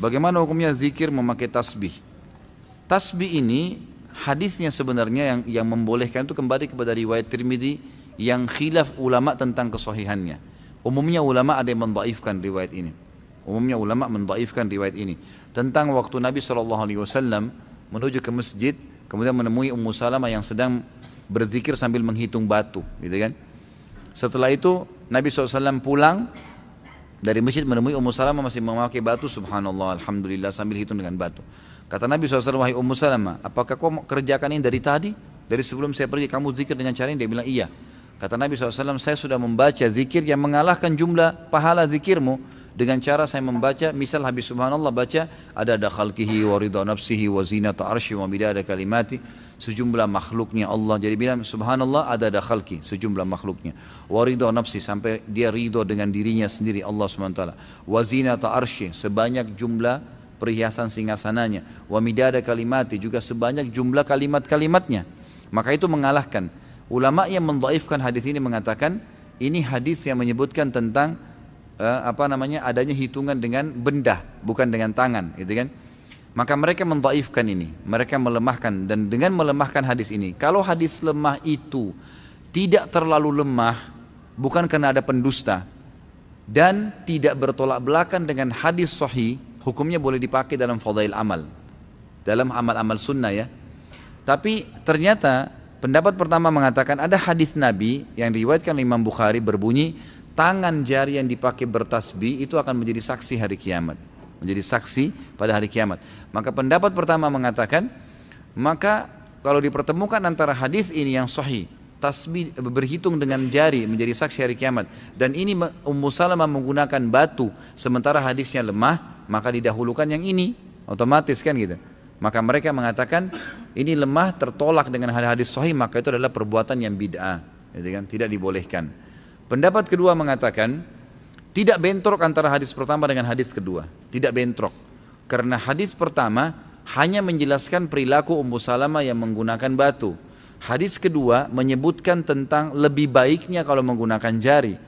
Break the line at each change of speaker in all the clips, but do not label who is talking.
Bagaimana hukumnya zikir memakai tasbih? Tasbih ini hadisnya sebenarnya yang membolehkan itu kembali kepada riwayat Tirmidzi yang khilaf ulama tentang kesahihannya. Umumnya ulama ada yang mendhaifkan riwayat ini. Umumnya ulama mendhaifkan riwayat ini tentang waktu Nabi SAW menuju ke masjid, kemudian menemui Ummu Salamah yang sedang berzikir sambil menghitung batu, gitu kan? Setelah itu Nabi SAW pulang dari masjid menemui Ummu Salamah masih memakai batu, subhanallah, alhamdulillah, sambil hitung dengan batu. Kata Nabi SAW, wahai Ummu Salamah, apakah kau kerjakan ini dari tadi? Dari sebelum saya pergi kamu zikir dengan cara ini? Dia bilang iya. Kata Nabi SAW, saya sudah membaca zikir yang mengalahkan jumlah pahala zikirmu dengan cara saya membaca, misal habis subhanallah baca ada khalqihi wa ridha nafsihi wa zinata arsy wa midada kalimati, sejumlah makhluknya Allah. Jadi bilang subhanallah ada khalqi, sejumlah makhluknya, wa ridha nafsi, sampai dia ridho dengan dirinya sendiri Allah SWT, wa zinata arsy, sebanyak jumlah perhiasan singgasananya, wa midada kalimati, juga sebanyak jumlah kalimat-kalimatnya. Maka itu mengalahkan. Ulama yang mendhaifkan hadis ini mengatakan ini hadis yang menyebutkan tentang adanya hitungan dengan benda, bukan dengan tangan, gitu kan? Maka mereka mendhaifkan ini, mereka melemahkan, dan dengan melemahkan hadis ini, kalau hadis lemah itu tidak terlalu lemah, bukan karena ada pendusta, dan tidak bertolak belakang dengan hadis sahih, hukumnya boleh dipakai dalam fadail amal, dalam amal-amal sunnah ya. Tapi ternyata pendapat pertama mengatakan ada hadis Nabi yang diriwayatkan Imam Bukhari berbunyi, tangan jari yang dipakai bertasbih itu akan menjadi saksi hari kiamat, menjadi saksi pada hari kiamat. Maka pendapat pertama mengatakan, maka kalau dipertemukan antara hadis ini yang sahih, tasbih berhitung dengan jari menjadi saksi hari kiamat, dan ini Ummu Salamah menggunakan batu sementara hadisnya lemah, maka didahulukan yang ini, otomatis kan gitu. Maka mereka mengatakan ini lemah, tertolak dengan hadis sahih, maka itu adalah perbuatan yang bid'ah, gitu kan? Tidak dibolehkan. Pendapat kedua mengatakan tidak bentrok antara hadis pertama dengan hadis kedua, tidak bentrok, karena hadis pertama hanya menjelaskan perilaku Ummu Salamah yang menggunakan batu. Hadis kedua menyebutkan tentang lebih baiknya kalau menggunakan jari.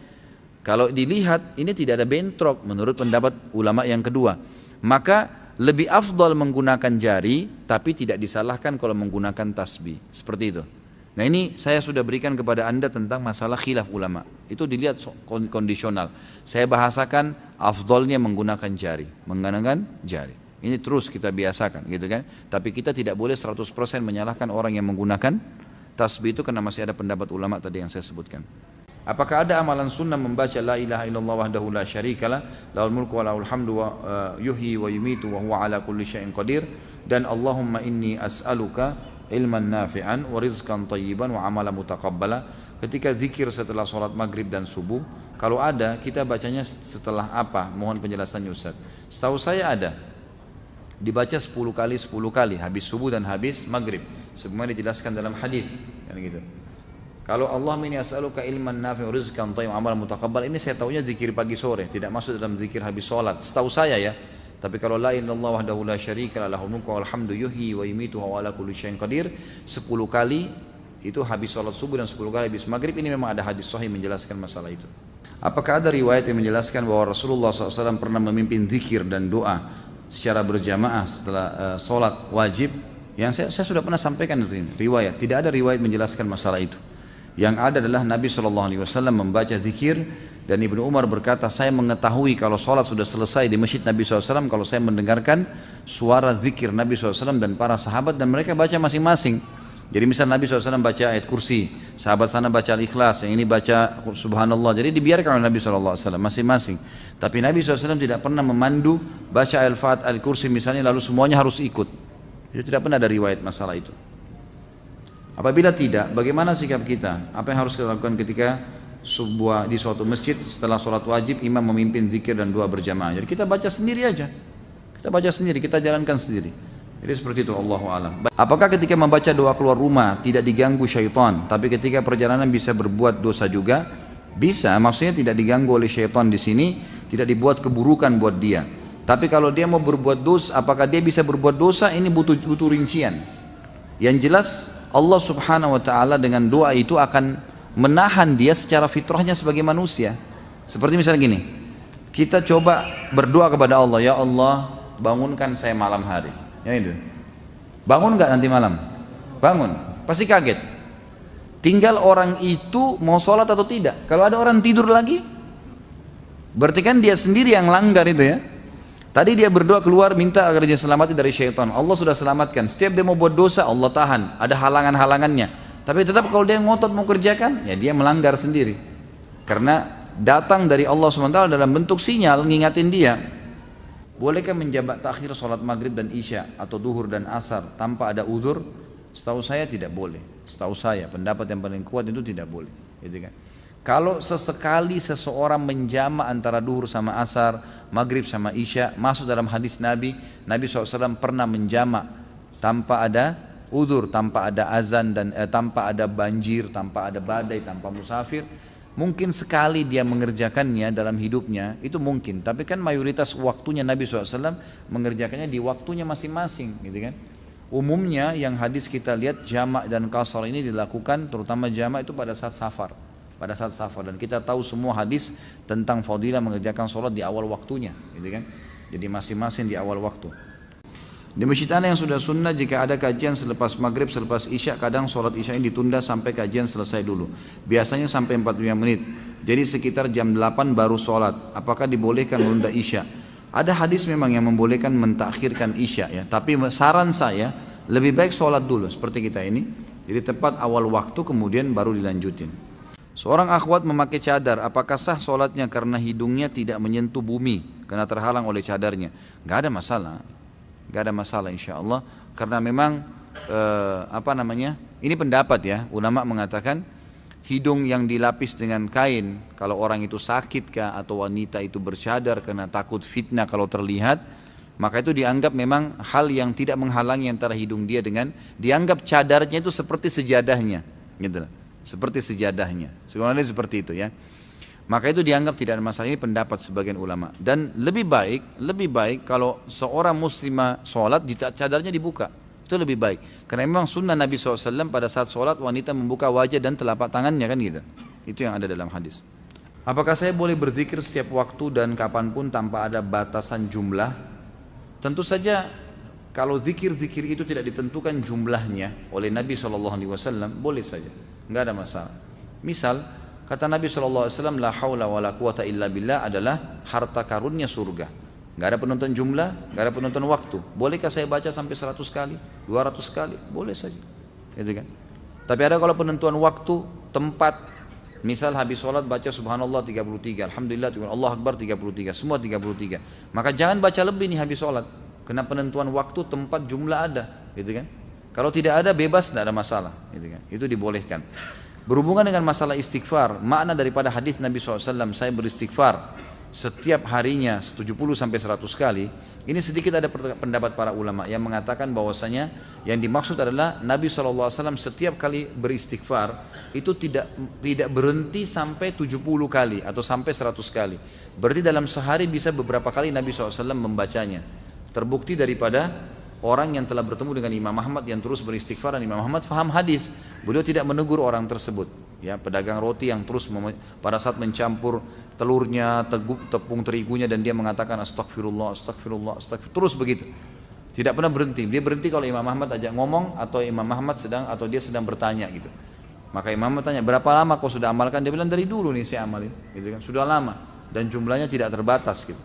Kalau dilihat ini tidak ada bentrok menurut pendapat ulama yang kedua, maka lebih afdal menggunakan jari, tapi tidak disalahkan kalau menggunakan tasbih, seperti itu. Nah ini saya sudah berikan kepada anda tentang masalah khilaf ulama, itu dilihat kondisional. Saya bahasakan afdalnya menggunakan jari, ini terus kita biasakan gitu kan. Tapi kita tidak boleh 100% menyalahkan orang yang menggunakan tasbih itu, karena masih ada pendapat ulama tadi yang saya sebutkan. Apakah ada amalan sunnah membaca la ilaha illallah wahdahu la syarikalah, lahul mulku wa lahul hamdu wa yuhyi wa yumitu wa huwa ala kulli syai'in qadir, dan Allahumma inni as'aluka ilman nafi'an wa rizqan tayyiban wa amala mutaqabbala, ketika zikir setelah sholat maghrib dan subuh? Kalau ada, kita bacanya setelah apa? Mohon penjelasannya Ustaz. Setahu saya ada, dibaca 10 kali habis subuh dan habis maghrib, sebagaimana dijelaskan dalam hadis kan gitu. Kalau Allah inni as'aluka ilman nafi'an wa rizqan tayyiban wa amala mutaqabbala, ini saya tahunya zikir pagi sore, tidak masuk dalam zikir habis sholat, setahu saya ya. Tapi kalau la ilaha illallah wahdahu la syarikalah lahul mulku wal hamdu yuhyi wa yumitu wa ala kulli syai'in qadir 10 kali itu habis sholat subuh dan 10 kali habis maghrib, ini memang ada hadis sahih menjelaskan masalah itu. Apakah ada riwayat yang menjelaskan bahwa Rasulullah SAW pernah memimpin zikir dan doa secara berjamaah setelah sholat wajib? Yang saya sudah pernah sampaikan itu riwayat, tidak ada riwayat menjelaskan masalah itu. Yang ada adalah Nabi SAW membaca zikir, dan Ibnu Umar berkata, saya mengetahui kalau sholat sudah selesai di masjid Nabi SAW kalau saya mendengarkan suara zikir Nabi SAW dan para sahabat, dan mereka baca masing-masing. Jadi misal Nabi SAW baca ayat kursi, sahabat sana baca al-ikhlas, yang ini baca subhanallah, jadi dibiarkan oleh Nabi SAW masing-masing. Tapi Nabi SAW tidak pernah memandu baca al-fat al-kursi misalnya lalu semuanya harus ikut. Itu tidak pernah ada riwayat masalah itu. Apabila tidak, bagaimana sikap kita? Apa yang harus kita lakukan ketika di suatu masjid setelah sholat wajib imam memimpin zikir dan doa berjamaah? Jadi kita baca sendiri aja, kita jalankan sendiri. Jadi seperti itu, Allahu a'lam. Apakah ketika membaca doa keluar rumah tidak diganggu syaitan, tapi ketika perjalanan bisa berbuat dosa juga? Bisa, maksudnya tidak diganggu oleh syaitan di sini, tidak dibuat keburukan buat dia. Tapi kalau dia mau berbuat dosa, apakah dia bisa berbuat dosa? Ini butuh rincian. Yang jelas Allah Subhanahu wa taala dengan doa itu akan menahan dia secara fitrahnya sebagai manusia. Seperti misalnya gini, kita coba berdoa kepada Allah, ya Allah bangunkan saya malam hari. Ya itu. Bangun nggak nanti malam? Bangun. Pasti kaget. Tinggal orang itu mau sholat atau tidak. Kalau ada orang tidur lagi, berarti kan dia sendiri yang langgar itu ya. Tadi dia berdoa keluar minta agar dia selamatkan dari syaitan. Allah sudah selamatkan. Setiap dia mau buat dosa Allah tahan. Ada halangan-halangannya. Tapi tetap kalau dia ngotot mau kerjakan, ya dia melanggar sendiri. Karena datang dari Allah SWT dalam bentuk sinyal ngingatin dia. Bolehkah menjamak takhir sholat maghrib dan isya atau duhur dan asar tanpa ada udzur? Setahu saya tidak boleh. Setahu saya pendapat yang paling kuat itu tidak boleh. Gitu kan? Kalau sesekali seseorang menjamak antara duhur sama asar, maghrib sama isya, masuk dalam hadis Nabi SAW pernah menjamak tanpa ada udzur, tanpa ada azan dan tanpa ada banjir, tanpa ada badai, tanpa musafir. Mungkin sekali dia mengerjakannya dalam hidupnya, itu mungkin. Tapi kan mayoritas waktunya Nabi SAW mengerjakannya di waktunya masing-masing, gitu kan. Umumnya yang hadis kita lihat jamak dan qasar ini dilakukan, terutama jamak itu pada saat safar. Pada saat safar, dan kita tahu semua hadis tentang fadilah mengerjakan sholat di awal waktunya, gitu kan. Jadi masing-masing di awal waktu. Di masjid ana yang sudah sunnah, jika ada kajian selepas maghrib, selepas isya, kadang sholat isya ini ditunda sampai kajian selesai dulu. Biasanya sampai 45 menit. Jadi sekitar jam 8 baru sholat. Apakah dibolehkan menunda isya? Ada hadis memang yang membolehkan mentakhirkan isya ya. Tapi saran saya lebih baik sholat dulu seperti kita ini. Jadi tepat awal waktu kemudian baru dilanjutin. Seorang akhwat memakai cadar, apakah sah sholatnya karena hidungnya tidak menyentuh bumi karena terhalang oleh cadarnya? Gak ada masalah. Gak ada masalah insya Allah, karena memang ini pendapat ya, ulama mengatakan hidung yang dilapis dengan kain, kalau orang itu sakit kah atau wanita itu bercadar karena takut fitnah kalau terlihat, maka itu dianggap memang hal yang tidak menghalangi antara hidung dia dengan, dianggap cadarnya itu seperti sejadahnya gitu, seperti sejadahnya, sebenarnya seperti itu ya. Maka itu dianggap tidak ada masalah. Ini pendapat sebagian ulama. Dan lebih baik kalau seorang muslimah sholat cadarnya dibuka, itu lebih baik. Karena memang sunnah Nabi SAW pada saat sholat wanita membuka wajah dan telapak tangannya kan gitu. Itu yang ada dalam hadis. Apakah saya boleh berzikir setiap waktu dan kapanpun tanpa ada batasan jumlah? Tentu saja kalau zikir-zikir itu tidak ditentukan jumlahnya oleh Nabi SAW, boleh saja, nggak ada masalah. Misal kata Nabi SAW, la haula wa la quwata illa billah adalah harta karunnya surga. Gak ada penonton jumlah, gak ada penonton waktu. Bolehkah saya baca sampai 100 kali, 200 kali? Boleh saja, gitu kan. Tapi ada kalau penentuan waktu, tempat. Misal habis sholat baca subhanallah 33, alhamdulillah, Allah akbar 33, semua 33. Maka jangan baca lebih nih habis sholat. Karena penentuan waktu, tempat, jumlah ada, gitu kan. Kalau tidak ada bebas, tidak ada masalah, gitu kan. Itu dibolehkan. Berhubungan dengan masalah istighfar, makna daripada hadis Nabi SAW, saya beristighfar setiap harinya 70 sampai 100 kali. Ini sedikit ada pendapat para ulama yang mengatakan bahwasanya yang dimaksud adalah Nabi SAW setiap kali beristighfar itu tidak berhenti sampai 70 kali atau sampai 100 kali. Berarti dalam sehari bisa beberapa kali Nabi SAW membacanya. Terbukti daripada orang yang telah bertemu dengan Imam Ahmad yang terus beristighfar, dan Imam Ahmad faham hadis. Beliau tidak menegur orang tersebut. Ya, pedagang roti yang terus pada saat mencampur telurnya, tepung terigunya, dan dia mengatakan astagfirullah, astagfirullah, astagfirullah, terus begitu. Tidak pernah berhenti. Dia berhenti kalau Imam Ahmad ajak ngomong atau Imam Ahmad atau dia sedang bertanya gitu. Maka Imam Ahmad tanya, berapa lama kau sudah amalkan? Dia bilang dari dulu nih saya amalin, gitu kan. Sudah lama dan jumlahnya tidak terbatas gitu.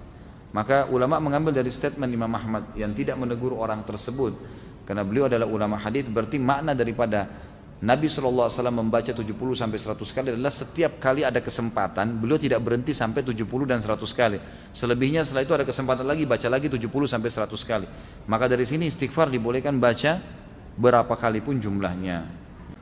Maka ulama mengambil dari statement Imam Ahmad yang tidak menegur orang tersebut, karena beliau adalah ulama hadis, berarti makna daripada Nabi SAW membaca 70 sampai 100 kali adalah setiap kali ada kesempatan beliau tidak berhenti sampai 70 dan 100 kali. Selebihnya setelah itu ada kesempatan lagi baca lagi 70 sampai 100 kali. Maka dari sini istighfar dibolehkan baca berapa kali pun jumlahnya.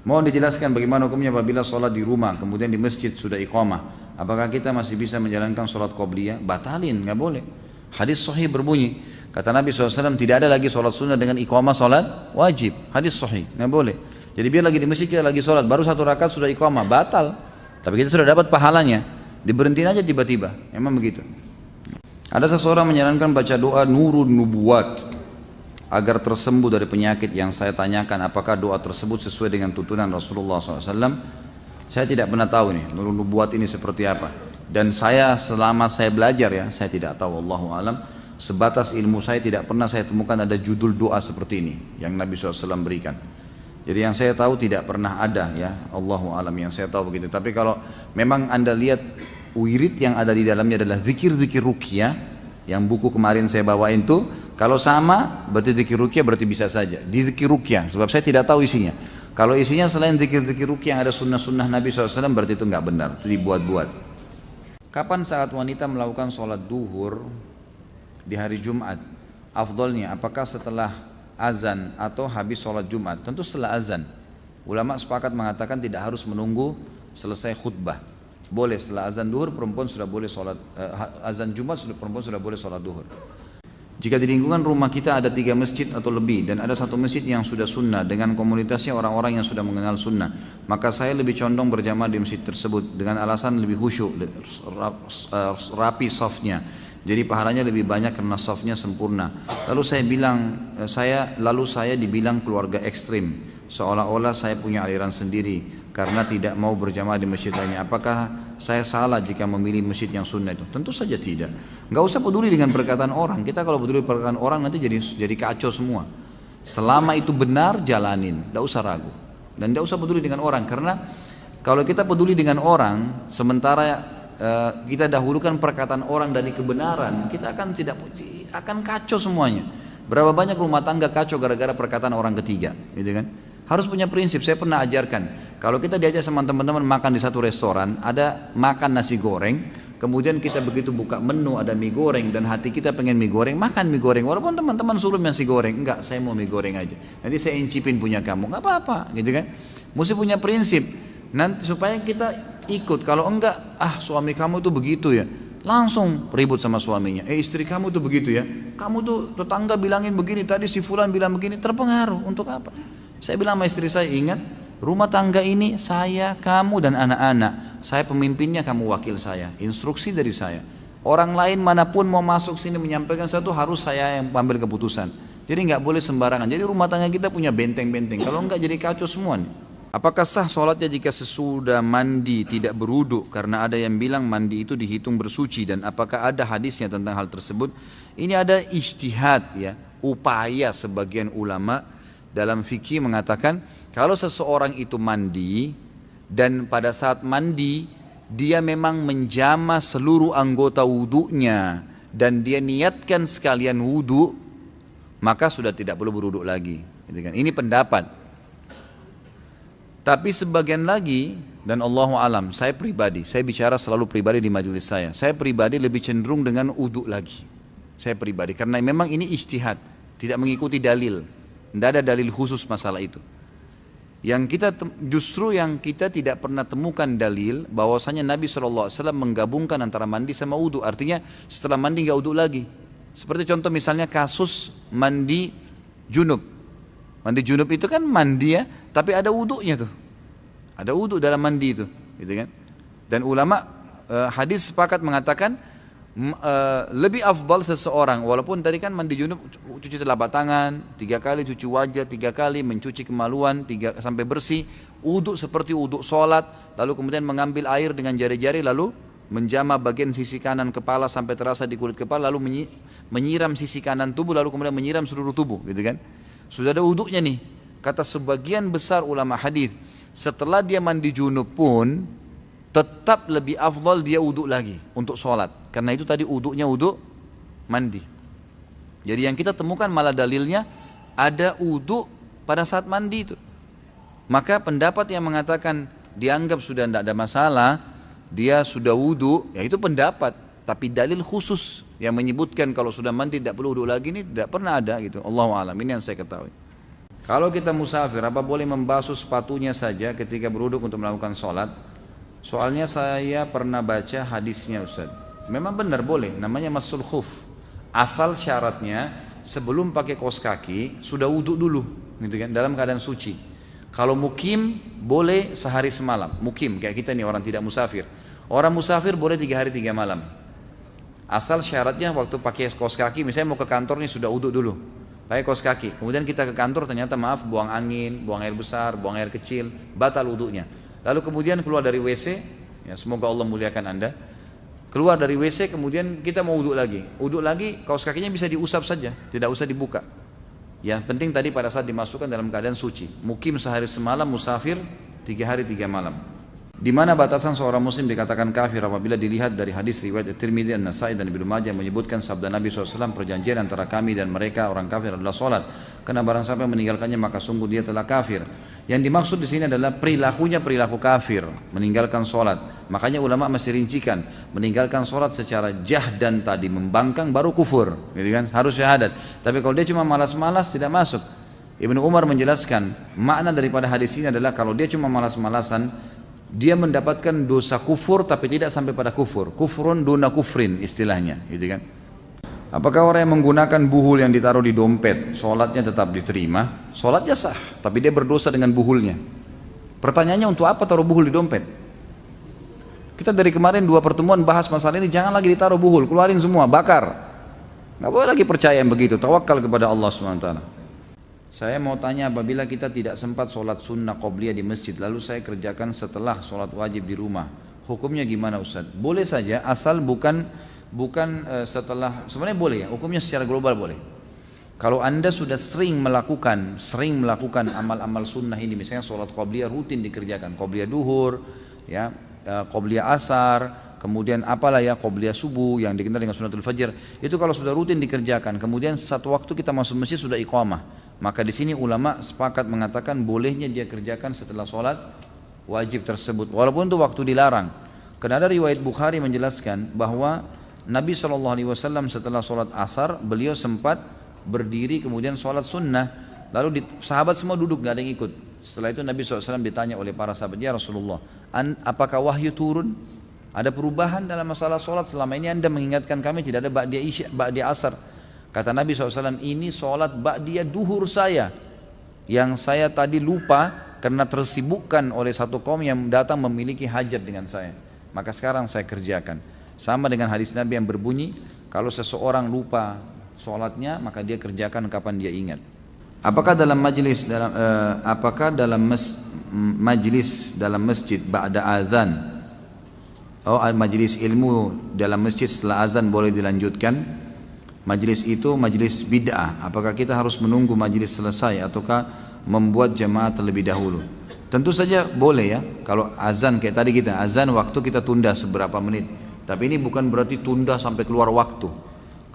Mohon dijelaskan bagaimana hukumnya apabila sholat di rumah kemudian di masjid sudah iqamah. Apakah kita masih bisa menjalankan sholat qobliyah? Batalin, nggak boleh. Hadis sahih berbunyi, kata Nabi SAW, tidak ada lagi sholat sunnah dengan iqamah sholat wajib. Hadis sahih, nggak boleh. Jadi biar lagi di masjid kita lagi sholat, baru 1 rakaat sudah iqamah, batal. Tapi kita sudah dapat pahalanya, diberhentiin aja tiba-tiba, memang begitu. Ada seseorang menyarankan baca doa nurun nubuwat agar tersembuh dari penyakit yang saya tanyakan, apakah doa tersebut sesuai dengan tuntunan Rasulullah SAW? Saya tidak pernah tahu nih, nurun nubuwat ini seperti apa. Dan saya selama saya belajar ya, saya tidak tahu, wallahu alam. Sebatas ilmu saya tidak pernah saya temukan ada judul doa seperti ini yang Nabi SAW berikan. Jadi yang saya tahu tidak pernah ada ya, Allahu alam, yang saya tahu begitu. Tapi kalau memang Anda lihat wirid yang ada di dalamnya adalah zikir-zikir ruqyah, yang buku kemarin saya bawain tuh, kalau sama berarti zikir ruqyah berarti bisa saja. Di zikir ruqyah, sebab saya tidak tahu isinya. Kalau isinya selain zikir-zikir ruqyah yang ada sunnah-sunnah Nabi SAW berarti itu nggak benar, itu dibuat-buat. Kapan saat wanita melakukan sholat duhur di hari Jumat? Afdolnya apakah setelah azan atau habis sholat Jumat? Tentu setelah azan. Ulama sepakat mengatakan tidak harus menunggu selesai khutbah. Boleh setelah azan duhur perempuan sudah boleh sholat, azan Jumat perempuan sudah boleh sholat duhur. Jika di lingkungan rumah kita ada 3 masjid atau lebih dan ada 1 masjid yang sudah sunnah dengan komunitasnya orang-orang yang sudah mengenal sunnah, maka saya lebih condong berjamaah di masjid tersebut dengan alasan lebih khusyuk, rapi safnya. Jadi pahalanya lebih banyak karena safnya sempurna. Lalu saya dibilang keluarga ekstrim, seolah-olah saya punya aliran sendiri karena tidak mau berjamaah di masjid lainnya. Apakah saya salah jika memilih masjid yang sunnah itu? Tentu saja tidak. Enggak usah peduli dengan perkataan orang. Kita kalau peduli perkataan orang nanti jadi kacau semua. Selama itu benar jalanin, enggak usah ragu. Dan enggak usah peduli dengan orang, karena kalau kita peduli dengan orang sementara kita dahulukan perkataan orang dari kebenaran, kita akan kacau semuanya. Berapa banyak rumah tangga kacau gara-gara perkataan orang ketiga, gitu kan? Harus punya prinsip. Saya pernah ajarkan, kalau kita diajak sama teman-teman makan di satu restoran, ada makan nasi goreng, kemudian kita begitu buka menu ada mie goreng dan hati kita pengen mie goreng, makan mie goreng. Walaupun teman-teman suruh nasi goreng, enggak, saya mau mie goreng aja. Nanti saya incipin punya kamu, enggak apa-apa, gitu kan? Mesti punya prinsip. Nanti supaya kita ikut. Kalau enggak, suami kamu tuh begitu ya, langsung ribut sama suaminya. Istri kamu tuh begitu ya, kamu tuh tetangga bilangin begini, tadi si fulan bilang begini, terpengaruh. Untuk apa? Saya bilang sama istri saya, ingat, rumah tangga ini saya, kamu dan anak-anak. Saya pemimpinnya, kamu wakil saya. Instruksi dari saya. Orang lain manapun mau masuk sini menyampaikan sesuatu harus saya yang ambil keputusan. Jadi nggak boleh sembarangan. Jadi rumah tangga kita punya benteng-benteng. Kalau enggak jadi kacau semua nih. Apakah sah sholatnya jika sesudah mandi tidak berwudu? Karena ada yang bilang mandi itu dihitung bersuci, dan apakah ada hadisnya tentang hal tersebut? Ini ada ijtihad ya, upaya sebagian ulama dalam fikih mengatakan kalau seseorang itu mandi dan pada saat mandi dia memang menjama seluruh anggota wudunya dan dia niatkan sekalian wudu, maka sudah tidak perlu berwudu lagi. Ini pendapat. Tapi sebagian lagi, dan Allahu alam, saya pribadi, saya bicara selalu pribadi di majelis saya pribadi lebih cenderung dengan wudu lagi. Saya pribadi, karena memang ini ijtihad, tidak mengikuti dalil, tidak ada dalil khusus masalah itu. Justru yang kita tidak pernah temukan dalil bahwasanya Nabi SAW menggabungkan antara mandi sama wudu. Artinya setelah mandi nggak wudu lagi. Seperti contoh misalnya kasus mandi junub. Mandi junub itu kan mandi ya, tapi ada wudunya tuh. Ada wudu dalam mandi itu, gitu kan? Dan ulama hadis sepakat mengatakan lebih afdal seseorang, walaupun tadi kan mandi junub cuci telapak tangan 3 kali, cuci wajah 3 kali, mencuci kemaluan 3 sampai bersih, wudu seperti wudu sholat, lalu kemudian mengambil air dengan jari-jari lalu menjama bagian sisi kanan kepala sampai terasa di kulit kepala, lalu menyiram sisi kanan tubuh, lalu kemudian menyiram seluruh tubuh, gitu kan? Sudah ada wudunya nih. Kata sebagian besar ulama hadis, setelah dia mandi junub pun tetap lebih afdal dia wudu lagi untuk sholat, karena itu tadi wudunya wudu mandi. Jadi yang kita temukan malah dalilnya ada wudu pada saat mandi itu. Maka pendapat yang mengatakan dianggap sudah tidak ada masalah, dia sudah wudu, ya itu pendapat. Tapi dalil khusus yang menyebutkan kalau sudah mandi tidak perlu wudu lagi ini tidak pernah ada gitu. Allahu a'lam, ini yang saya ketahui. Kalau kita musafir, apa boleh membasuh sepatunya saja ketika berwudu untuk melakukan sholat? Soalnya saya pernah baca hadisnya Ustaz. Memang benar boleh, namanya masul khuf. Asal syaratnya sebelum pakai kaos kaki sudah wudu dulu, gitu kan? Dalam keadaan suci. Kalau mukim boleh sehari semalam. Mukim kayak kita nih orang tidak musafir. Orang musafir boleh 3 hari 3 malam. Asal syaratnya waktu pakai kaos kaki, misalnya mau ke kantor nih sudah wudu dulu, pakai kaos kaki. Kemudian kita ke kantor ternyata maaf buang angin, buang air besar, buang air kecil, batal wudunya. Lalu kemudian keluar dari WC, ya semoga Allah muliakan Anda. Keluar dari WC kemudian kita mau wudhu lagi. Wudhu lagi, kaos kakinya bisa diusap saja, tidak usah dibuka. Ya, penting tadi pada saat dimasukkan dalam keadaan suci. Mukim sehari semalam, musafir 3 hari 3 malam. Di mana batasan seorang muslim dikatakan kafir apabila dilihat dari hadis riwayat Tirmidzi, An-Nasai dan Ibnu Majah menyebutkan sabda Nabi SAW, perjanjian antara kami dan mereka orang kafir adalah solat. Karena barang siapa yang meninggalkannya maka sungguh dia telah kafir. Yang dimaksud di sini adalah perilakunya perilaku kafir, meninggalkan solat. Makanya ulama masih rincikan, meninggalkan solat secara jahdan tadi membangkang baru kufur, gitu kan? Harus syahadat. Tapi kalau dia cuma malas-malas tidak masuk. Ibnu Umar menjelaskan makna daripada hadis ini adalah kalau dia cuma malas-malasan, dia mendapatkan dosa kufur tapi tidak sampai pada kufur. Kufrun duna kufrin istilahnya, gitu kan? Apakah orang yang menggunakan buhul yang ditaruh di dompet, sholatnya tetap diterima? Sholatnya sah, tapi dia berdosa dengan buhulnya. Pertanyaannya, untuk apa taruh buhul di dompet? Kita dari kemarin 2 pertemuan bahas masalah ini, jangan lagi ditaruh buhul, keluarin semua, bakar. Nggak boleh lagi percaya yang begitu, tawakal kepada Allah SWT. Saya mau tanya, apabila kita tidak sempat sholat sunnah qobliyah di masjid, lalu saya kerjakan setelah sholat wajib di rumah, hukumnya gimana Ustaz? Boleh saja, asal bukan setelah, sebenarnya boleh ya, hukumnya secara global boleh. Kalau anda sudah sering melakukan amal-amal sunnah ini, misalnya sholat qobliyah rutin dikerjakan, qobliyah duhur, ya, qobliyah asar, kemudian apalah ya, qobliyah subuh yang dikenal dengan sunnatul fajr, itu kalau sudah rutin dikerjakan, kemudian satu waktu kita masuk masjid sudah iqamah, maka di sini ulama sepakat mengatakan bolehnya dia kerjakan setelah sholat wajib tersebut, walaupun itu waktu dilarang. Karena ada riwayat Bukhari menjelaskan bahwa Nabi SAW setelah sholat asar beliau sempat berdiri kemudian sholat sunnah, lalu sahabat semua duduk, gak ada yang ikut. Setelah itu Nabi SAW ditanya oleh para sahabat, ya Rasulullah, apakah wahyu turun? Ada perubahan dalam masalah sholat? Selama ini anda mengingatkan kami tidak ada ba'diyah asar. Kata Nabi SAW, ini sholat ba'diyah duhur saya, yang saya tadi lupa karena tersibukkan oleh satu kaum yang datang memiliki hajat dengan saya, maka sekarang saya kerjakan. Sama dengan hadis Nabi yang berbunyi, kalau seseorang lupa sholatnya maka dia kerjakan kapan dia ingat. Apakah dalam majlis dalam masjid ba'da azan, majlis ilmu dalam masjid setelah azan boleh dilanjutkan? Majlis itu majlis bid'ah. Apakah kita harus menunggu majlis selesai ataukah membuat jamaah terlebih dahulu? Tentu saja boleh ya. Kalau azan kayak tadi kita azan, waktu kita tunda seberapa menit. Tapi ini bukan berarti tunda sampai keluar waktu.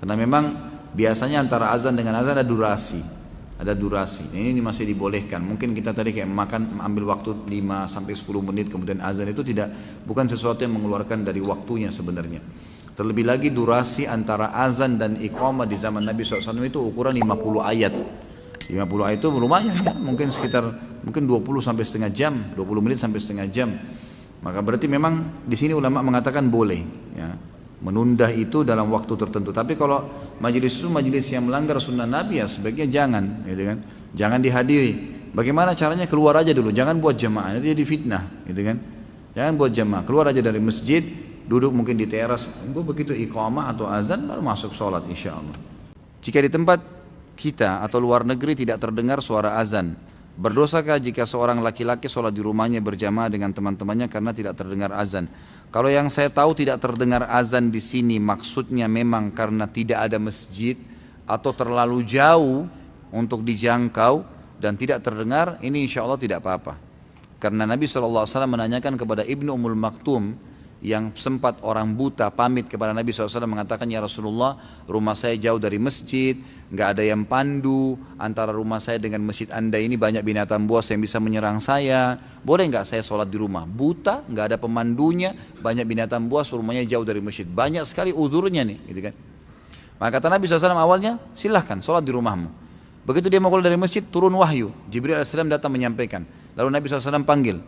Karena memang biasanya antara azan dengan azan ada durasi. Ada durasi. Ini masih dibolehkan. Mungkin kita tadi kayak makan ambil waktu 5 sampai 10 menit kemudian azan, itu bukan sesuatu yang mengeluarkan dari waktunya sebenarnya. Terlebih lagi durasi antara azan dan iqamah di zaman Nabi SAW itu ukuran 50 ayat. 50 ayat itu lumayan ya, mungkin 20 sampai setengah jam, 20 menit sampai setengah jam. Maka berarti memang di sini ulama mengatakan boleh ya, menunda itu dalam waktu tertentu. Tapi kalau majelis itu majelis yang melanggar sunnah Nabi, ya sebaiknya jangan, gitu kan? Jangan dihadiri. Bagaimana caranya? Keluar aja dulu, jangan buat jamaah, itu jadi fitnah, gitu kan? Jangan buat jamaah, keluar aja dari masjid, duduk mungkin di teras, begitu iqamah atau azan baru masuk sholat insya Allah. Jika di tempat kita atau luar negeri tidak terdengar suara azan, berdosakah jika seorang laki-laki sholat di rumahnya berjamaah dengan teman-temannya karena tidak terdengar azan? Kalau yang saya tahu tidak terdengar azan di sini maksudnya memang karena tidak ada masjid atau terlalu jauh untuk dijangkau dan tidak terdengar, ini insya Allah tidak apa-apa. Karena Nabi SAW menanyakan kepada Ibnu Ummul Maktum yang sempat orang buta pamit kepada Nabi SAW mengatakan, ya Rasulullah, rumah saya jauh dari masjid, nggak ada yang pandu, antara rumah saya dengan masjid anda ini banyak binatang buas yang bisa menyerang saya, boleh nggak saya sholat di rumah? Buta, nggak ada pemandunya, banyak binatang buas, rumahnya jauh dari masjid, banyak sekali udhurnya nih, gitu kan? Maka kata Nabi SAW awalnya, silahkan sholat di rumahmu. Begitu dia mau keluar dari masjid, turun wahyu, Jibril AS datang menyampaikan. Lalu Nabi SAW panggil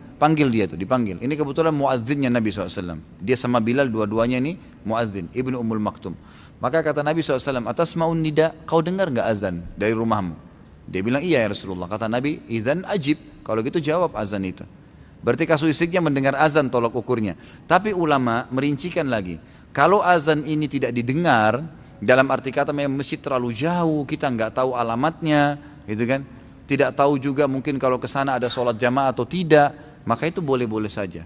dia tuh, dipanggil. Ini kebetulan muadzinnya Nabi SAW. Dia sama Bilal, dua-duanya ini muadzin, Ibnu Ummul Maktum. Maka kata Nabi SAW, atas ma'un nida, kau dengar gak azan dari rumahmu? Dia bilang, iya ya Rasulullah. Kata Nabi, idzan ajib, kalau gitu jawab azan itu. Berarti kasuistiknya mendengar azan tolak ukurnya. Tapi ulama merincikan lagi, kalau azan ini tidak didengar, dalam arti kata memang masjid terlalu jauh, kita nggak tahu alamatnya, gitu kan? Tidak tahu juga mungkin kalau ke sana ada sholat jamaah atau tidak, maka itu boleh-boleh saja.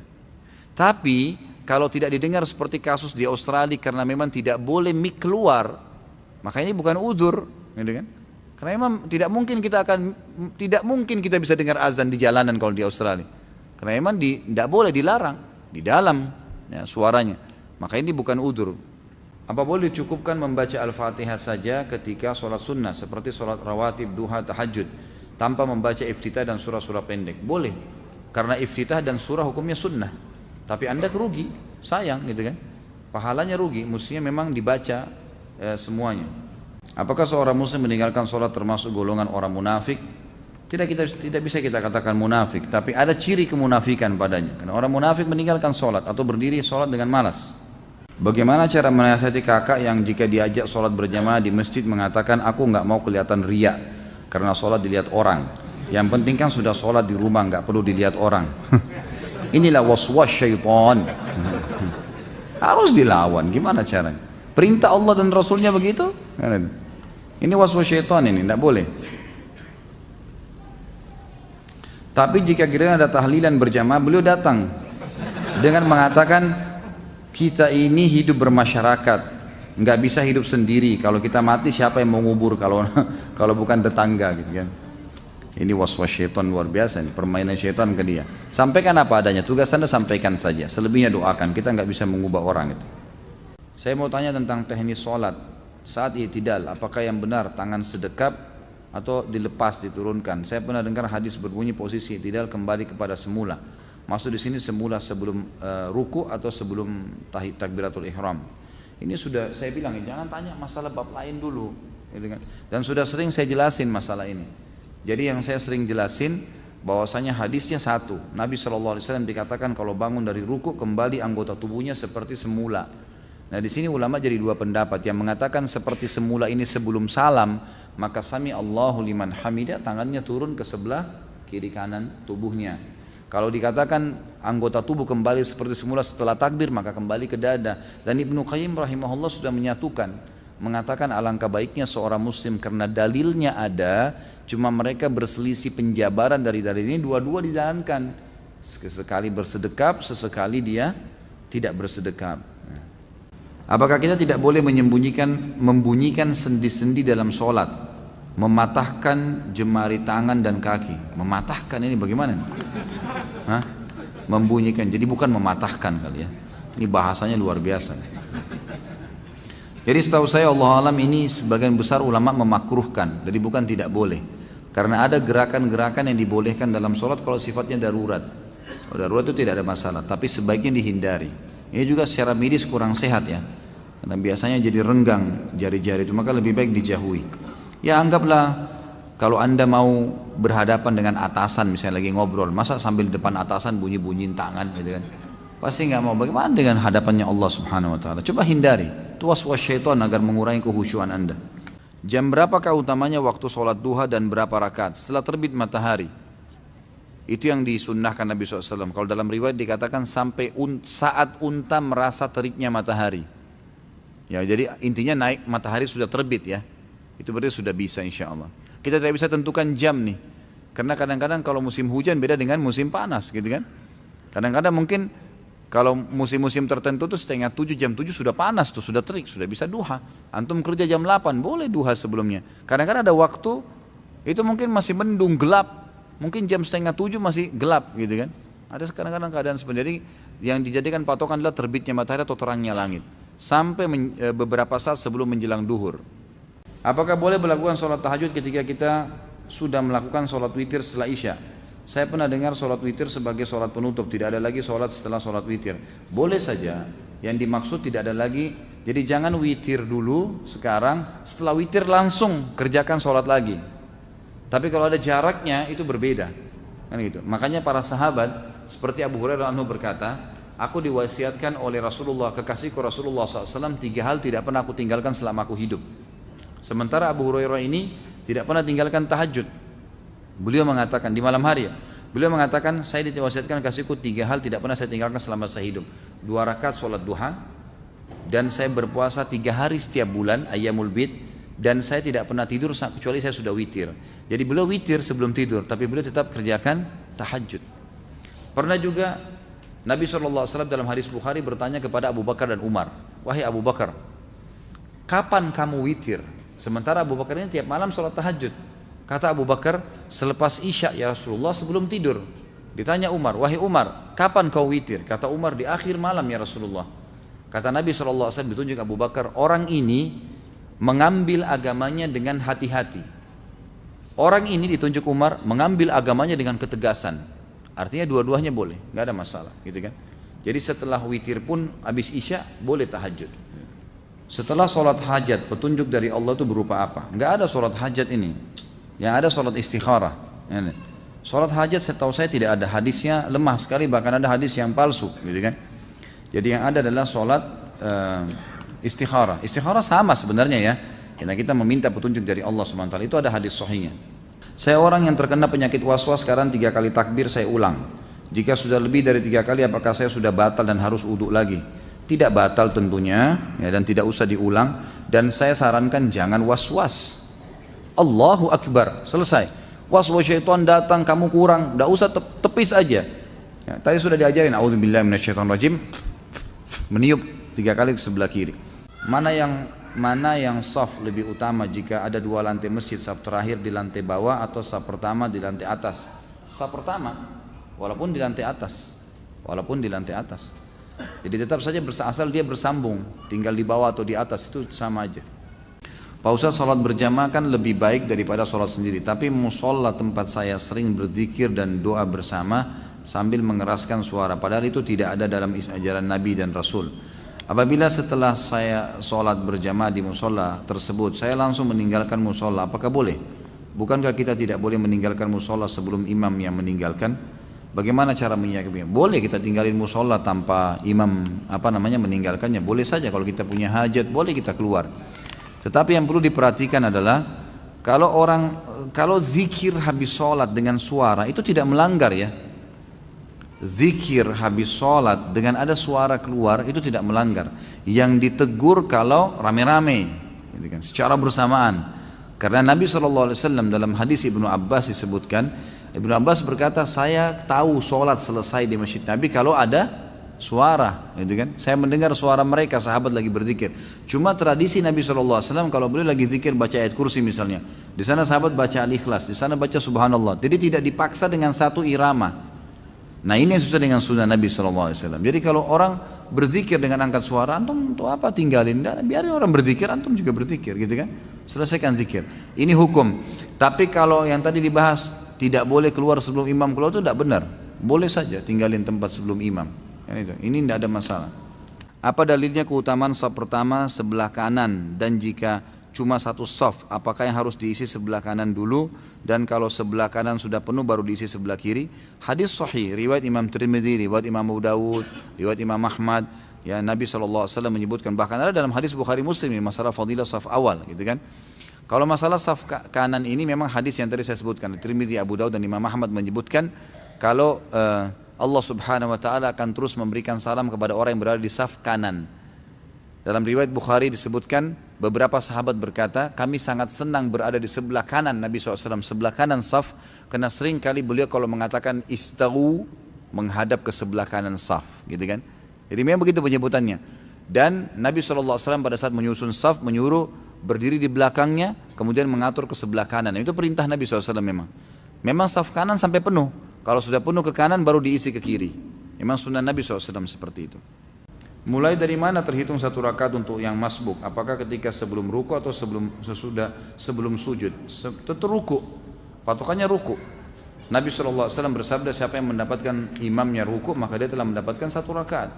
Tapi kalau tidak didengar seperti kasus di Australia karena memang tidak boleh mic keluar, maka ini bukan udzur, gitu kan? Karena memang tidak mungkin kita bisa dengar azan di jalanan kalau di Australia. Karena memang tidak boleh, dilarang di dalam ya, suaranya. Maka ini bukan udzur. Apa boleh dicukupkan membaca Al-Fatihah saja ketika sholat sunnah seperti sholat rawatib, duha, tahajud tanpa membaca iftitah dan surah-surah pendek? Boleh, karena iftitah dan surah hukumnya sunnah. Tapi anda kerugi, sayang gitu kan? Pahalanya rugi, mestinya memang dibaca semuanya. Apakah seorang muslim meninggalkan sholat termasuk golongan orang munafik? Tidak bisa kita katakan munafik, tapi ada ciri kemunafikan padanya. Karena orang munafik meninggalkan sholat atau berdiri sholat dengan malas. Bagaimana cara menasihati kakak yang jika diajak sholat berjamaah di masjid mengatakan aku nggak mau kelihatan riya karena sholat dilihat orang. Yang penting kan sudah sholat di rumah, nggak perlu dilihat orang. Inilah waswas syaitan. Harus dilawan. Gimana caranya? Perintah Allah dan Rasulnya begitu? Ini waswas syaitan ini, tidak boleh. Tapi jika kira ada tahlilan berjamaah, beliau datang dengan mengatakan kita ini hidup bermasyarakat, nggak bisa hidup sendiri. Kalau kita mati siapa yang mau ngubur kalau bukan tetangga gitu kan? Ini waswas syaitan luar biasa nih, permainan syaitan ke dia. Sampaikan apa adanya, tugas anda sampaikan saja. Selebihnya doakan. Kita nggak bisa mengubah orang itu. Saya mau tanya tentang teknis sholat saat i'tidal. Apakah yang benar tangan sedekap atau dilepas diturunkan? Saya pernah dengar hadis berbunyi posisi i'tidal kembali kepada semula. Maksud di sini semula sebelum ruku atau sebelum takbiratul ihram. Ini sudah saya bilang, jangan tanya masalah bab lain dulu, gitu kan? Dan sudah sering saya jelasin masalah ini. Jadi yang saya sering jelasin bahwasanya hadisnya satu. Nabi SAW dikatakan kalau bangun dari ruku kembali anggota tubuhnya seperti semula. Nah di sini ulama jadi dua pendapat. Yang mengatakan seperti semula ini sebelum salam, maka sami Allahu liman hamidah, tangannya turun ke sebelah kiri kanan tubuhnya. Kalau dikatakan anggota tubuh kembali seperti semula setelah takbir, maka kembali ke dada. Dan Ibnu Qayyim rahimahullah sudah menyatukan, mengatakan alangkah baiknya seorang muslim karena dalilnya ada, cuma mereka berselisih penjabaran dari dalil ini, dua-dua dijalankan. Sesekali bersedekap, sesekali dia tidak bersedekap. Apakah kita tidak boleh membunyikan sendi-sendi dalam sholat, mematahkan jemari tangan dan kaki? Mematahkan ini bagaimana? Hah? Membunyikan, jadi bukan mematahkan kali ya. Ini bahasanya luar biasa. Jadi setahu saya Allah alam ini sebagian besar ulama memakruhkan, jadi bukan tidak boleh. Karena ada gerakan-gerakan yang dibolehkan dalam sholat kalau sifatnya darurat. Kalau darurat itu tidak ada masalah, tapi sebaiknya dihindari. Ini juga secara medis kurang sehat ya. Karena biasanya jadi renggang jari-jari itu, maka lebih baik dijauhi. Ya anggaplah kalau anda mau berhadapan dengan atasan misalnya lagi ngobrol, masa sambil depan atasan bunyi-bunyiin tangan gitu kan? Pasti nggak mau. Bagaimana dengan hadapannya Allah Subhanahu Wa Taala? Coba hindari. Itu waswas syaitan agar mengurangi kekhusyuan anda. Jam berapakah utamanya waktu sholat duha dan berapa rakaat? Setelah terbit matahari. Itu yang disunnahkan Nabi SAW. Kalau dalam riwayat dikatakan sampai saat unta merasa teriknya matahari. Ya, jadi intinya naik matahari sudah terbit ya. Itu berarti sudah bisa insya Allah. Kita tidak bisa tentukan jam nih. Karena kadang-kadang kalau musim hujan beda dengan musim panas gitu kan. Kadang-kadang mungkin kalau musim-musim tertentu tuh setengah 7, jam 7 sudah panas tuh, sudah terik, sudah bisa duha. Antum kerja jam 8, boleh duha sebelumnya. Kadang-kadang ada waktu, itu mungkin masih mendung, gelap. Mungkin jam setengah 7 masih gelap gitu kan. Ada kadang-kadang keadaan seperti itu. Jadi yang dijadikan patokan adalah terbitnya matahari atau terangnya langit. Sampai beberapa saat sebelum menjelang duhur. Apakah boleh melakukan sholat tahajud ketika kita sudah melakukan sholat witir setelah isya? Saya pernah dengar sholat witir sebagai sholat penutup, tidak ada lagi sholat setelah sholat witir. Boleh saja, yang dimaksud tidak ada lagi. Jadi jangan witir dulu sekarang, setelah witir langsung kerjakan sholat lagi. Tapi kalau ada jaraknya itu berbeda, kan gitu. Makanya para sahabat seperti Abu Hurairah anhu berkata, aku diwasiatkan oleh Rasulullah, kekasihku Rasulullah SAW, 3 hal tidak pernah aku tinggalkan selama aku hidup. Sementara Abu Hurairah ini tidak pernah tinggalkan tahajud. Beliau mengatakan di malam hari ya, beliau mengatakan saya diwasiatkan kasihku 3 hal tidak pernah saya tinggalkan selama saya hidup. 2 rakaat sholat duha, dan saya berpuasa 3 hari setiap bulan ayyamul bid, dan saya tidak pernah tidur kecuali saya sudah witir. Jadi beliau witir sebelum tidur, tapi beliau tetap kerjakan tahajud. Pernah juga Nabi SAW dalam hadis Bukhari bertanya kepada Abu Bakar dan Umar, wahai Abu Bakar, kapan kamu witir? Sementara Abu Bakar ini tiap malam sholat tahajud. Kata Abu Bakar, selepas Isya ya Rasulullah, sebelum tidur. Ditanya Umar, wahai Umar, kapan kau witir? Kata Umar, di akhir malam ya Rasulullah. Kata Nabi SAW ditunjuk Abu Bakar, orang ini mengambil agamanya dengan hati-hati. Orang ini ditunjuk Umar mengambil agamanya dengan ketegasan. Artinya dua-duanya boleh, nggak ada masalah, gitu kan? Jadi setelah witir pun habis Isya boleh tahajud. Setelah sholat hajat, petunjuk dari Allah itu berupa apa? Nggak ada sholat hajat ini. Yang ada sholat istikharah. Sholat hajat setahu saya tidak ada, hadisnya lemah sekali, bahkan ada hadis yang palsu, gitu kan? Jadi yang ada adalah sholat istikharah. Istikharah sama sebenarnya ya. Karena kita meminta petunjuk dari Allah SWT, itu ada hadis sahihnya. Saya orang yang terkena penyakit was-was, sekarang 3 kali takbir saya ulang. Jika sudah lebih dari 3 kali, apakah saya sudah batal dan harus wudu lagi? Tidak batal tentunya ya, dan tidak usah diulang. Dan saya sarankan jangan was-was. Allahu Akbar, selesai. Was-was syaitan datang, kamu kurang, tidak usah tepis aja ya, tadi sudah diajarin, a'udzubillahi minasyaitonirrajim, meniup 3 kali ke sebelah kiri. Mana yang saf lebih utama jika ada 2 lantai masjid, saf terakhir di lantai bawah atau saf pertama di lantai atas? Saf pertama, walaupun di lantai atas, jadi tetap saja asal dia bersambung, tinggal di bawah atau di atas itu sama aja. Pak Ustaz, sholat berjamaah kan lebih baik daripada sholat sendiri, tapi musola tempat saya sering berzikir dan doa bersama sambil mengeraskan suara, padahal itu tidak ada dalam ajaran Nabi dan Rasul. Apabila setelah saya sholat berjamaah di musola tersebut, saya langsung meninggalkan musola, apakah boleh? Bukankah kita tidak boleh meninggalkan musola sebelum imam yang meninggalkan? Bagaimana cara menyikapinya? Boleh kita tinggalin musola tanpa imam meninggalkannya, boleh saja. Kalau kita punya hajat, boleh kita keluar. Tetapi yang perlu diperhatikan adalah kalau zikir habis sholat dengan suara itu tidak melanggar ya. Zikir habis sholat dengan ada suara keluar itu tidak melanggar. Yang ditegur kalau rame-rame, gitu kan, secara bersamaan. Karena Nabi SAW dalam hadis Ibnu Abbas disebutkan, Ibnu Abbas berkata, saya tahu sholat selesai di masjid Nabi kalau ada suara, gitu kan. Saya mendengar suara mereka sahabat lagi berzikir. Cuma tradisi Nabi SAW kalau beliau lagi zikir baca ayat kursi misalnya, di sana sahabat baca Al-Ikhlas, di sana baca Subhanallah. Jadi tidak dipaksa dengan satu irama. Nah ini yang susah dengan sunnah Nabi SAW. Jadi kalau orang berzikir dengan angkat suara, antum untuk apa tinggalin? Biarin orang berzikir, antum juga berzikir, gitu kan? Selesaikan zikir. Ini hukum. Tapi kalau yang tadi dibahas tidak boleh keluar sebelum imam keluar itu tidak benar. Boleh saja tinggalin tempat sebelum imam. Ini tidak ada masalah. Apa dalilnya keutamaan saf pertama sebelah kanan, dan jika cuma satu saf, apakah yang harus diisi sebelah kanan dulu, dan kalau sebelah kanan sudah penuh baru diisi sebelah kiri? Hadis sahih riwayat Imam Tirmidzi, riwayat Imam Abu Dawud, riwayat Imam Ahmad, ya, Nabi SAW menyebutkan, bahkan ada dalam hadis Bukhari Muslim masalah fadilah saf awal, gitu kan. Kalau masalah saf kanan ini memang hadis yang tadi saya sebutkan, Tirmidzi, Abu Dawud dan Imam Ahmad menyebutkan kalau Allah Subhanahu wa taala akan terus memberikan salam kepada orang yang berada di saf kanan. Dalam riwayat Bukhari disebutkan, beberapa sahabat berkata, kami sangat senang berada di sebelah kanan Nabi SAW, sebelah kanan saf, karena sering kali beliau kalau mengatakan istawu, menghadap ke sebelah kanan saf, gitu kan. Jadi memang begitu penyebutannya. Dan Nabi SAW pada saat menyusun saf, menyuruh berdiri di belakangnya, kemudian mengatur ke sebelah kanan. Itu perintah Nabi SAW memang. Memang saf kanan sampai penuh. Kalau sudah penuh ke kanan baru diisi ke kiri. Memang sunnah Nabi SAW seperti itu. Mulai dari mana terhitung satu rakaat untuk yang masbuk? Apakah ketika sebelum ruku atau sebelum sujud? Tentu ruku. Patokannya ruku. Nabi SAW bersabda, siapa yang mendapatkan imamnya ruku, maka dia telah mendapatkan satu rakaat.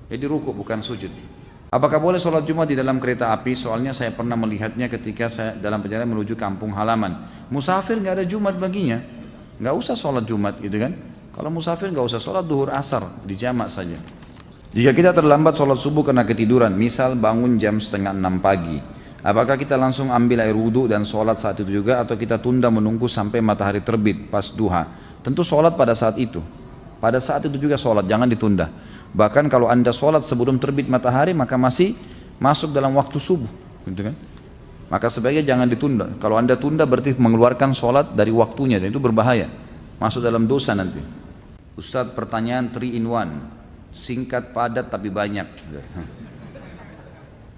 Jadi ruku bukan sujud. Apakah boleh sholat Jumat di dalam kereta api? Soalnya saya pernah melihatnya ketika saya dalam perjalanan menuju kampung halaman. Musafir nggak ada Jumat baginya, nggak usah sholat Jumat, gitu kan? Kalau musafir nggak usah sholat duhur asar, di jamak saja. Jika kita terlambat sholat subuh karena ketiduran, misal bangun jam 5:30 pagi, apakah kita langsung ambil air wudhu dan sholat saat itu juga, atau kita tunda menunggu sampai matahari terbit pas duha? Tentu sholat pada saat itu. Pada saat itu juga sholat, jangan ditunda. Bahkan kalau anda sholat sebelum terbit matahari, maka masih masuk dalam waktu subuh, gitu kan? Maka sebaiknya jangan ditunda. Kalau anda tunda berarti mengeluarkan sholat dari waktunya, dan itu berbahaya, masuk dalam dosa nanti. Ustadz, pertanyaan 3 in 1, singkat padat tapi banyak.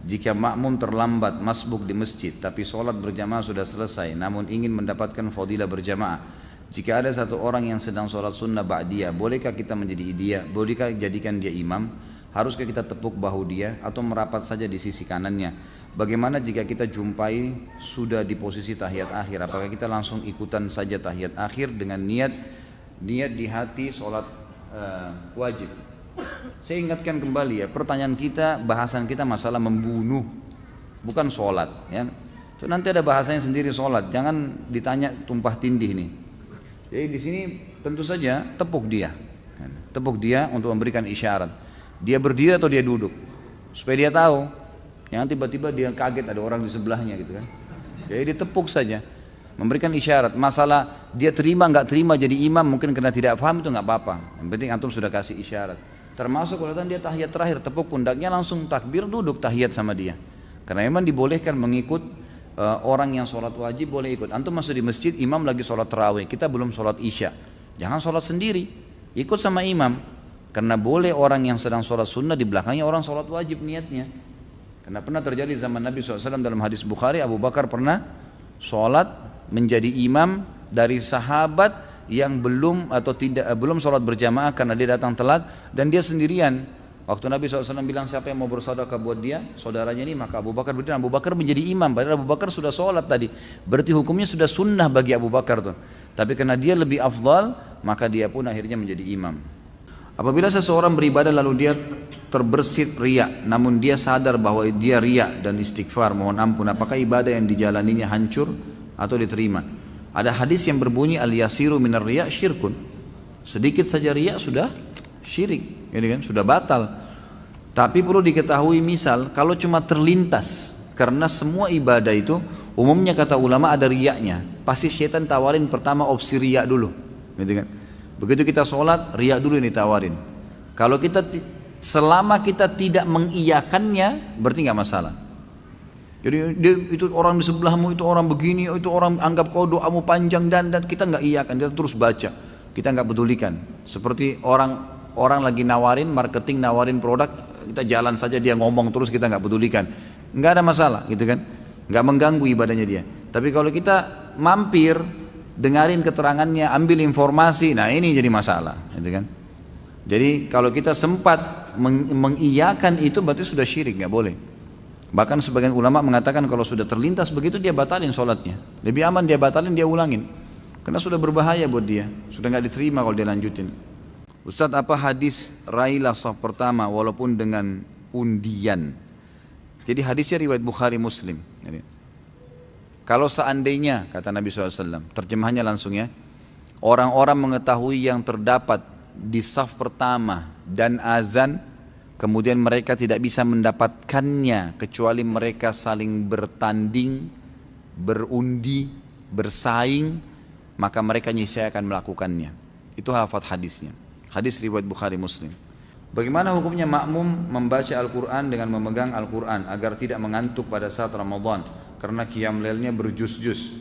Jika makmum terlambat masbuk di masjid tapi sholat berjamaah sudah selesai namun ingin mendapatkan fadilah berjamaah, jika ada satu orang yang sedang sholat sunnah ba'diyah, bolehkah kita menjadi dia? Bolehkah jadikan dia imam? Haruskah kita tepuk bahu dia atau merapat saja di sisi kanannya? Bagaimana jika kita jumpai sudah di posisi tahiyat akhir? Apakah kita langsung ikutan saja tahiyat akhir dengan niat di hati sholat wajib? Saya ingatkan kembali ya, pertanyaan kita, bahasan kita masalah membunuh, bukan sholat ya. So, nanti ada bahasanya sendiri sholat, jangan ditanya tumpah tindih nih. Jadi di sini tentu saja tepuk dia untuk memberikan isyarat. Dia berdiri atau dia duduk, supaya dia tahu. Jangan tiba-tiba dia kaget ada orang di sebelahnya gitu kan. Jadi ditepuk saja, memberikan isyarat. Masalah dia terima nggak terima jadi imam mungkin karena tidak paham, itu nggak apa-apa. Yang penting antum sudah kasih isyarat. Termasuk kalau dia tahiyat terakhir, tepuk pundaknya langsung takbir, duduk tahiyat sama dia. Karena memang dibolehkan mengikut orang yang sholat wajib, boleh ikut. Antum masuk di masjid, imam lagi sholat tarawih, kita belum sholat isya, jangan sholat sendiri, ikut sama imam. Karena boleh orang yang sedang sholat sunnah di belakangnya orang sholat wajib niatnya. Karena pernah terjadi zaman Nabi SAW dalam hadis Bukhari, Abu Bakar pernah sholat menjadi imam dari sahabat yang belum sholat berjamaah karena dia datang telat dan dia sendirian. Waktu Nabi SAW bilang siapa yang mau bersedekah buat dia, saudaranya ini, maka Abu Bakar berdiri. Abu Bakar menjadi imam, padahal Abu Bakar sudah sholat tadi. Berarti hukumnya sudah sunnah bagi Abu Bakar tuh. Tapi karena dia lebih afdal, maka dia pun akhirnya menjadi imam. Apabila seseorang beribadah lalu dia terbersit riya, namun dia sadar bahwa dia riya dan istighfar mohon ampun, apakah ibadah yang dijalaninya hancur atau diterima? Ada hadis yang berbunyi al-yasiru minar riya syirkun. Sedikit saja riya sudah syirik, gitu kan? Sudah batal. Tapi perlu diketahui, misal kalau cuma terlintas, karena semua ibadah itu umumnya kata ulama ada riyanya. Pasti syaitan tawarin pertama opsi riya dulu, gitu kan? Begitu kita sholat, riya dulu ini tawarin. Kalau selama kita tidak mengiyakannya, berarti nggak masalah. Jadi itu orang di sebelahmu, itu orang begini, itu orang anggap kau doamu panjang dan kita nggak iyakan, kita terus baca, kita nggak pedulikan. Seperti orang lagi nawarin marketing, nawarin produk, kita jalan saja dia ngomong terus kita nggak pedulikan, nggak ada masalah, gitu kan? Nggak mengganggu ibadahnya dia. Tapi kalau kita mampir, dengarin keterangannya, ambil informasi, nah ini jadi masalah, gitu kan? Jadi kalau kita sempat mengiyakan itu berarti sudah syirik, nggak boleh. Bahkan sebagian ulama mengatakan kalau sudah terlintas begitu dia batalin sholatnya. Lebih aman dia batalin, dia ulangin. Karena sudah berbahaya buat dia, sudah nggak diterima kalau dia lanjutin. Ustadz, apa hadis raihlah saf pertama walaupun dengan undian? Jadi hadisnya riwayat Bukhari Muslim. Jadi, kalau seandainya, kata Nabi SAW, terjemahannya langsung ya, orang-orang mengetahui yang terdapat di saf pertama dan azan, kemudian mereka tidak bisa mendapatkannya kecuali mereka saling bertanding, berundi, bersaing, maka mereka niscaya akan melakukannya. Itu lafaz hadisnya. Hadis riwayat Bukhari Muslim. Bagaimana hukumnya makmum membaca Al-Quran dengan memegang Al-Quran agar tidak mengantuk pada saat Ramadan karena qiyam lailnya berjuz-juz?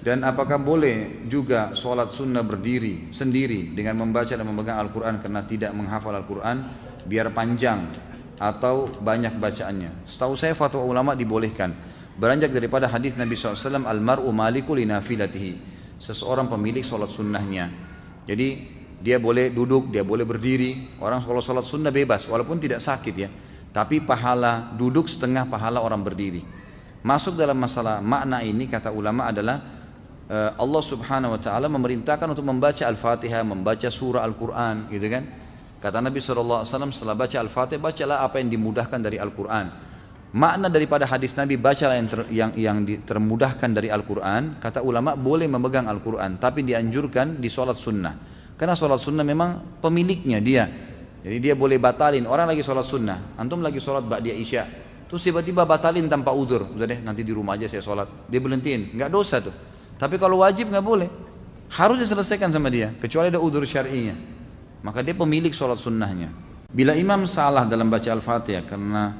Dan apakah boleh juga sholat sunnah berdiri sendiri dengan membaca dan memegang Al-Quran karena tidak menghafal Al-Quran biar panjang atau banyak bacaannya? Setahu saya fatwa ulama dibolehkan, beranjak daripada hadis Nabi SAW, al-mar'u maliku li nafilatihi, seseorang pemilik sholat sunnahnya. Jadi dia boleh duduk, dia boleh berdiri. Orang kalau sholat sunnah bebas walaupun tidak sakit ya, tapi pahala duduk setengah pahala orang berdiri. Masuk dalam masalah makna ini kata ulama adalah Allah Subhanahu wa taala memerintahkan untuk membaca Al-Fatihah, membaca surah Al-Quran, gitu kan? Kata Nabi SAW, setelah baca Al-Fatihah, bacalah apa yang dimudahkan dari Al-Quran. Makna daripada hadis Nabi, bacalah yang termudahkan dari Al-Quran, kata ulama boleh memegang Al-Quran, tapi dianjurkan di sholat sunnah. Karena sholat sunnah memang pemiliknya dia. Jadi dia boleh batalin, orang lagi sholat sunnah, antum lagi sholat ba'diyah isya, terus tiba-tiba batalin tanpa udzur, udah deh nanti di rumah aja saya sholat, dia berhentiin, nggak dosa tuh. Tapi kalau wajib nggak boleh, harus diselesaikan sama dia, kecuali ada udzur syar'inya. Maka dia pemilik sholat sunnahnya. Bila imam salah dalam baca Al-Fatihah karena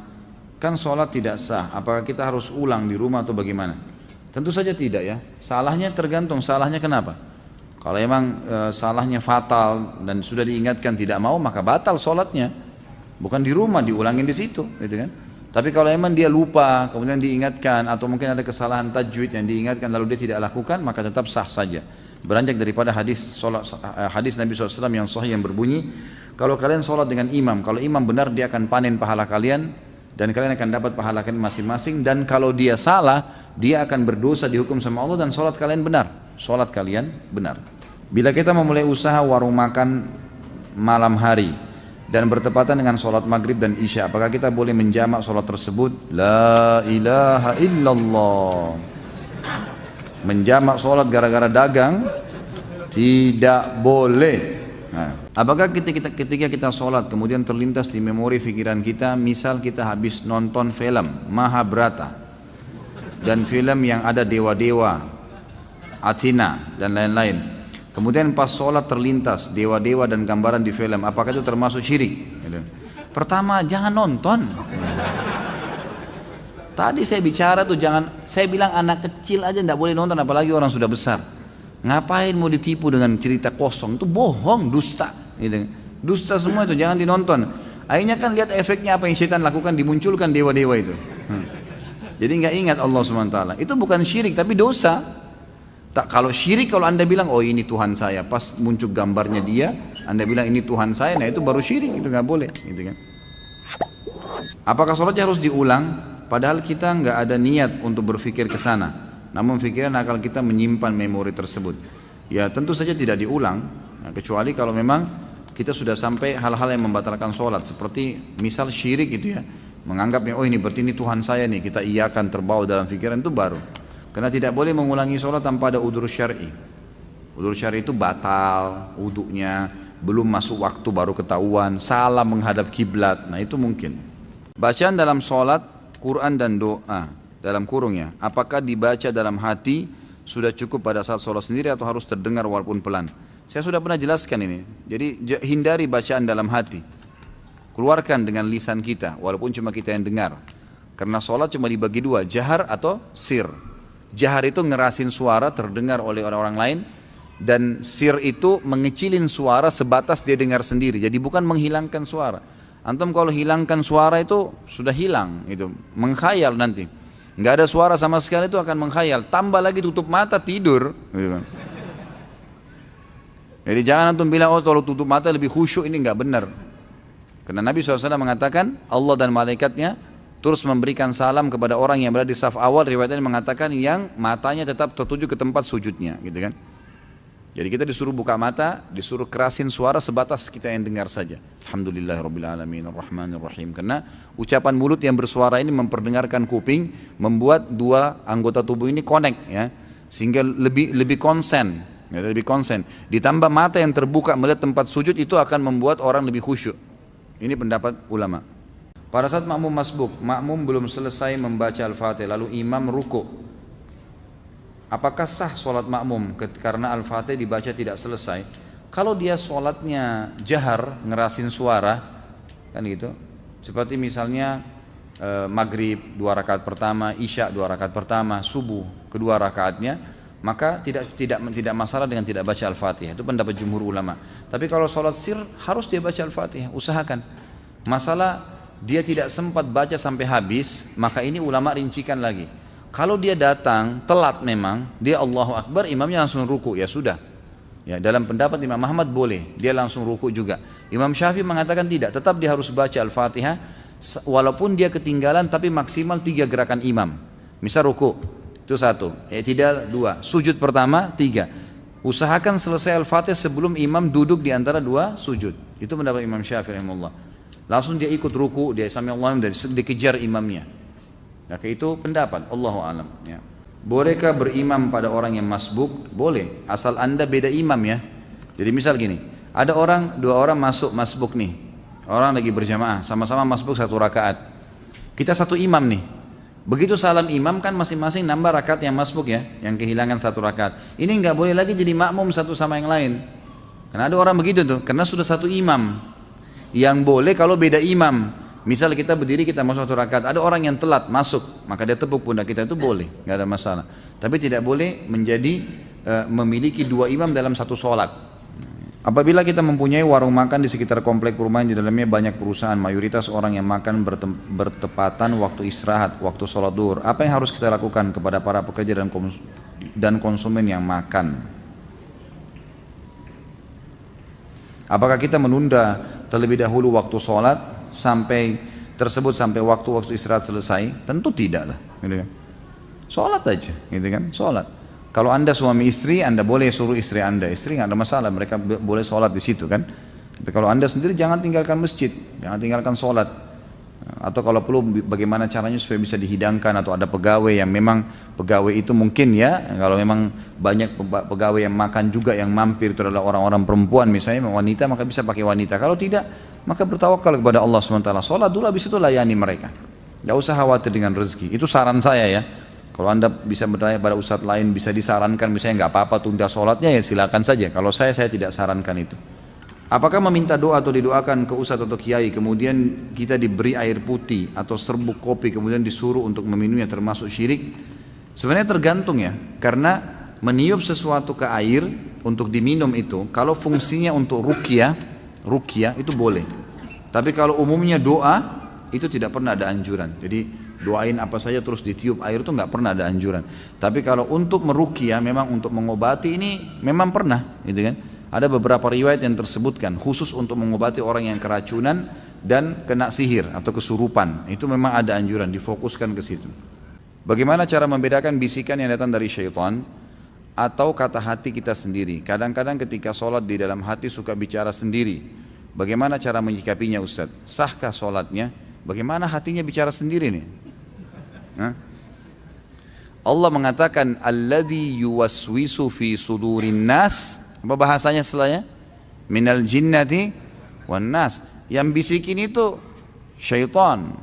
kan sholat tidak sah, apakah kita harus ulang di rumah atau bagaimana? Tentu saja tidak ya. Salahnya tergantung salahnya kenapa. Kalau emang salahnya fatal dan sudah diingatkan tidak mau, maka batal sholatnya. Bukan di rumah, diulangin di situ, gitu kan. Tapi kalau emang dia lupa, kemudian diingatkan, atau mungkin ada kesalahan tajwid yang diingatkan lalu dia tidak lakukan, maka tetap sah saja. Beranjak daripada hadis Nabi SAW yang sahih yang berbunyi, kalau kalian sholat dengan imam, kalau imam benar dia akan panen pahala kalian, dan kalian akan dapat pahala kalian masing-masing. Dan kalau dia salah, dia akan berdosa dihukum sama Allah dan sholat kalian benar. Sholat kalian benar. Bila kita memulai usaha warung makan malam hari dan bertepatan dengan sholat maghrib dan isya, apakah kita boleh menjamak sholat tersebut? La ilaha illallah. Menjamak sholat gara-gara dagang tidak boleh. Nah, apakah ketika kita sholat kemudian terlintas di memori pikiran kita, misal kita habis nonton film Mahabharata dan film yang ada dewa-dewa, Athena dan lain-lain, kemudian pas sholat terlintas dewa-dewa dan gambaran di film, apakah itu termasuk syirik? Pertama, jangan nonton. Tadi saya bicara tuh jangan, saya bilang anak kecil aja tidak boleh nonton, apalagi orang sudah besar. Ngapain mau ditipu dengan cerita kosong? Itu bohong, dusta. Dusta semua itu, jangan dinonton. Akhirnya kan lihat efeknya apa yang syaitan lakukan, dimunculkan dewa-dewa itu. Jadi nggak ingat Allah SWT. Itu bukan syirik tapi dosa. Tak, kalau syirik, kalau anda bilang oh ini Tuhan saya, pas muncul gambarnya dia, anda bilang ini Tuhan saya, nah itu baru syirik, itu nggak boleh, gitu kan? Apakah sholatnya harus diulang? Padahal kita nggak ada niat untuk berpikir ke sana, namun pikiran akal kita menyimpan memori tersebut. Ya tentu saja tidak diulang, nah, kecuali kalau memang kita sudah sampai hal-hal yang membatalkan sholat, seperti misal syirik gitu ya, menganggapnya oh ini berarti ini Tuhan saya nih, kita iakan terbawa dalam pikiran, itu baru. Karena tidak boleh mengulangi sholat tanpa ada udzur syar'i. Udzur syar'i itu batal wudunya, belum masuk waktu baru ketahuan, salah menghadap kiblat, nah itu mungkin. Bacaan dalam sholat Quran dan doa dalam kurungnya, apakah dibaca dalam hati sudah cukup pada saat sholat sendiri atau harus terdengar walaupun pelan? Saya sudah pernah jelaskan ini. Jadi hindari bacaan dalam hati, keluarkan dengan lisan kita walaupun cuma kita yang dengar. Karena sholat cuma dibagi dua, jahar atau sir. Jahar itu ngerasin suara terdengar oleh orang-orang lain, dan sir itu mengecilin suara sebatas dia dengar sendiri. Jadi bukan menghilangkan suara. Antum kalau hilangkan suara itu sudah hilang, itu mengkhayal nanti, nggak ada suara sama sekali, itu akan mengkhayal. Tambah lagi tutup mata tidur, gitu kan. Jadi jangan antum bilang oh kalau tutup mata lebih khusyuk, ini nggak benar. Karena Nabi SAW mengatakan Allah dan malaikatnya terus memberikan salam kepada orang yang berada di saf awal, riwayatnya mengatakan yang matanya tetap tertuju ke tempat sujudnya, gitu kan. Jadi kita disuruh buka mata, disuruh kerasin suara sebatas kita yang dengar saja. Alhamdulillahirrabbilalamin arrahmanirrahim. Karena ucapan mulut yang bersuara ini memperdengarkan kuping, membuat dua anggota tubuh ini connect ya, sehingga lebih konsen, ya, lebih konsen. Ditambah mata yang terbuka melihat tempat sujud, itu akan membuat orang lebih khusyuk. Ini pendapat ulama. Pada saat makmum masbuk, makmum belum selesai membaca Al-Fatihah lalu imam ruku'. Apakah sah sholat makmum karena Al-Fatihah dibaca tidak selesai? Kalau dia sholatnya jahar, ngerasin suara, kan gitu. Seperti misalnya maghrib 2 rakaat pertama, isya 2 rakaat pertama, subuh kedua rakaatnya, maka tidak masalah dengan tidak baca Al-Fatihah. Itu pendapat jumhur ulama. Tapi kalau sholat sir harus dia baca Al-Fatihah, usahakan. Masalah dia tidak sempat baca sampai habis, maka ini ulama rincikan lagi. Kalau dia datang telat memang, dia Allahu Akbar, imamnya langsung ruku, ya sudah. Ya, dalam pendapat Imam Ahmad boleh, dia langsung ruku juga. Imam Syafi'i mengatakan tidak, tetap dia harus baca Al-Fatihah, walaupun dia ketinggalan tapi maksimal 3 gerakan imam. Misal ruku, itu 1, i'tidal 2, sujud pertama 3. Usahakan selesai Al-Fatihah sebelum imam duduk di antara 2 sujud. Itu pendapat Imam Syafi'i rahimahullah. Langsung dia ikut ruku, dia sami Allah dan dikejar imamnya. Nah, itu pendapat Allahu a'lam ya. Bolehkah berimam pada orang yang masbuk? Boleh, asal anda beda imam ya. Jadi misal gini, ada dua orang masuk masbuk nih, orang lagi berjamaah, sama-sama masbuk 1 rakaat. Kita satu imam nih. Begitu salam imam kan masing-masing nambah rakaat yang masbuk ya, yang kehilangan 1 rakaat. Ini nggak boleh lagi jadi makmum satu sama yang lain. Karena ada orang begitu tuh, karena sudah satu imam. Yang boleh kalau beda imam. Misal kita berdiri, kita masuk 1 rakaat, ada orang yang telat masuk, maka dia tepuk pundak kita, itu boleh, nggak ada masalah. Tapi tidak boleh menjadi memiliki dua imam dalam satu sholat. Apabila kita mempunyai warung makan di sekitar komplek perumahan, di dalamnya banyak perusahaan, mayoritas orang yang makan bertepatan waktu istirahat, waktu sholat duhur, apa yang harus kita lakukan kepada para pekerja dan konsumen yang makan? Apakah kita menunda terlebih dahulu waktu sholat sampai waktu istirahat selesai? Tentu tidak lah, gitu kan. Sholat aja, gitu kan, sholat. Kalau Anda suami istri, Anda boleh suruh istri Anda, istri nggak ada masalah, mereka boleh sholat di situ kan. Tapi kalau Anda sendiri jangan tinggalkan masjid, jangan tinggalkan sholat. Atau kalau perlu bagaimana caranya supaya bisa dihidangkan, atau ada pegawai yang memang pegawai itu mungkin ya, kalau memang banyak pegawai yang makan juga yang mampir itu adalah orang-orang perempuan misalnya, wanita, maka bisa pakai wanita. Kalau tidak, maka bertawakal kepada Allah SWT, sholat dulu, habis itu layani mereka. Gak usah khawatir dengan rezeki, itu saran saya ya. Kalau Anda bisa bertanya pada ustadz lain, bisa disarankan misalnya nggak apa-apa tunda sholatnya, ya silakan saja. Kalau saya tidak sarankan itu. Apakah meminta doa atau didoakan ke ustadz atau kiai, kemudian kita diberi air putih atau serbuk kopi, kemudian disuruh untuk meminumnya, termasuk syirik? Sebenarnya tergantung ya, karena meniup sesuatu ke air untuk diminum itu, kalau fungsinya untuk ruqyah itu boleh. Tapi kalau umumnya doa, itu tidak pernah ada anjuran. Jadi doain apa saja terus ditiup air itu nggak pernah ada anjuran. Tapi kalau untuk meruqyah, memang untuk mengobati, ini memang pernah, gitu kan? Ada beberapa riwayat yang tersebutkan khusus untuk mengobati orang yang keracunan dan kena sihir atau kesurupan. Itu memang ada anjuran, difokuskan ke situ. Bagaimana cara membedakan bisikan yang datang dari syaitan atau kata hati kita sendiri? Kadang-kadang ketika sholat di dalam hati suka bicara sendiri. Bagaimana cara menyikapinya Ustaz? Sahkah sholatnya? Bagaimana hatinya bicara sendiri nih? Allah mengatakan alladzi yuwaswisu fi sudurin nas. Apa bahasanya setelahnya? Minal jinnati wan nas. Yang bisikin itu syaitan.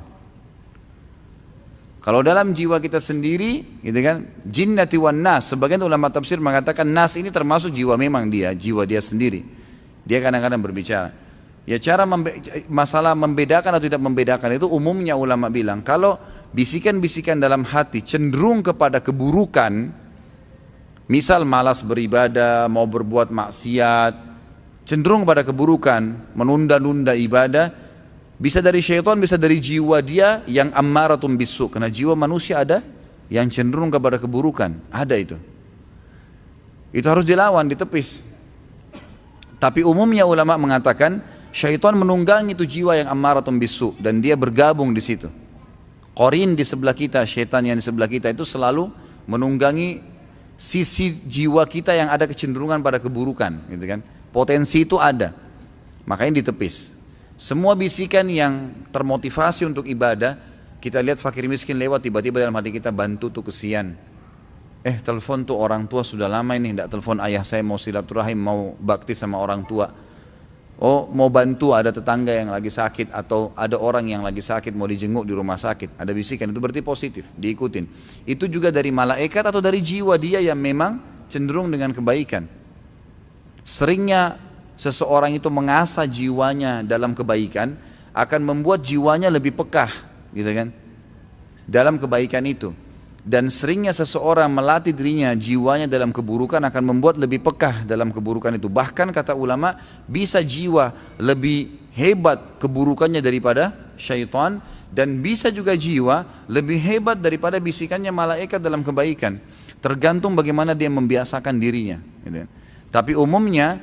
Kalau dalam jiwa kita sendiri, gitu kan, jinnati wan nas. Sebagian ulama tafsir mengatakan nas ini termasuk jiwa, memang jiwa dia sendiri. Dia kadang-kadang berbicara. Ya masalah membedakan atau tidak membedakan itu umumnya ulama bilang, kalau bisikan-bisikan dalam hati cenderung kepada keburukan, misal malas beribadah, mau berbuat maksiat, cenderung pada keburukan, menunda-nunda ibadah, bisa dari syaitan, bisa dari jiwa dia yang ammaratun bisu. Karena jiwa manusia ada yang cenderung kepada keburukan, ada itu. Itu harus dilawan, ditepis. Tapi umumnya ulama mengatakan syaitan menunggangi itu jiwa yang ammaratun bisu dan dia bergabung di situ. Qarin di sebelah kita, syaitan yang di sebelah kita itu selalu menunggangi sisi jiwa kita yang ada kecenderungan pada keburukan, gitu kan. Potensi itu ada, makanya ditepis. Semua bisikan yang termotivasi untuk ibadah, kita lihat fakir miskin lewat, tiba-tiba dalam hati kita, bantu tuh kesian. Telepon tuh orang tua sudah lama ini tidak telepon ayah saya, mau silaturahim, mau bakti sama orang tua. Oh, mau bantu ada tetangga yang lagi sakit, atau ada orang yang lagi sakit mau dijenguk di rumah sakit, ada bisikan, itu berarti positif, diikutin. Itu juga dari malaikat atau dari jiwa dia yang memang cenderung dengan kebaikan. Seringnya seseorang itu mengasah jiwanya dalam kebaikan, akan membuat jiwanya lebih pekah, gitu kan, dalam kebaikan itu. Dan seringnya seseorang melatih dirinya, jiwanya dalam keburukan, akan membuat lebih pekah dalam keburukan itu. Bahkan kata ulama, bisa jiwa lebih hebat keburukannya daripada syaitan, dan bisa juga jiwa lebih hebat daripada bisikannya malaikat dalam kebaikan. Tergantung bagaimana dia membiasakan dirinya, gitu. Tapi umumnya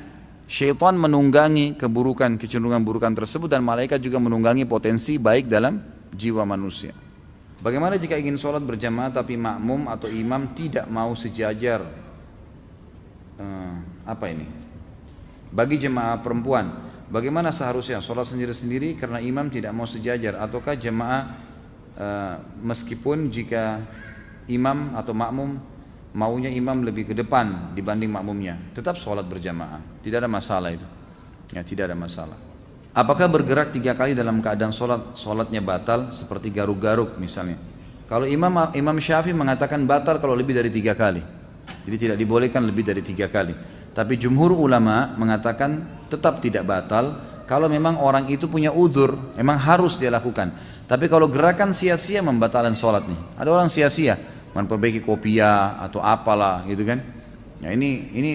syaitan menunggangi keburukan, kecenderungan burukan tersebut, dan malaikat juga menunggangi potensi baik dalam jiwa manusia. Bagaimana jika ingin sholat berjamaah tapi makmum atau imam tidak mau sejajar? Bagi jemaah perempuan, bagaimana seharusnya sholat sendiri-sendiri karena imam tidak mau sejajar? Ataukah jemaah meskipun jika imam atau makmum maunya imam lebih ke depan dibanding makmumnya, tetap sholat berjamaah, tidak ada masalah itu. Ya, tidak ada masalah. Apakah bergerak 3 kali dalam keadaan sholatnya batal, seperti garuk-garuk misalnya? Kalau Imam Syafi'i mengatakan batal kalau lebih dari 3 kali. Jadi tidak dibolehkan lebih dari 3 kali. Tapi jumhur ulama mengatakan tetap tidak batal kalau memang orang itu punya udzur, memang harus dia lakukan. Tapi kalau gerakan sia-sia membatalkan sholat nih. Ada orang sia-sia, memperbaiki kopiah atau apalah gitu kan. Ya, ini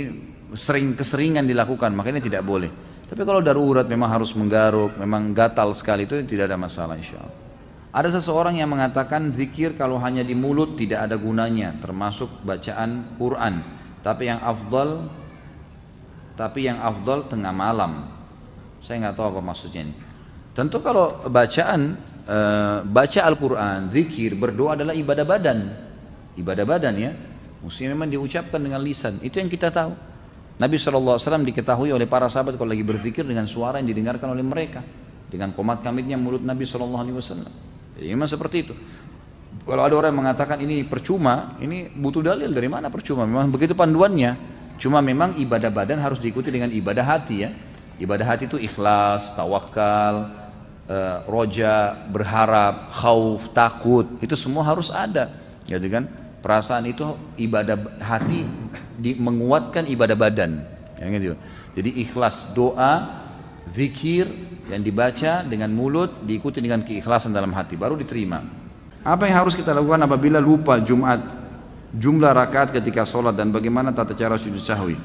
keseringan dilakukan, makanya tidak boleh. Tapi kalau darurat memang harus menggaruk, memang gatal sekali, itu tidak ada masalah insya Allah. Ada seseorang yang mengatakan zikir kalau hanya di mulut tidak ada gunanya, termasuk bacaan Quran. Tapi yang afdal tengah malam. Saya nggak tahu apa maksudnya ini. Tentu kalau baca Al-Quran, zikir, berdoa adalah ibadah badan. Ibadah badan ya, mesti memang diucapkan dengan lisan. Itu yang kita tahu. Nabi SAW diketahui oleh para sahabat kalau lagi berzikir dengan suara yang didengarkan oleh mereka, dengan komat kamitnya mulut Nabi SAW. Jadi memang seperti itu. Kalau ada orang yang mengatakan ini percuma, ini butuh dalil. Dari mana percuma? Memang begitu panduannya. Cuma memang ibadah badan harus diikuti dengan ibadah hati ya. Ibadah hati itu ikhlas, tawakal, roja, berharap, khauf, takut. Itu semua harus ada, gitu kan? Perasaan itu ibadah hati menguatkan ibadah badan, ya, gitu. Jadi ikhlas, doa, zikir yang dibaca dengan mulut diikuti dengan keikhlasan dalam hati, baru diterima. Apa yang harus kita lakukan apabila lupa Jumat, jumlah rakaat ketika sholat, dan bagaimana tata cara sujud sahwi?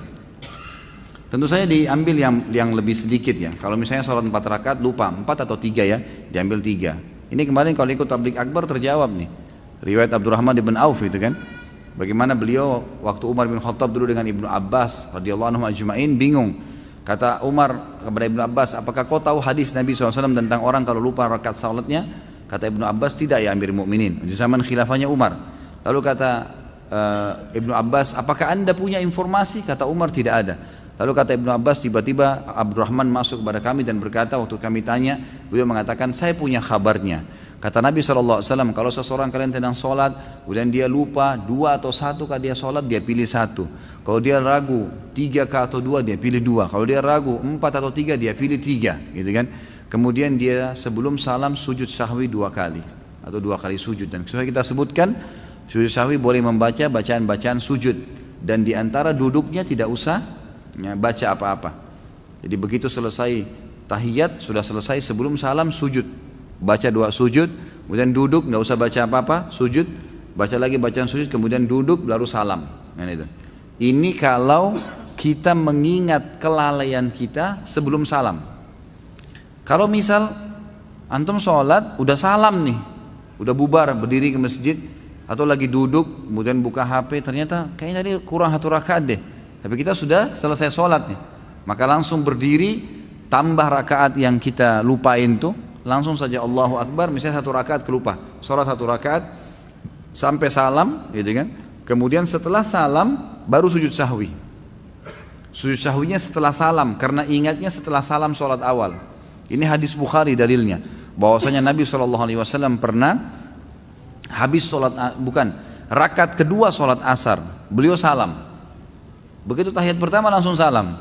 Tentu saja diambil yang lebih sedikit ya. Kalau misalnya sholat 4 rakaat lupa 4 atau 3 ya, diambil 3. Ini kemarin kalau ikut tablik akbar terjawab nih. Riwayat Abdurrahman bin Auf itu kan. Bagaimana beliau waktu Umar bin Khattab dulu dengan Ibnu Abbas radhiyallahu anhu ajma'in bingung. Kata Umar kepada Ibnu Abbas, apakah kau tahu hadis Nabi SAW tentang orang kalau lupa rakaat salatnya? Kata Ibnu Abbas, tidak ya Amir Mukminin. Di zaman khilafahnya Umar. Lalu kata Ibnu Abbas, apakah anda punya informasi? Kata Umar, tidak ada. Lalu kata Ibnu Abbas, tiba-tiba Abdurrahman masuk kepada kami dan berkata, waktu kami tanya, beliau mengatakan, saya punya kabarnya. Kata Nabi SAW, kalau seseorang kalian sedang sholat, kemudian dia lupa 2 atau 1 kah dia sholat, dia pilih 1. Kalau dia ragu 3 kah atau 2, dia pilih 2. Kalau dia ragu 4 atau 3, dia pilih 3, gitu kan? Kemudian dia sebelum salam sujud sahwi 2 kali atau 2 kali sujud. Dan sesuai kita sebutkan, sujud sahwi boleh membaca bacaan-bacaan sujud, dan diantara duduknya tidak usah ya, baca apa-apa. Jadi begitu selesai tahiyat, sudah selesai, sebelum salam sujud, baca 2 sujud, kemudian duduk, nggak usah baca apa-apa, sujud, baca lagi bacaan sujud, kemudian duduk lalu salam. Nah, itu. Ini kalau kita mengingat kelalaian kita sebelum salam. Kalau misal antum sholat udah salam nih, udah bubar berdiri ke masjid, atau lagi duduk kemudian buka HP, ternyata kayaknya tadi kurang 1 rakaat deh, tapi kita sudah selesai sholat nih, maka langsung berdiri, tambah rakaat yang kita lupain tuh, langsung saja Allahu Akbar, misalnya 1 rakaat kelupa, sholat 1 rakaat sampai salam, gitu kan? Kemudian setelah salam baru sujud sahwi. Sujud sahwinya setelah salam, karena ingatnya setelah salam sholat awal. Ini hadis Bukhari dalilnya, bahwasanya Nabi SAW pernah habis sholat, rakaat kedua sholat asar, beliau salam. Begitu tahiyat pertama langsung salam.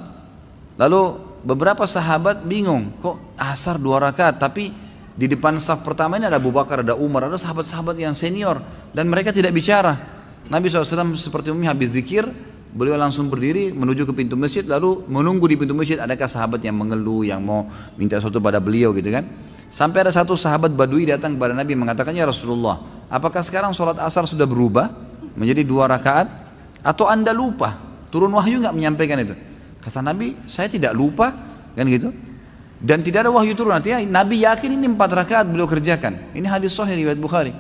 Lalu beberapa sahabat bingung, kok asar 2 rakaat, tapi di depan saf pertama ini ada Abu Bakar, ada Umar, ada sahabat-sahabat yang senior, dan mereka tidak bicara. Nabi SAW seperti umumnya habis zikir, beliau langsung berdiri menuju ke pintu masjid, lalu menunggu di pintu masjid adakah sahabat yang mengeluh, yang mau minta sesuatu pada beliau, gitu kan. Sampai ada satu sahabat Badui datang kepada Nabi mengatakan, ya Rasulullah, apakah sekarang sholat asar sudah berubah menjadi 2 rakaat, atau anda lupa, turun wahyu nggak menyampaikan itu? Kata Nabi, saya tidak lupa, kan gitu. Dan tidak ada wahyu turun, artinya Nabi yakin ini 4 rakaat beliau kerjakan. Ini hadis sahih riwayat Bukhari.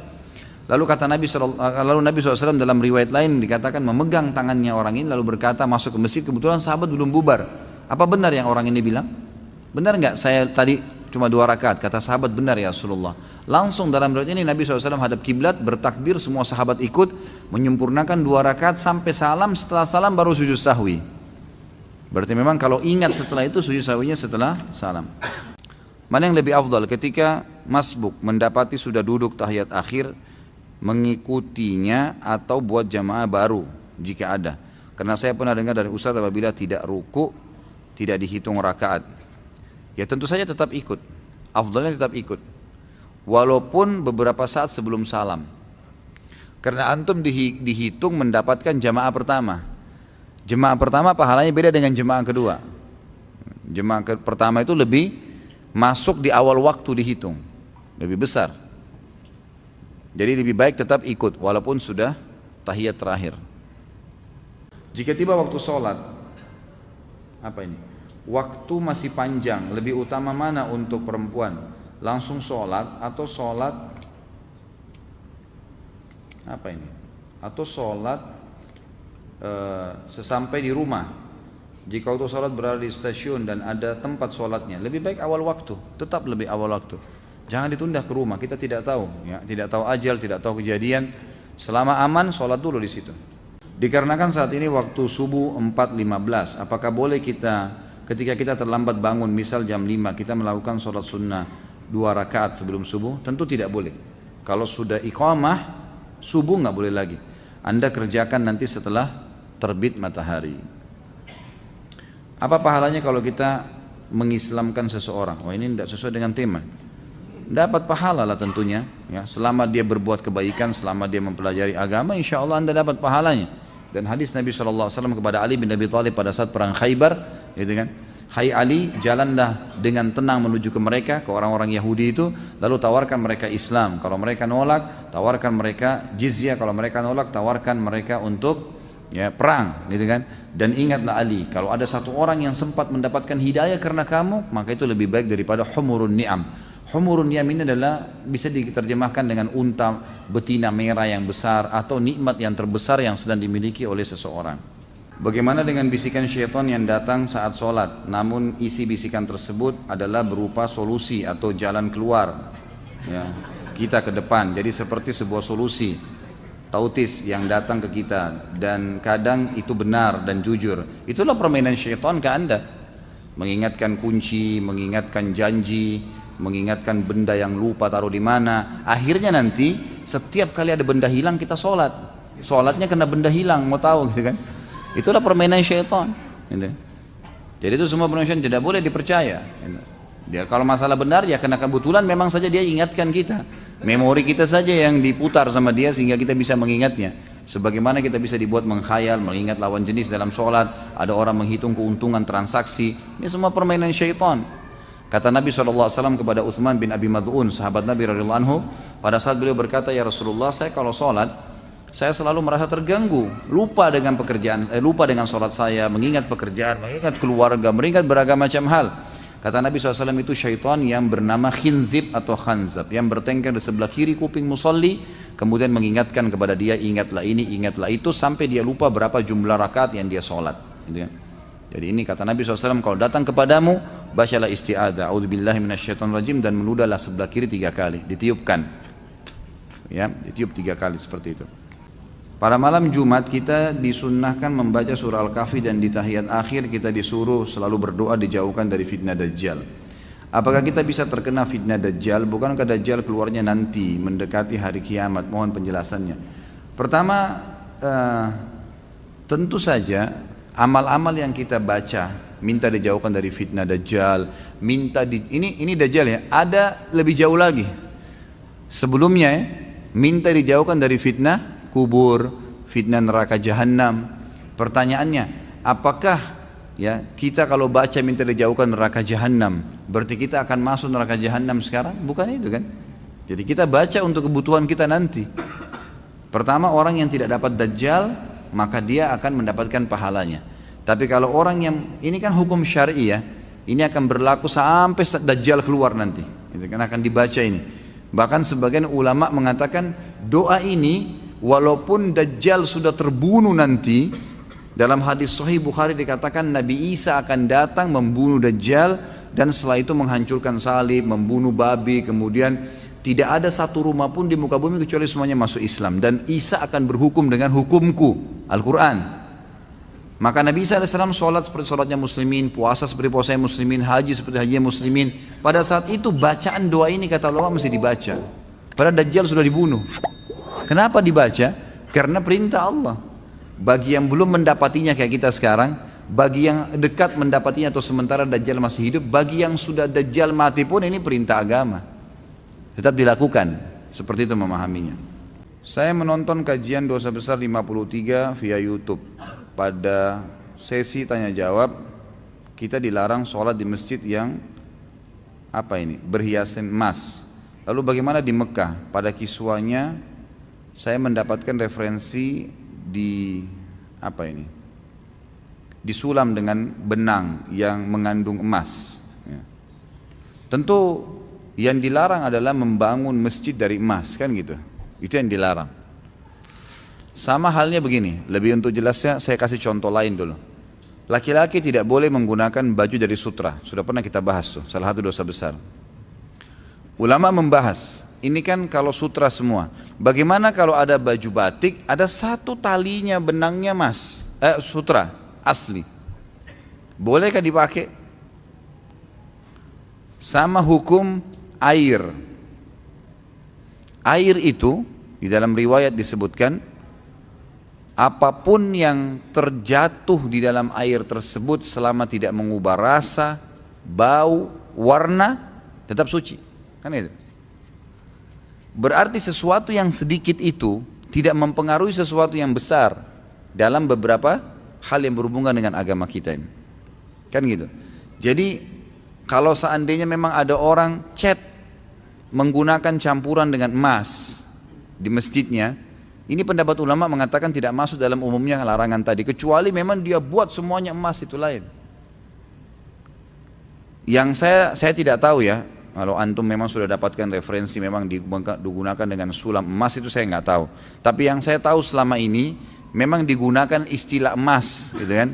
Lalu kata Nabi SAW dalam riwayat lain dikatakan memegang tangannya orang ini lalu berkata, masuk ke masjid, kebetulan sahabat belum bubar. Apa benar yang orang ini bilang? Benar nggak saya tadi cuma 2 rakaat? Kata sahabat, benar ya Rasulullah. Langsung dalam riwayat ini Nabi SAW hadap kiblat, bertakbir, semua sahabat ikut, menyempurnakan 2 rakaat sampai salam, setelah salam baru sujud sahwi. Berarti memang kalau ingat setelah itu sujud sahwinya setelah salam. Mana yang lebih afdal ketika masbuk mendapati sudah duduk tahiyat akhir, mengikutinya atau buat jamaah baru jika ada? Karena saya pernah dengar dari Ustaz apabila tidak ruku tidak dihitung rakaat. Ya tentu saja tetap ikut, afdalnya tetap ikut, walaupun beberapa saat sebelum salam, karena antum dihitung mendapatkan jamaah pertama. Jemaah pertama pahalanya beda dengan jemaah kedua. Jemaah pertama itu lebih masuk di awal waktu dihitung, lebih besar. Jadi lebih baik tetap ikut walaupun sudah tahiyat terakhir. Jika tiba waktu sholat, apa ini? Waktu masih panjang, lebih utama mana untuk perempuan? Langsung sholat atau sholat apa ini? Atau sholat sesampai di rumah? Jika waktu sholat berada di stasiun dan ada tempat sholatnya, lebih baik awal waktu, tetap lebih awal waktu. Jangan ditunda ke rumah, kita tidak tahu, ya, tidak tahu ajal, tidak tahu kejadian. Selama aman, sholat dulu di situ. Dikarenakan saat ini waktu subuh 4.15, apakah boleh kita ketika kita terlambat bangun, misal jam 5, kita melakukan sholat sunnah 2 rakaat sebelum subuh? Tentu tidak boleh. Kalau sudah iqamah, subuh nggak boleh lagi. Anda kerjakan nanti setelah terbit matahari. Apa pahalanya kalau kita mengislamkan seseorang? Wah, ini tidak sesuai dengan tema. Dapat pahala lah tentunya, ya, selama dia berbuat kebaikan, selama dia mempelajari agama, insya Allah Anda dapat pahalanya. Dan hadis Nabi SAW kepada Ali bin Abi Thalib pada saat perang Khaybar, gitu kan? Hai Ali, jalanlah dengan tenang menuju ke mereka, ke orang-orang Yahudi itu, lalu tawarkan mereka Islam. Kalau mereka nolak, tawarkan mereka jizyah. Kalau mereka nolak, tawarkan mereka untuk, ya, perang, gitu kan? Dan ingatlah Ali, kalau ada satu orang yang sempat mendapatkan hidayah karena kamu, maka itu lebih baik daripada humurun ni'am. Humurun ni'am ini adalah bisa diterjemahkan dengan unta betina merah yang besar atau nikmat yang terbesar yang sedang dimiliki oleh seseorang. Bagaimana dengan bisikan syaitan yang datang saat sholat, namun isi bisikan tersebut adalah berupa solusi atau jalan keluar, ya, kita ke depan. Jadi seperti sebuah solusi tautis yang datang ke kita, dan kadang itu benar dan jujur. Itulah permainan syaitan ke Anda, mengingatkan kunci, mengingatkan janji, mengingatkan benda yang lupa taruh di mana. Akhirnya nanti setiap kali ada benda hilang kita sholat, sholatnya kena benda hilang, mau tahu gitu kan. Itulah permainan syaitan, gitu. Jadi itu semua permainan syaitan, tidak boleh dipercaya, gitu. Dia kalau masalah benar ya karena kebetulan memang saja dia ingatkan kita, memori kita saja yang diputar sama dia sehingga kita bisa mengingatnya. Sebagaimana kita bisa dibuat menghayal, mengingat lawan jenis dalam sholat, ada orang menghitung keuntungan transaksi, ini semua permainan syaitan. Kata Nabi SAW kepada Uthman bin Abi Mad'un, sahabat Nabi radhiyallahu anhu, pada saat beliau berkata, ya Rasulullah, saya kalau sholat, saya selalu merasa terganggu, lupa dengan pekerjaan, lupa dengan sholat saya, mengingat pekerjaan, mengingat keluarga, mengingat beragam macam hal. Kata Nabi SAW, itu syaitan yang bernama khinzib atau khanzab, yang bertengkar di sebelah kiri kuping musalli, kemudian mengingatkan kepada dia, ingatlah ini, ingatlah itu, sampai dia lupa berapa jumlah rakaat yang dia sholat, gitu ya. Jadi ini kata Nabi SAW, kalau datang kepadamu, bacalah isti'adzah, a'udzubillahi minasyaitonirrajim, dan meludahlah sebelah kiri 3 kali, ditiupkan, ya, ditiup 3 kali seperti itu. Pada malam Jumat kita disunnahkan membaca surah Al-Kahfi, dan di tahiyat akhir kita disuruh selalu berdoa dijauhkan dari fitnah Dajjal. Apakah kita bisa terkena fitnah Dajjal? Bukankah Dajjal keluarnya nanti mendekati hari kiamat? Mohon penjelasannya. Pertama, tentu saja amal-amal yang kita baca, minta dijauhkan dari fitnah Dajjal, minta ini Dajjal ya, ada lebih jauh lagi. Sebelumnya ya, minta dijauhkan dari fitnah kubur, fitnah neraka jahanam. Pertanyaannya, apakah ya kita kalau baca minta dijauhkan neraka jahanam, berarti kita akan masuk neraka jahanam sekarang? Bukan itu kan? Jadi kita baca untuk kebutuhan kita nanti. Pertama, orang yang tidak dapat Dajjal, maka dia akan mendapatkan pahalanya. Tapi kalau orang yang, ini kan hukum syar'i ya, ini akan berlaku sampai Dajjal keluar nanti, itu kan akan dibaca ini. Bahkan sebagian ulama mengatakan doa ini walaupun Dajjal sudah terbunuh nanti, dalam hadis Sahih Bukhari dikatakan Nabi Isa akan datang membunuh Dajjal, dan setelah itu menghancurkan salib, membunuh babi, kemudian tidak ada satu rumah pun di muka bumi kecuali semuanya masuk Islam, dan Isa akan berhukum dengan hukumku, Al-Quran. Maka Nabi Isa AS sholat seperti sholatnya muslimin, puasa seperti puasanya muslimin, haji seperti hajinya muslimin. Pada saat itu bacaan doa ini kata ulama mesti dibaca, padahal Dajjal sudah dibunuh. Kenapa dibaca? Karena perintah Allah. Bagi yang belum mendapatinya kayak kita sekarang, bagi yang dekat mendapatinya atau sementara Dajjal masih hidup, bagi yang sudah Dajjal mati pun ini perintah agama, tetap dilakukan. Seperti itu memahaminya. Saya menonton kajian dosa besar 53 via YouTube. Pada sesi tanya jawab, kita dilarang sholat di masjid yang berhiasan emas. Lalu bagaimana di Mekah? Pada kiswanya saya mendapatkan referensi di disulam dengan benang yang mengandung emas. Ya. Tentu yang dilarang adalah membangun masjid dari emas, kan gitu. Itu yang dilarang. Sama halnya begini, lebih untuk jelasnya saya kasih contoh lain dulu. Laki-laki tidak boleh menggunakan baju dari sutra. Sudah pernah kita bahas tuh, salah satu dosa besar. Ulama membahas, ini kan kalau sutra semua. Bagaimana kalau ada baju batik, ada satu talinya benangnya sutra asli. Bolehkah dipakai? Sama hukum air. Air itu di dalam riwayat disebutkan, apapun yang terjatuh di dalam air tersebut selama tidak mengubah rasa, bau, warna, tetap suci. Kan itu. Berarti sesuatu yang sedikit itu tidak mempengaruhi sesuatu yang besar dalam beberapa hal yang berhubungan dengan agama kita ini. Kan gitu. Jadi kalau seandainya memang ada orang cat menggunakan campuran dengan emas di masjidnya, ini pendapat ulama mengatakan tidak masuk dalam umumnya larangan tadi, kecuali memang dia buat semuanya emas, itu lain. Yang saya tidak tahu ya, kalau antum memang sudah dapatkan referensi memang digunakan dengan sulam emas, itu saya nggak tahu. Tapi yang saya tahu selama ini memang digunakan istilah emas, gitu kan?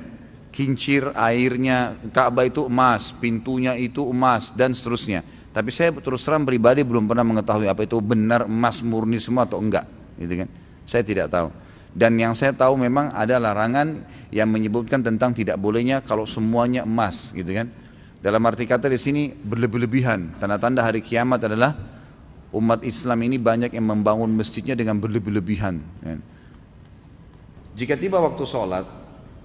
Kincir airnya, Ka'bah itu emas, pintunya itu emas, dan seterusnya. Tapi saya terus terang pribadi belum pernah mengetahui apa itu benar emas murni semua atau enggak, gitu kan? Saya tidak tahu. Dan yang saya tahu memang ada larangan yang menyebutkan tentang tidak bolehnya kalau semuanya emas, gitu kan? Dalam arti kata di sini berlebih-lebihan. Tanda-tanda hari kiamat adalah umat Islam ini banyak yang membangun masjidnya dengan berlebih-lebihan. Jika tiba waktu sholat,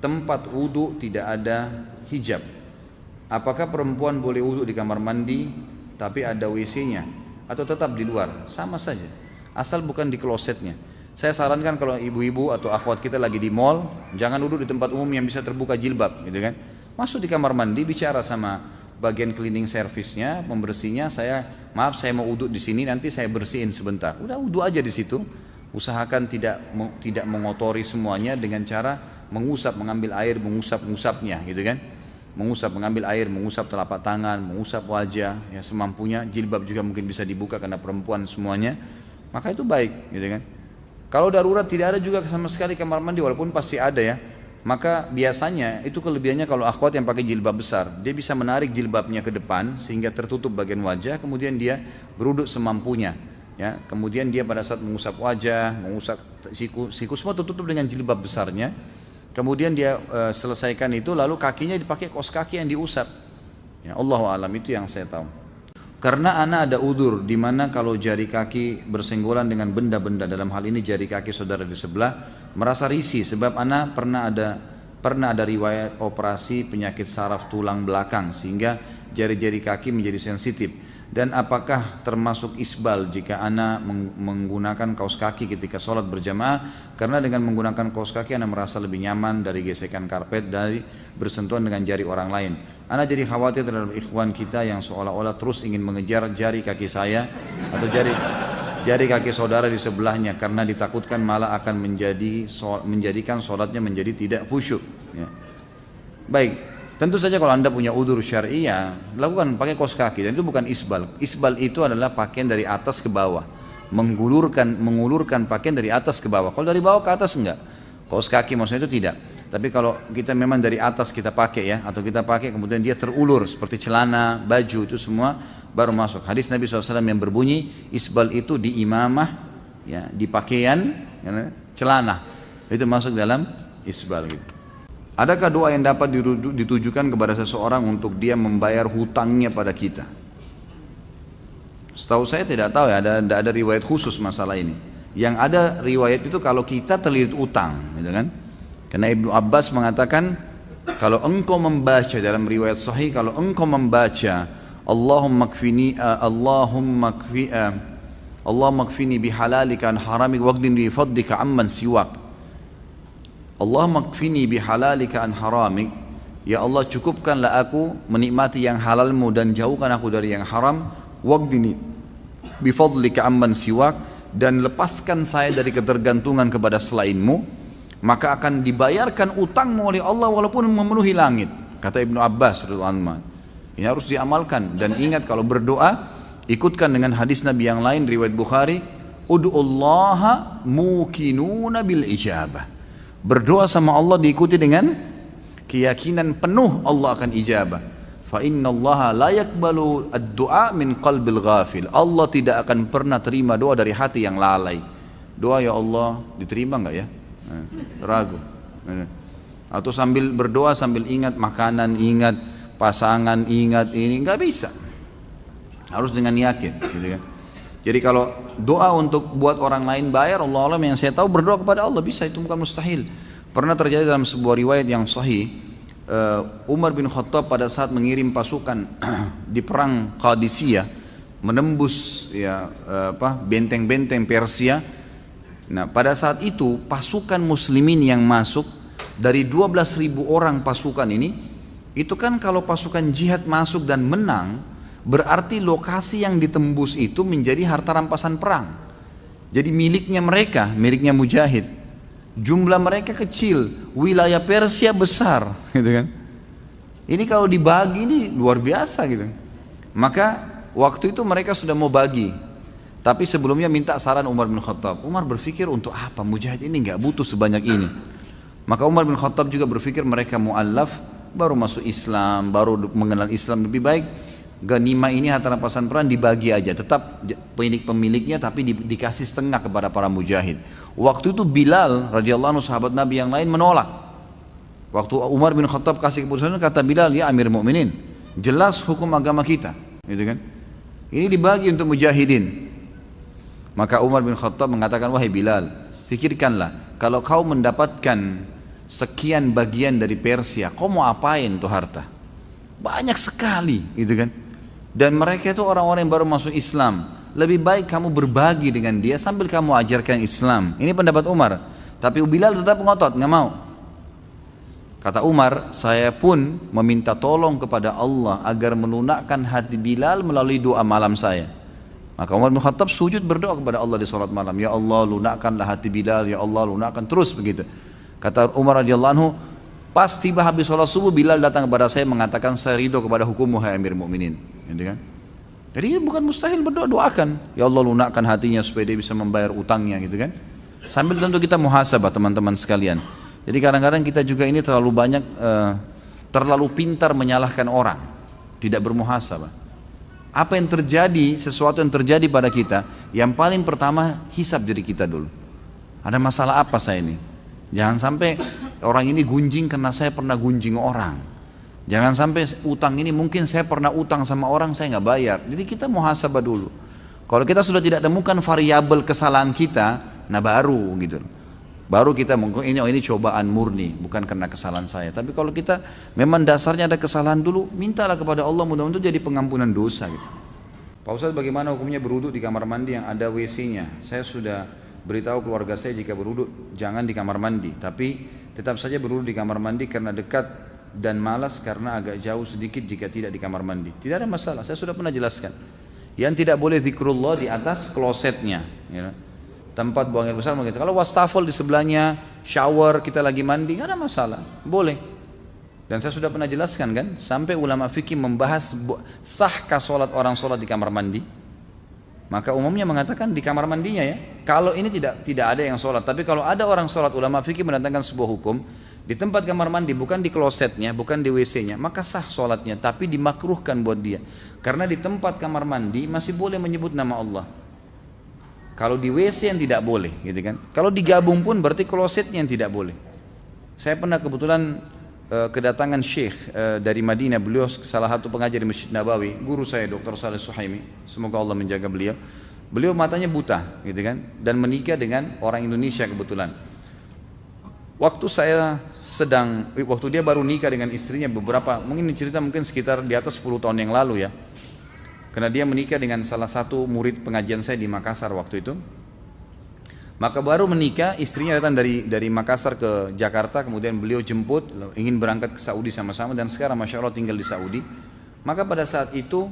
tempat wudhu tidak ada hijab. Apakah perempuan boleh wudhu di kamar mandi tapi ada WC-nya, atau tetap di luar? Sama saja, asal bukan di klosetnya. Saya sarankan kalau ibu-ibu atau akhwat kita lagi di mall, jangan duduk di tempat umum yang bisa terbuka jilbab, gitu kan? Masuk di kamar mandi, bicara sama bagian cleaning service-nya, pembersihnya, maaf saya mau wudhu di sini, nanti saya bersihin sebentar. Udah wudhu aja di situ. Usahakan tidak mengotori semuanya dengan cara mengusap, mengambil air, mengusapnya, gitu kan? Mengambil air, mengusap telapak tangan, mengusap wajah, ya semampunya. Jilbab juga mungkin bisa dibuka karena perempuan semuanya. Maka itu baik, gitu kan? Kalau darurat tidak ada juga sama sekali kamar mandi, walaupun pasti ada ya. Maka biasanya itu kelebihannya kalau akhwat yang pakai jilbab besar, dia bisa menarik jilbabnya ke depan sehingga tertutup bagian wajah, kemudian dia beruduk semampunya. Ya, kemudian dia pada saat mengusap wajah, mengusap siku semua tertutup dengan jilbab besarnya. Kemudian dia selesaikan itu, lalu kakinya dipakai kaos kaki yang diusap. Ya, Allahu a'lam, itu yang saya tahu. Karena ana ada udur di mana kalau jari kaki bersenggolan dengan benda-benda, dalam hal ini jari kaki saudara di sebelah, merasa risih sebab ana pernah ada riwayat operasi penyakit saraf tulang belakang sehingga jari-jari kaki menjadi sensitif. Dan apakah termasuk isbal jika ana menggunakan kaos kaki ketika sholat berjamaah? Karena dengan menggunakan kaos kaki ana merasa lebih nyaman dari gesekan karpet, dari bersentuhan dengan jari orang lain. Ana jadi khawatir terhadap ikhwan kita yang seolah-olah terus ingin mengejar jari kaki saya atau jari kaki saudara di sebelahnya, karena ditakutkan malah akan menjadikan sholatnya menjadi tidak khusyuk. Ya. Baik. Tentu saja kalau anda punya udzur syar'i, ya lakukan pakai kaos kaki, dan itu bukan isbal. Isbal itu adalah pakaian dari atas ke bawah, mengulurkan pakaian dari atas ke bawah. Kalau dari bawah ke atas enggak, kaos kaki maksudnya itu tidak. Tapi kalau kita memang dari atas kita pakai ya, atau kita pakai kemudian dia terulur seperti celana, baju, itu semua baru masuk. Hadis Nabi SAW yang berbunyi isbal itu di imamah, ya, di pakaian, ya, celana, itu masuk dalam isbal gitu. Adakah doa yang dapat ditujukan kepada seseorang untuk dia membayar hutangnya pada kita? Setahu saya tidak tahu ya, ada riwayat khusus masalah ini. Yang ada riwayat itu kalau kita terlilit utang, gitu kan? Karena Ibnu Abbas mengatakan kalau engkau membaca dalam riwayat sahih, kalau engkau membaca Allahumma kfini bihalalika an haramik waqdin bi fadlika amman siwak. Allahumma kfini bihalalika an haramik, ya Allah cukupkanlah aku menikmati yang halalmu dan jauhkan aku dari yang haram. Waqdini bifadlika amman siwak, dan lepaskan saya dari ketergantungan kepada selainmu. maka akan dibayarkan utangmu oleh Allah walaupun memenuhi langit. Kata Ibnu Abbas radhiyallahu anhu. Ini harus diamalkan, dan ingat kalau berdoa ikutkan dengan hadis Nabi yang lain riwayat Bukhari, ud'ullaha mukinuna bil ijabah. Berdoa sama Allah diikuti dengan keyakinan penuh Allah akan ijabah. Fa innallaha la yaqbalu ad-du'a min qalbil ghafil. Allah tidak akan pernah terima doa dari hati yang lalai. Doa ya Allah diterima enggak ya? Ragu. Atau sambil berdoa sambil ingat makanan, ingat pasangan, ingat ini, enggak bisa. Harus dengan yakin, gitu kan. Jadi kalau doa untuk buat orang lain bayar, Allah alam, yang saya tahu berdoa kepada Allah bisa, itu bukan mustahil. Pernah terjadi dalam sebuah riwayat yang sahih, Umar bin Khattab pada saat mengirim pasukan di perang Qadisiyah, menembus ya benteng-benteng Persia. Nah, pada saat itu pasukan muslimin yang masuk dari 12.000 orang pasukan ini, itu kan kalau pasukan jihad masuk dan menang, berarti lokasi yang ditembus itu menjadi harta rampasan perang. Jadi miliknya mereka, miliknya mujahid. Jumlah mereka kecil, wilayah Persia besar, gitu kan. Ini kalau dibagi ini luar biasa gitu. Maka waktu itu mereka sudah mau bagi, tapi sebelumnya minta saran Umar bin Khattab. Umar berpikir untuk apa, mujahid ini nggak butuh sebanyak ini. Maka Umar bin Khattab juga berpikir mereka mu'allaf, baru masuk Islam, baru mengenal Islam, lebih baik ganimah ini harta rampasan perang dibagi aja, tetap pemiliknya tapi dikasih setengah kepada para mujahid. Waktu itu Bilal radhiyallahu anhu sahabat Nabi yang lain menolak. Waktu Umar bin Khattab kasih keputusan, kata Bilal, ya Amir Mukminin, jelas hukum agama kita, gitu kan? Ini dibagi untuk mujahidin. Maka Umar bin Khattab mengatakan, wahai Bilal, pikirkanlah, kalau kau mendapatkan sekian bagian dari Persia, kau mau apain tuh harta? Banyak sekali, gitu kan? Dan mereka itu orang-orang yang baru masuk Islam. Lebih baik kamu berbagi dengan dia sambil kamu ajarkan Islam. Ini pendapat Umar. Tapi Bilal tetap ngotot, nggak mau. Kata Umar, saya pun meminta tolong kepada Allah agar melunakkan hati Bilal melalui doa malam saya. Maka Umar bin Khattab sujud berdoa kepada Allah di salat malam. Ya Allah, lunakkanlah hati Bilal. Ya Allah, lunakkan, terus begitu. Kata Umar radhiyallahu anhu, pas tiba habis sholat subuh, Bilal datang kepada saya mengatakan, saya ridho kepada hukummu hai Amir Mukminin, gitu kan? Jadi bukan mustahil berdoa, doakan. Ya Allah, lunakkan hatinya supaya dia bisa membayar utangnya, gitu kan? Sambil tentu kita muhasabah teman-teman sekalian. Jadi kadang-kadang kita juga ini terlalu banyak, terlalu pintar menyalahkan orang, tidak bermuhasabah. Apa yang terjadi, sesuatu yang terjadi pada kita, yang paling pertama hisab diri kita dulu. Ada masalah apa saya ini? Jangan sampai orang ini gunjing karena saya pernah gunjing orang. Jangan sampai utang ini mungkin saya pernah utang sama orang, saya nggak bayar. Jadi kita muhasabah dulu. Kalau kita sudah tidak temukan variabel kesalahan kita, nah baru gitu. Baru kita mungkin ini cobaan murni, bukan karena kesalahan saya. Tapi kalau kita memang dasarnya ada kesalahan dulu, mintalah kepada Allah mudah-mudahan jadi pengampunan dosa gitu. Pak Ustadz, bagaimana hukumnya berwudu di kamar mandi yang ada WC-nya? Saya sudah beritahu keluarga saya jika berwudu jangan di kamar mandi, tapi tetap saja berwudu di kamar mandi karena dekat dan malas karena agak jauh sedikit jika tidak di kamar mandi. Tidak ada masalah, saya sudah pernah jelaskan. Yang tidak boleh zikrullah di atas klosetnya, ya. Tempat buang air besar begitu. Kalau wastafel di sebelahnya, shower kita lagi mandi, nggak ada masalah, boleh. Dan saya sudah pernah jelaskan kan, sampai ulama fikih membahas sahkah sholat orang sholat di kamar mandi. Maka umumnya mengatakan di kamar mandinya ya. Kalau ini tidak ada yang sholat, tapi kalau ada orang sholat, ulama fikih mendatangkan sebuah hukum di tempat kamar mandi, bukan di klosetnya, bukan di WC-nya, maka sah sholatnya, tapi dimakruhkan buat dia. Karena di tempat kamar mandi masih boleh menyebut nama Allah. Kalau di WC yang tidak boleh, gitu kan? Kalau digabung pun berarti klosetnya yang tidak boleh. Saya pernah kebetulan kedatangan Syekh dari Madinah, beliau salah satu pengajar di Masjid Nabawi, guru saya Dr. Saleh Suhaimi, semoga Allah menjaga beliau. Beliau matanya buta, gitu kan? Dan menikah dengan orang Indonesia kebetulan. Waktu dia baru nikah dengan istrinya beberapa, mungkin cerita mungkin sekitar di atas 10 tahun yang lalu ya. Karena dia menikah dengan salah satu murid pengajian saya di Makassar waktu itu. Maka baru menikah, istrinya datang dari Makassar ke Jakarta, kemudian beliau jemput, ingin berangkat ke Saudi sama-sama, dan sekarang Masya Allah tinggal di Saudi. Maka pada saat itu,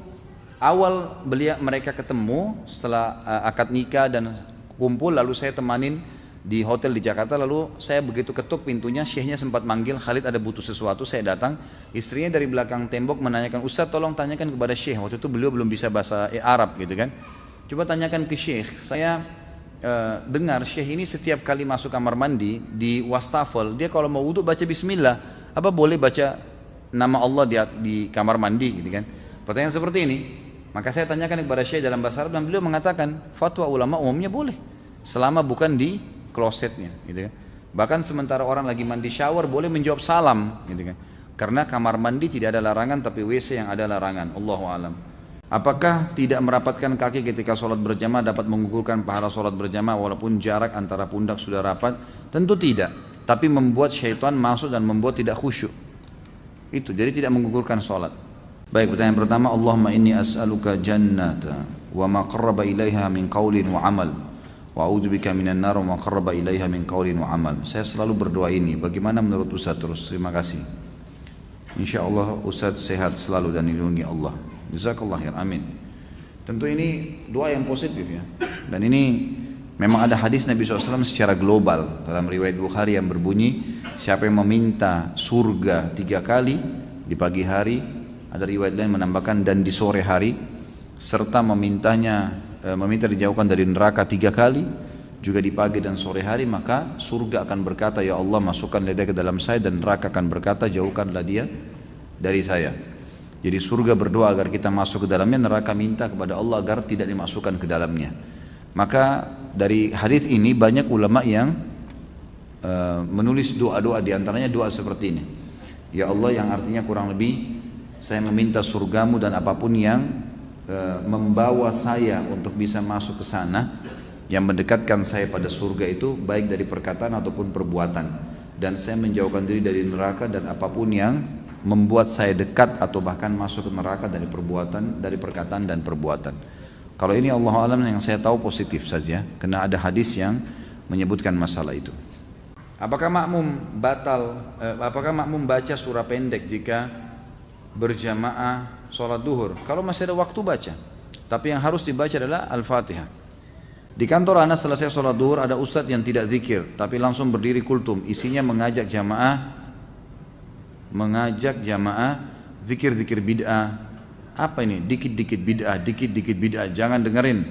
awal mereka ketemu, setelah akad nikah dan kumpul, lalu saya temanin di hotel di Jakarta, lalu saya begitu ketuk pintunya, syekhnya sempat manggil, Khalid ada butuh sesuatu, saya datang, istrinya dari belakang tembok menanyakan, Ustaz tolong tanyakan kepada syekh, waktu itu beliau belum bisa bahasa Arab gitu kan, coba tanyakan ke syekh, saya dengar syekh ini setiap kali masuk kamar mandi di wastafel, dia kalau mau wudhu baca bismillah, apa boleh baca nama Allah di kamar mandi gitu kan, pertanyaan seperti ini. Maka saya tanyakan kepada syekh dalam bahasa Arab dan beliau mengatakan fatwa ulama umumnya boleh selama bukan di klosetnya gitu kan. Bahkan sementara orang lagi mandi shower boleh menjawab salam gitu kan. Karena kamar mandi tidak ada larangan tapi WC yang ada larangan. Allahu alam. Apakah tidak merapatkan kaki ketika sholat berjamaah dapat menggugurkan pahala sholat berjamaah walaupun jarak antara pundak sudah rapat? Tentu tidak. Tapi membuat syaitan masuk dan membuat tidak khusyuk. Itu jadi tidak menggugurkan sholat. Baik, pertanyaan pertama, Allahumma inni as'aluka jannata wa ma qarraba ilaiha min qaulin wa amal wa a'udzubika minan nar wa ma qarraba ilaiha min qaulin wa amal. Saya selalu berdoa ini. Bagaimana menurut Ustaz terus? Terima kasih. Insyaallah Ustaz sehat selalu dan dilindungi Allah. Jazakallah khair. Amin. Tentu ini doa yang positif ya. Dan ini memang ada hadis Nabi SAW secara global dalam riwayat Bukhari yang berbunyi, siapa yang meminta surga 3 kali di pagi hari, ada riwayat lain menambahkan dan di sore hari, serta meminta dijauhkan dari neraka 3 kali juga di pagi dan sore hari, maka surga akan berkata, ya Allah masukkan lidah ke dalam saya, dan neraka akan berkata jauhkanlah dia dari saya. Jadi surga berdoa agar kita masuk ke dalamnya, neraka minta kepada Allah agar tidak dimasukkan ke dalamnya. Maka dari hadis ini banyak ulama yang menulis doa-doa, diantaranya doa seperti ini, ya Allah, yang artinya kurang lebih saya meminta surgamu dan apapun yang membawa saya untuk bisa masuk ke sana, yang mendekatkan saya pada surga itu baik dari perkataan ataupun perbuatan, dan saya menjauhkan diri dari neraka dan apapun yang membuat saya dekat atau bahkan masuk ke neraka dari perbuatan, dari perkataan dan perbuatan. Kalau ini Allah alam yang saya tahu positif saja, karena ada hadis yang menyebutkan masalah itu. Apakah makmum baca surah pendek jika berjamaah sholat duhur? Kalau masih ada waktu baca, tapi yang harus dibaca adalah Al-Fatihah. Di kantor Anas selesai sholat duhur ada ustadz yang tidak zikir tapi langsung berdiri kultum, isinya mengajak jamaah zikir-zikir bid'ah. Apa ini? Dikit-dikit bid'ah, jangan dengerin,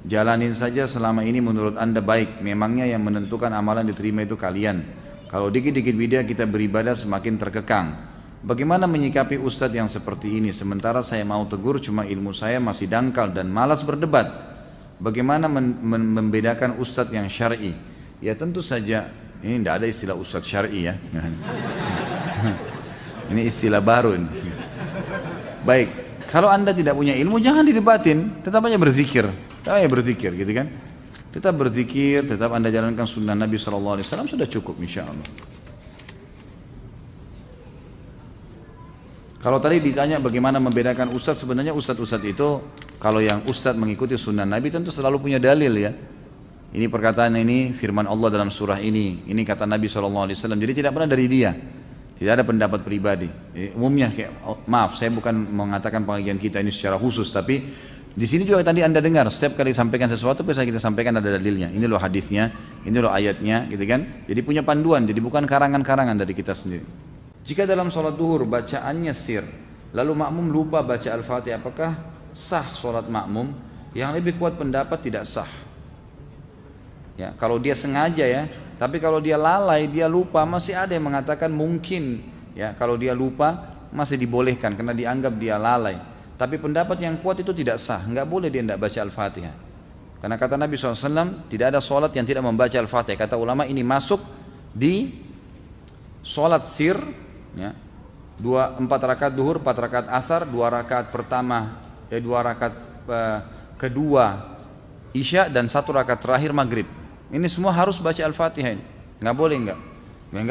jalanin saja selama ini menurut anda baik, memangnya yang menentukan amalan diterima itu kalian. Kalau dikit-dikit bid'ah kita beribadah semakin terkekang. Bagaimana menyikapi ustadz yang seperti ini? Sementara saya mau tegur, cuma ilmu saya masih dangkal dan malas berdebat. Bagaimana membedakan ustadz yang syar'i? Ya tentu saja, ini tidak ada istilah ustadz syar'i ya. Ini istilah baru ini. Baik, kalau anda tidak punya ilmu jangan didebatin, tetap aja berzikir, gitu kan? Tetap berzikir, tetap anda jalankan sunnah Nabi SAW, sudah cukup insya Allah. Kalau tadi ditanya bagaimana membedakan ustadz, sebenarnya ustadz-ustadz itu kalau yang ustadz mengikuti sunnah Nabi tentu selalu punya dalil ya. Ini perkataan ini firman Allah dalam surah ini kata Nabi SAW, jadi tidak pernah dari dia, tidak ada pendapat pribadi. Umumnya maaf, saya bukan mengatakan pengajian kita ini secara khusus, tapi di sini juga tadi anda dengar setiap kali sampaikan sesuatu bisa kita sampaikan ada dalilnya. Ini loh hadisnya, ini loh ayatnya, gitu kan? Jadi punya panduan, jadi bukan karangan-karangan dari kita sendiri. Jika dalam sholat duhur bacaannya sir, lalu makmum lupa baca Al-Fatihah, apakah sah sholat makmum? Yang lebih kuat pendapat tidak sah. Ya, kalau dia sengaja ya, tapi kalau dia lalai, dia lupa, masih ada yang mengatakan mungkin. Ya, kalau dia lupa masih dibolehkan karena dianggap dia lalai. Tapi pendapat yang kuat itu tidak sah, nggak boleh dia tidak baca Al-Fatihah. Karena kata Nabi SAW, tidak ada sholat yang tidak membaca Al-Fatihah. Kata ulama ini masuk di sholat sir. Ya, 4 rakaat duhur, 4 rakaat asar, 2 rakaat pertama, 2 rakaat kedua isya, dan 1 rakaat terakhir maghrib. Ini semua harus baca Al-Fatihah ini. Nggak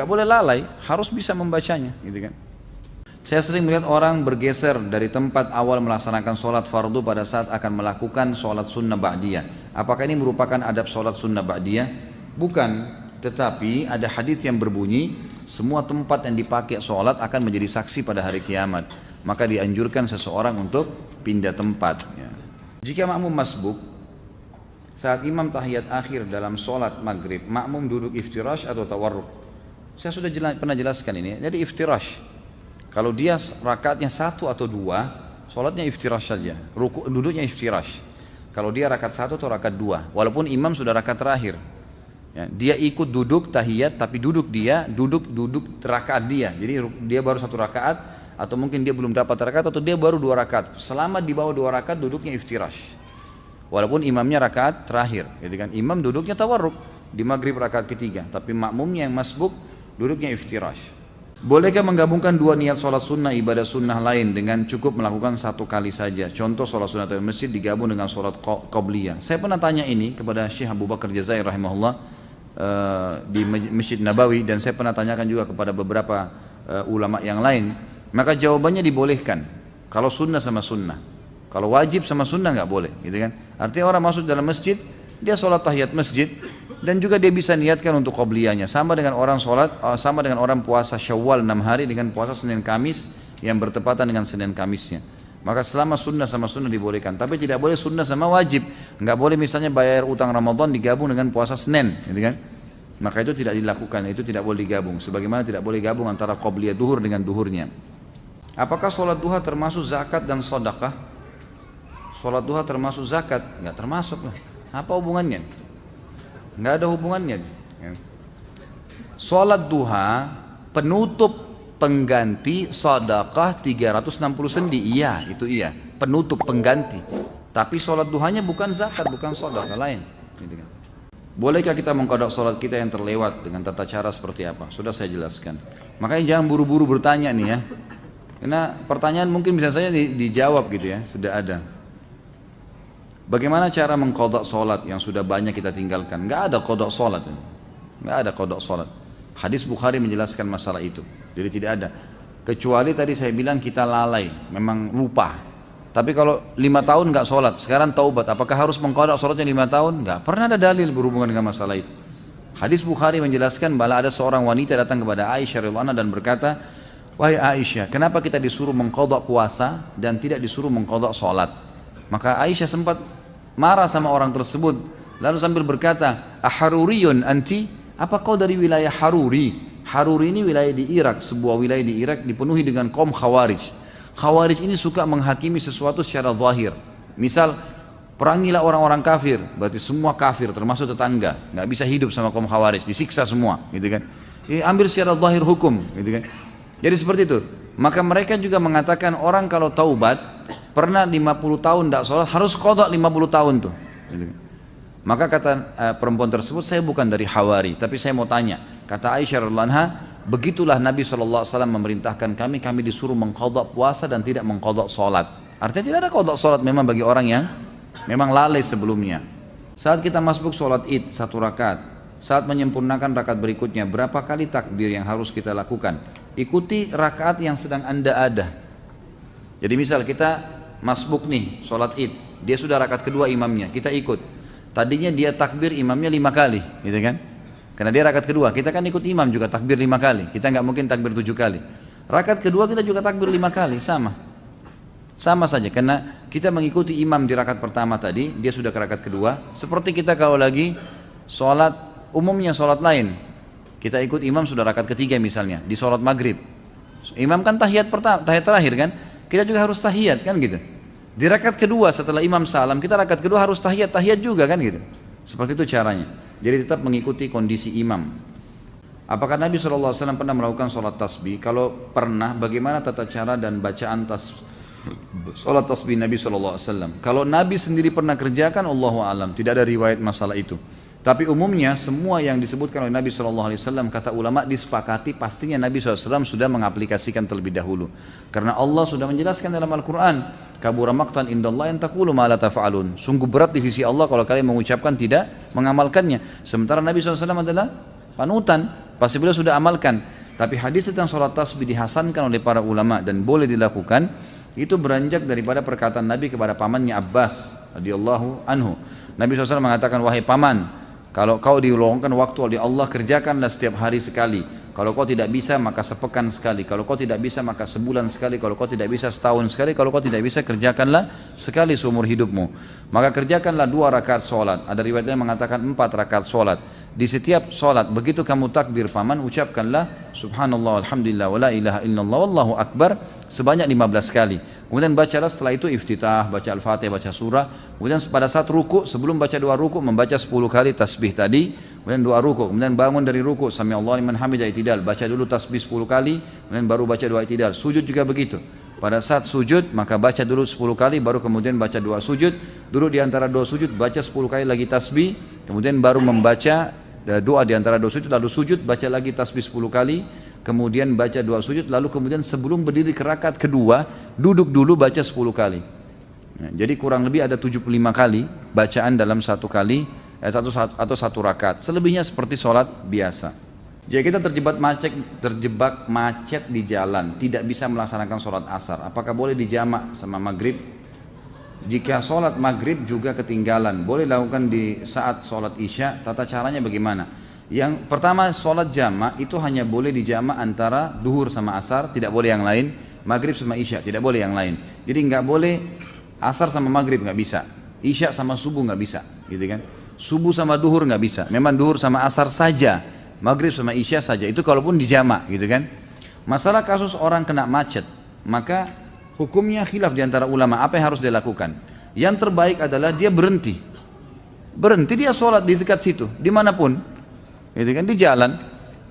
boleh lalai, harus bisa membacanya, gitu kan. Saya sering melihat orang bergeser dari tempat awal melaksanakan sholat fardu pada saat akan melakukan sholat sunnah ba'diyah. Apakah ini merupakan adab sholat sunnah ba'diyah? Bukan, tetapi ada hadis yang berbunyi semua tempat yang dipakai sholat akan menjadi saksi pada hari kiamat. Maka dianjurkan seseorang untuk pindah tempat ya. Jika makmum masbuk Saat imam tahiyat akhir dalam sholat maghrib, makmum duduk iftirash atau tawarruk? Saya sudah pernah jelaskan ini. Jadi iftirash, kalau dia rakaatnya 1 atau 2, sholatnya iftirash saja, duduknya iftirash. Kalau dia rakaat 1 atau rakaat 2, walaupun imam sudah rakaat terakhir, ya, dia ikut duduk tahiyat, tapi duduk rakaat dia. Jadi dia baru 1 rakaat, atau mungkin dia belum dapat rakaat, atau dia baru 2 rakaat. Selama di bawah 2 rakaat duduknya iftirash. Walaupun imamnya rakaat terakhir, gitu kan? Imam duduknya tawarruk di maghrib rakaat ketiga, tapi makmumnya yang masbuk duduknya iftirash. Bolehkah menggabungkan 2 niat sholat sunnah ibadah sunnah lain dengan cukup melakukan 1 kali saja? Contoh sholat sunnah di masjid digabung dengan sholat qobliyah. Saya pernah tanya ini kepada Syekh Abu Bakar Jazair rahimahullah di Masjid Nabawi, dan saya pernah tanyakan juga kepada beberapa ulama yang lain. Maka jawabannya dibolehkan kalau sunnah sama sunnah. Kalau wajib sama sunnah nggak boleh, gitu kan? Artinya orang masuk dalam masjid, dia sholat tahiyat masjid, dan juga dia bisa niatkan untuk qobliyahnya. Sama dengan orang puasa Syawal 6 hari dengan puasa Senin Kamis yang bertepatan dengan Senin Kamisnya. Maka selama sunnah sama sunnah dibolehkan, tapi tidak boleh sunnah sama wajib. Nggak boleh misalnya bayar utang Ramadan digabung dengan puasa Senin, gitu kan? Maka itu tidak dilakukan, itu tidak boleh digabung. Sebagaimana tidak boleh gabung antara qobliyah duhur dengan duhurnya. Apakah sholat duha termasuk zakat dan sedekah? Sholat duha termasuk zakat? Nggak termasuk. Apa hubungannya? Nggak ada hubungannya. Sholat duha penutup pengganti sedekah 360 sendi. Iya, itu iya. Penutup pengganti. Tapi sholat duhanya bukan zakat, bukan sedekah lain. Bolehkah kita mengqadha sholat kita yang terlewat dengan tata cara seperti apa? Sudah saya jelaskan. Makanya jangan buru-buru bertanya nih ya. Karena pertanyaan mungkin bisa saja dijawab gitu ya, sudah ada. Bagaimana cara mengqadha sholat yang sudah banyak kita tinggalkan? Nggak ada qadha sholat, nggak ada qadha sholat. Hadis Bukhari menjelaskan masalah itu. Jadi tidak ada. Kecuali tadi saya bilang kita lalai, memang lupa. Tapi kalau 5 tahun nggak sholat, sekarang taubat, apakah harus mengqadha sholatnya 5 tahun? Nggak pernah ada dalil berhubungan dengan masalah itu. Hadis Bukhari menjelaskan bahwa ada seorang wanita datang kepada Aisyah radhiyallahu anha dan berkata, wahai Aisyah, kenapa kita disuruh mengqadha puasa dan tidak disuruh mengqadha sholat? Maka Aisyah sempat marah sama orang tersebut, lalu sambil berkata, aharuriyun anti? Apa kau dari wilayah Haruri? Haruri ini wilayah di Irak, sebuah wilayah di Irak dipenuhi dengan kaum Khawarij. Khawarij ini suka menghakimi sesuatu secara zahir. Misal, perangilah orang-orang kafir, berarti semua kafir termasuk tetangga, nggak bisa hidup sama kaum Khawarij, disiksa semua, gitu kan? Ambil secara zahir hukum, gitu kan? Jadi seperti itu. Maka mereka juga mengatakan orang kalau taubat pernah 50 tahun tidak sholat harus qadha 50 tahun tuh. Maka kata perempuan tersebut, saya bukan dari Hawari, tapi saya mau tanya. Kata Aisyah radhiyallahu anha, begitulah Nabi SAW memerintahkan kami disuruh mengqadha puasa dan tidak mengqadha sholat. Artinya tidak ada qadha sholat memang bagi orang yang memang lalai sebelumnya. Saat kita masbuk sholat id 1 rakaat, saat menyempurnakan rakaat berikutnya, berapa kali takbir yang harus kita lakukan? Ikuti rakaat yang sedang Anda ada. Jadi misal kita masbuk nih sholat id, dia sudah rakaat kedua imamnya, kita ikut. Tadinya dia takbir imamnya 5 kali, gitu kan? Karena dia rakaat kedua, kita kan ikut imam juga takbir 5 kali, kita nggak mungkin takbir 7 kali. Rakaat kedua kita juga takbir 5 kali, sama saja. Karena kita mengikuti imam di rakaat pertama tadi, dia sudah ke rakaat kedua. Seperti kita kalau lagi sholat umumnya sholat lain, kita ikut imam sudah rakaat ketiga misalnya di sholat maghrib. Imam kan tahiyat pertama, tahiyat terakhir kan? Kita juga harus tahiyat kan gitu. Di rakaat kedua setelah imam salam, kita rakaat kedua harus tahiyat juga kan gitu. Seperti itu caranya. Jadi tetap mengikuti kondisi imam. Apakah Nabi SAW pernah melakukan sholat tasbih? Kalau pernah, bagaimana tata cara dan bacaan sholat tasbih Nabi SAW? Kalau Nabi sendiri pernah kerjakan, Allahu a'lam, tidak ada riwayat masalah itu. Tapi umumnya semua yang disebutkan oleh Nabi SAW, kata ulama disepakati pastinya Nabi SAW sudah mengaplikasikan terlebih dahulu. Karena Allah sudah menjelaskan dalam Al-Quran, kabura maqtan indallah an taqulu ma la taf'alun. Sungguh berat di sisi Allah kalau kalian mengucapkan tidak mengamalkannya. Sementara Nabi SAW adalah panutan, pasti beliau sudah amalkan. Tapi hadis tentang sholat tasbih dihasankan oleh para ulama dan boleh dilakukan, itu beranjak daripada perkataan Nabi kepada pamannya Abbas radhiyallahu anhu. Nabi SAW mengatakan, wahai paman, kalau kau diluangkan waktu oleh Allah, kerjakanlah setiap hari sekali. Kalau kau tidak bisa maka sepekan sekali, kalau kau tidak bisa maka sebulan sekali, kalau kau tidak bisa setahun sekali, kalau kau tidak bisa kerjakanlah sekali seumur hidupmu. Maka kerjakanlah 2 rakaat sholat. Ada riwayatnya mengatakan 4 rakaat sholat. Di setiap sholat begitu kamu takbir paman, ucapkanlah subhanallah alhamdulillah wa la ilaha illallah wallahu akbar sebanyak 15 kali. Kemudian bacalah setelah itu iftitah, baca al-fatihah, baca surah. Kemudian pada saat ruku, sebelum baca 2 ruku membaca 10 kali tasbih tadi. Kemudian 2 ruku, kemudian bangun dari ruku, sami Allah liman hamidah, i'tidal, baca dulu tasbih 10 kali, kemudian baru baca 2 i'tidal. Sujud juga begitu. Pada saat sujud maka baca dulu 10 kali, baru kemudian baca 2 sujud. Duduk di antara 2 sujud, baca 10 kali lagi tasbih, kemudian baru membaca doa di antara 2 sujud, lalu sujud, baca lagi tasbih 10 kali, kemudian baca 2 sujud, lalu kemudian sebelum berdiri ke rakaat kedua, duduk dulu baca 10 kali. Nah, jadi kurang lebih ada 75 kali bacaan dalam satu kali atau satu rakaat. Selebihnya seperti sholat biasa. Jika kita terjebak macet di jalan, tidak bisa melaksanakan sholat asar, apakah boleh dijamak sama maghrib? Jika sholat maghrib juga ketinggalan, boleh lakukan di saat sholat isya. Tata caranya bagaimana? Yang pertama, sholat jamak itu hanya boleh dijamak antara duhur sama asar, tidak boleh yang lain. Maghrib sama isya, tidak boleh yang lain. Jadi nggak boleh asar sama maghrib, nggak bisa. Isya sama subuh nggak bisa, gitu kan? Subuh sama duhur nggak bisa. Memang duhur sama asar saja, maghrib sama isya saja. Itu kalaupun dijamak, gitu kan? Masalah kasus orang kena macet, maka hukumnya khilaf di antara ulama. Apa yang harus dia lakukan? Yang terbaik adalah dia berhenti dia sholat di dekat situ, dimanapun, gitu kan? Di jalan,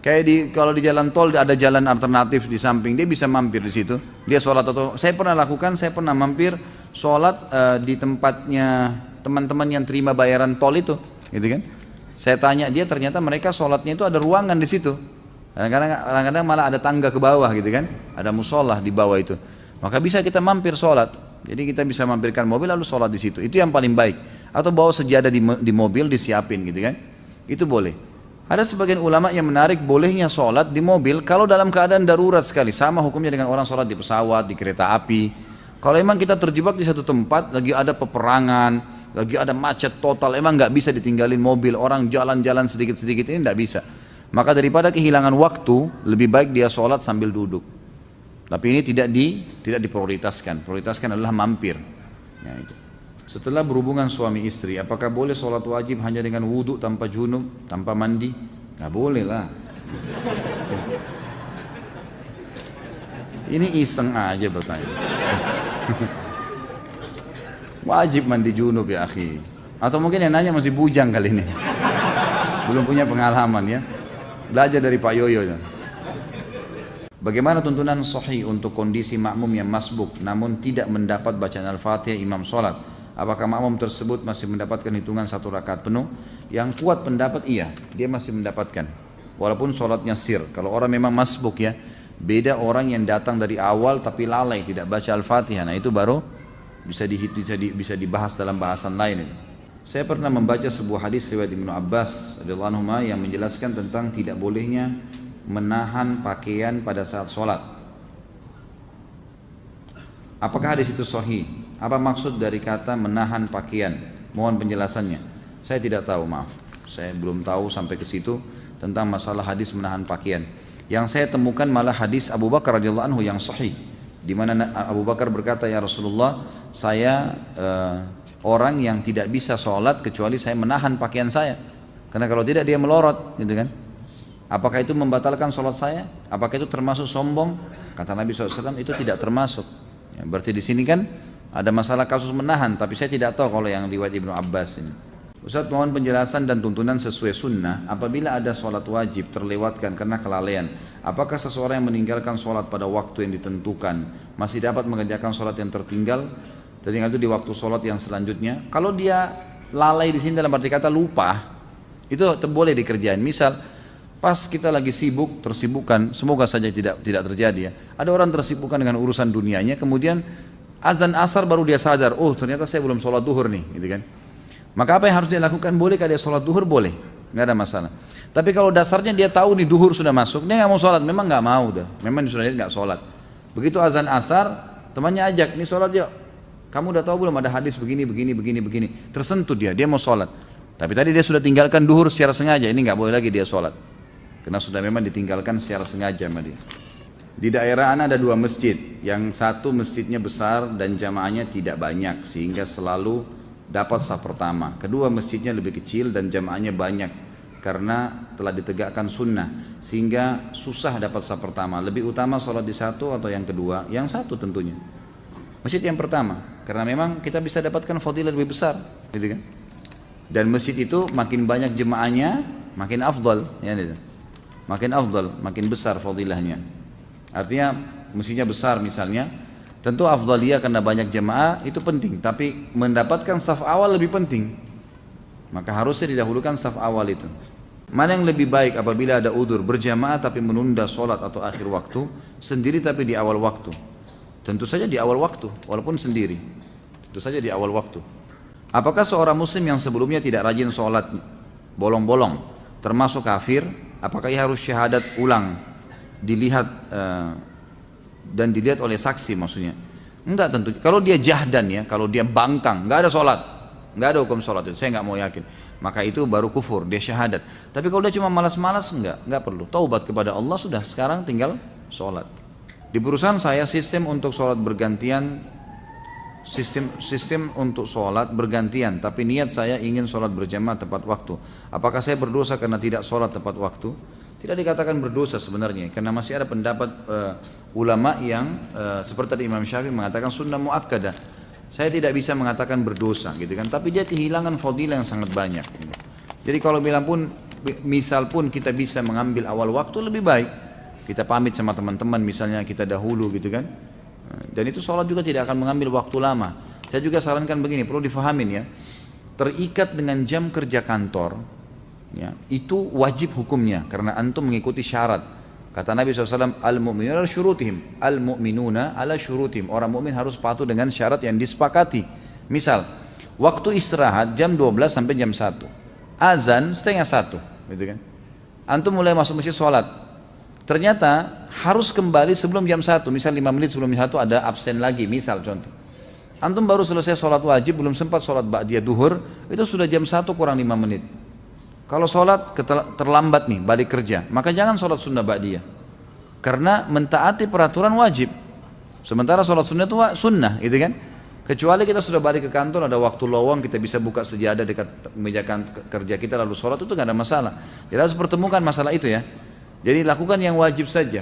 kayak kalau di jalan tol ada jalan alternatif di samping, dia bisa mampir di situ. Dia sholat. Atau saya pernah mampir sholat di tempatnya teman-teman yang terima bayaran tol itu, gitu kan? Saya tanya dia, ternyata mereka sholatnya itu ada ruangan di situ. Kadang-kadang malah ada tangga ke bawah, gitu kan? Ada musola di bawah itu. Maka bisa kita mampir sholat. Jadi kita bisa mampirkan mobil lalu sholat di situ. Itu yang paling baik. Atau bawa sejadah di mobil disiapin, gitu kan? Itu boleh. Ada sebagian ulama yang menarik bolehnya sholat di mobil kalau dalam keadaan darurat sekali. Sama hukumnya dengan orang sholat di pesawat, di kereta api. Kalau emang kita terjebak di satu tempat, lagi ada peperangan, lagi ada macet total, emang nggak bisa ditinggalin mobil, orang jalan-jalan sedikit-sedikit, ini nggak bisa. Maka daripada kehilangan waktu, lebih baik dia sholat sambil duduk. Tapi ini tidak diprioritaskan. Prioritaskan adalah mampir. Ya, itu. Setelah berhubungan suami istri, apakah boleh sholat wajib hanya dengan wudhu tanpa junub, tanpa mandi? Nggak boleh lah. Ini iseng aja bertanya. Wajib mandi junub ya akhi. Atau mungkin yang nanya masih bujang kali ini, belum punya pengalaman ya. Belajar dari Pak Yoyo ya. Bagaimana tuntunan sahih untuk kondisi makmum yang masbuk namun tidak mendapat bacaan al-fatihah imam sholat? Apakah makmum tersebut masih mendapatkan hitungan 1 rakaat penuh? Yang kuat pendapat iya, dia masih mendapatkan walaupun sholatnya sir. Kalau orang memang masbuk ya, beda orang yang datang dari awal tapi lalai tidak baca al-fatihah. Nah itu baru bisa dibahas dalam bahasan lain. Saya pernah membaca sebuah hadis riwayat Ibnu Abbas radhiyallahu anhu yang menjelaskan tentang tidak bolehnya menahan pakaian pada saat sholat. Apakah hadis itu sahih? Apa maksud dari kata menahan pakaian? Mohon penjelasannya. Saya tidak tahu, maaf. Saya belum tahu sampai ke situ tentang masalah hadis menahan pakaian. Yang saya temukan malah hadis Abu Bakar radhiyallahu anhu yang sahih, di mana Abu Bakar berkata, ya Rasulullah, saya orang yang tidak bisa sholat kecuali saya menahan pakaian saya, karena kalau tidak dia melorot, gitu kan? Apakah itu membatalkan sholat saya? Apakah itu termasuk sombong? Kata Nabi SAW, itu tidak termasuk. Ya, berarti di sini kan ada masalah kasus menahan, tapi saya tidak tahu kalau yang riwayat Ibnu Abbas ini. Ustaz, mohon penjelasan dan tuntunan sesuai sunnah. Apabila ada sholat wajib terlewatkan karena kelalaian, apakah seseorang yang meninggalkan sholat pada waktu yang ditentukan masih dapat mengerjakan sholat yang tertinggal itu di waktu sholat yang selanjutnya? Kalau dia lalai di sini dalam arti kata lupa, itu boleh dikerjain. Misal pas kita lagi sibuk, tersibukkan, semoga saja tidak terjadi ya. Ada orang tersibukkan dengan urusan dunianya, kemudian azan asar baru dia sadar, oh ternyata saya belum sholat duhur nih, gitu kan? Maka apa yang harus dia lakukan? Boleh kalau dia sholat duhur? Boleh, nggak ada masalah. Tapi kalau dasarnya dia tahu nih duhur sudah masuk, dia nggak mau sholat, memang nggak mau dah, memang sudah nggak sholat. Begitu azan asar, temannya ajak, nih sholat yuk. Kamu udah tahu belum ada hadis begini, tersentuh dia mau sholat. Tapi tadi dia sudah tinggalkan duhur secara sengaja, ini nggak boleh lagi dia sholat. karena sudah memang ditinggalkan secara sengaja sama dia. Di daerah ana ada 2 masjid, yang satu masjidnya besar dan jamaahnya tidak banyak sehingga selalu dapat saf pertama. Kedua masjidnya lebih kecil dan jamaahnya banyak karena telah ditegakkan sunnah sehingga susah dapat saf pertama. Lebih utama sholat di satu atau yang kedua? Yang satu tentunya. Masjid yang pertama, karena memang kita bisa dapatkan fadilah lebih besar, gitu kan? Dan masjid itu makin banyak jemaahnya, makin afdal, ya gitu. Makin afdal, makin besar fadilahnya. Artinya masjidnya besar misalnya, tentu afdaliyah karena banyak jemaah itu penting, tapi mendapatkan saf awal lebih penting. Maka harusnya didahulukan saf awal itu. Mana yang lebih baik apabila ada udzur berjamaah tapi menunda sholat atau akhir waktu, sendiri tapi di awal waktu? Tentu saja di awal waktu, walaupun sendiri. Tentu saja di awal waktu. Apakah seorang muslim yang sebelumnya tidak rajin sholat, bolong-bolong, termasuk kafir, apakah ia harus syahadat ulang, dilihat dan dilihat oleh saksi maksudnya? Enggak tentu. Kalau dia jahdan ya, kalau dia bangkang, enggak ada sholat, enggak ada hukum sholat itu, saya enggak mau yakin. Maka itu baru kufur, dia syahadat. Tapi kalau dia cuma malas-malas, enggak perlu. Taubat kepada Allah sudah, sekarang tinggal sholat. Di perusahaan saya sistem untuk sholat bergantian, sistem untuk sholat bergantian, tapi niat saya ingin sholat berjamaah tepat waktu. Apakah saya berdosa karena tidak sholat tepat waktu? Tidak dikatakan berdosa sebenarnya, karena masih ada pendapat ulama yang seperti tadi Imam Syafi'i mengatakan sunnah muakkadah. Saya tidak bisa mengatakan berdosa gitu kan, tapi dia kehilangan fadilah yang sangat banyak. Jadi kalau bilang pun, misal pun kita bisa mengambil awal waktu lebih baik. Kita pamit sama teman-teman misalnya kita dahulu gitu kan. Dan itu sholat juga tidak akan mengambil waktu lama. Saya juga sarankan begini, perlu difahamin ya. Terikat dengan jam kerja kantor, ya, itu wajib hukumnya karena antum mengikuti syarat. Kata Nabi SAW, al-mu'minuna ala syurutihim, al-mu'minuna ala syurutihim. Orang mukmin harus patuh dengan syarat yang disepakati. Misal, waktu istirahat jam 12 sampai jam 1, azan setengah 1, gitu kan. Antum mulai masuk masjid sholat, ternyata harus kembali sebelum jam 1, misal 5 menit sebelum jam 1 ada absen lagi, misal contoh. Antum baru selesai sholat wajib, belum sempat sholat ba'diyah duhur, itu sudah jam 1 kurang 5 menit. Kalau sholat terlambat nih, balik kerja, maka jangan sholat sunnah ba'diyah. Karena mentaati peraturan wajib. Sementara sholat sunnah itu sunnah, gitu kan. Kecuali kita sudah balik ke kantor, ada waktu lowong, kita bisa buka sejadah dekat meja kerja kita, lalu sholat itu gak ada masalah. Jadi harus pertemukan masalah itu ya. Jadi lakukan yang wajib saja.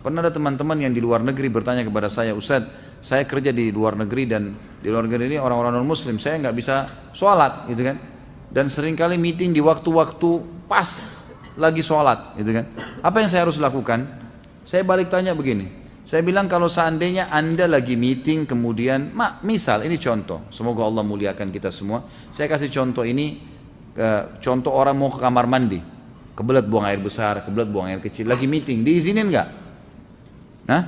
Pernah ada teman-teman yang di luar negeri bertanya kepada saya, Ustaz, saya kerja di luar negeri dan di luar negeri ini orang-orang non muslim, saya nggak bisa sholat gitu kan. Dan seringkali meeting di waktu-waktu pas lagi sholat gitu kan. Apa yang saya harus lakukan? Saya balik tanya begini, saya bilang kalau seandainya anda lagi meeting kemudian, misal ini contoh, semoga Allah muliakan kita semua. Saya kasih contoh ini, contoh orang mau ke kamar mandi, kebelet buang air besar, kebelet buang air kecil, lagi meeting, diizinin nggak? Nah,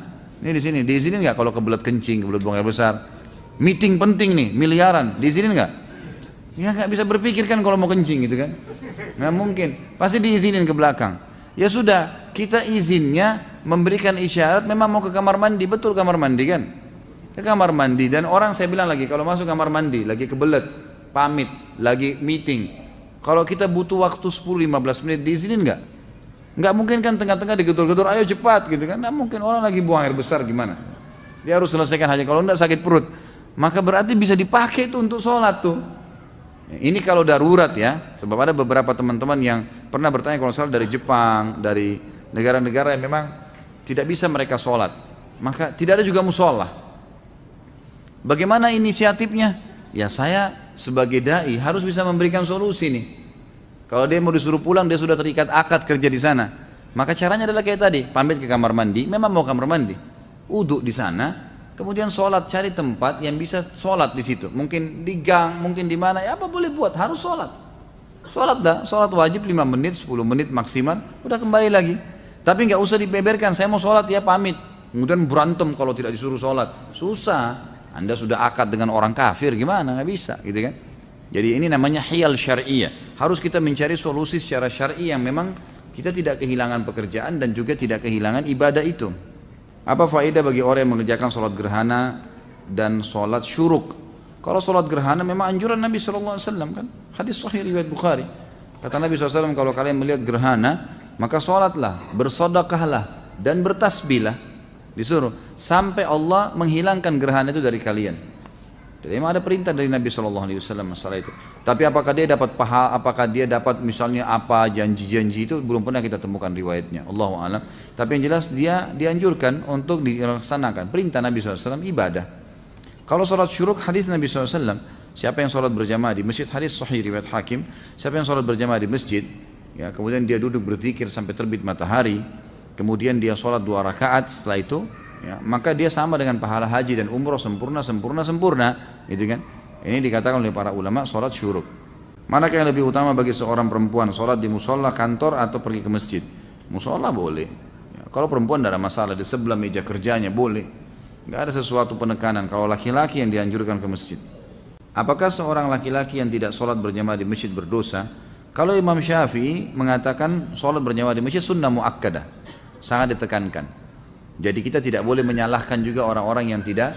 ini di sini diizinin nggak kalau kebelet kencing, kebelet buang air besar? Meeting penting nih, miliaran, diizinin nggak? Ya nggak bisa berpikir kan kalau mau kencing gitu kan? Nggak mungkin, pasti diizinin ke belakang. Ya sudah, kita izinnya memberikan isyarat memang mau ke kamar mandi, betul kamar mandi kan? Ke kamar mandi, dan orang saya bilang lagi kalau masuk kamar mandi, lagi kebelet, pamit, lagi meeting. Kalau kita butuh waktu 10-15 menit diizinin nggak? Nggak mungkin kan tengah-tengah digedor-gedor, ayo cepat gitu kan? Nggak mungkin, orang lagi buang air besar gimana? Dia harus selesaikan hajat, kalau enggak sakit perut. Maka berarti bisa dipakai itu untuk sholat tuh. Ini kalau darurat ya, sebab ada beberapa teman-teman yang pernah bertanya kalau salah dari Jepang, dari negara-negara yang memang tidak bisa mereka sholat, maka tidak ada juga musola. Bagaimana inisiatifnya? Ya saya sebagai dai harus bisa memberikan solusi nih. Kalau dia mau disuruh pulang, dia sudah terikat akad kerja di sana. Maka caranya adalah kayak tadi, pamit ke kamar mandi, memang mau kamar mandi, uduk di sana. Kemudian sholat, cari tempat yang bisa sholat di situ. Mungkin di gang, mungkin di mana, ya apa boleh buat, harus sholat. Sholat dah, sholat wajib 5 menit, 10 menit maksimal, udah kembali lagi. Tapi nggak usah dibeberkan, saya mau sholat ya pamit. Kemudian berantem kalau tidak disuruh sholat, susah. Anda sudah akad dengan orang kafir, gimana, nggak bisa gitu kan. Jadi ini namanya hiyal syari'iyah. Harus kita mencari solusi secara syar'i yang memang kita tidak kehilangan pekerjaan dan juga tidak kehilangan ibadah itu. Apa faedah bagi orang yang mengerjakan sholat gerhana dan sholat syuruk? Kalau sholat gerhana memang anjuran Nabi SAW kan, hadis sahih riwayat Bukhari. Kata Nabi SAW, kalau kalian melihat gerhana, maka sholatlah, bersodakahlah, dan bertasbihlah. Disuruh sampai Allah menghilangkan gerhana itu dari kalian. Jadi memang ada perintah dari Nabi SAW masalah itu. Tapi apakah dia dapat pahala, apakah dia dapat misalnya apa janji-janji itu belum pernah kita temukan riwayatnya. Allahu a'lam. Tapi yang jelas dia dianjurkan untuk dilaksanakan. Perintah Nabi SAW ibadah. Kalau sholat syuruk hadis Nabi SAW, siapa yang sholat berjamaah di masjid, hadis sahih riwayat Hakim, siapa yang sholat berjamaah di masjid, ya kemudian dia duduk berzikir sampai terbit matahari, kemudian dia sholat 2 rakaat setelah itu, ya, maka dia sama dengan pahala haji dan umroh sempurna, gitu kan? Ini dikatakan oleh para ulama sholat syuruk. Manakah yang lebih utama bagi seorang perempuan, sholat di musola kantor atau pergi ke masjid? Musola boleh. Ya, kalau perempuan tidak ada masalah, di sebelah meja kerjanya boleh. Tidak ada sesuatu penekanan. Kalau laki-laki yang dianjurkan ke masjid. Apakah seorang laki-laki yang tidak sholat berjamaah di masjid berdosa? Kalau Imam Syafi'i mengatakan sholat berjamaah di masjid sunnah muakkadah, sangat ditekankan. Jadi kita tidak boleh menyalahkan juga orang-orang yang tidak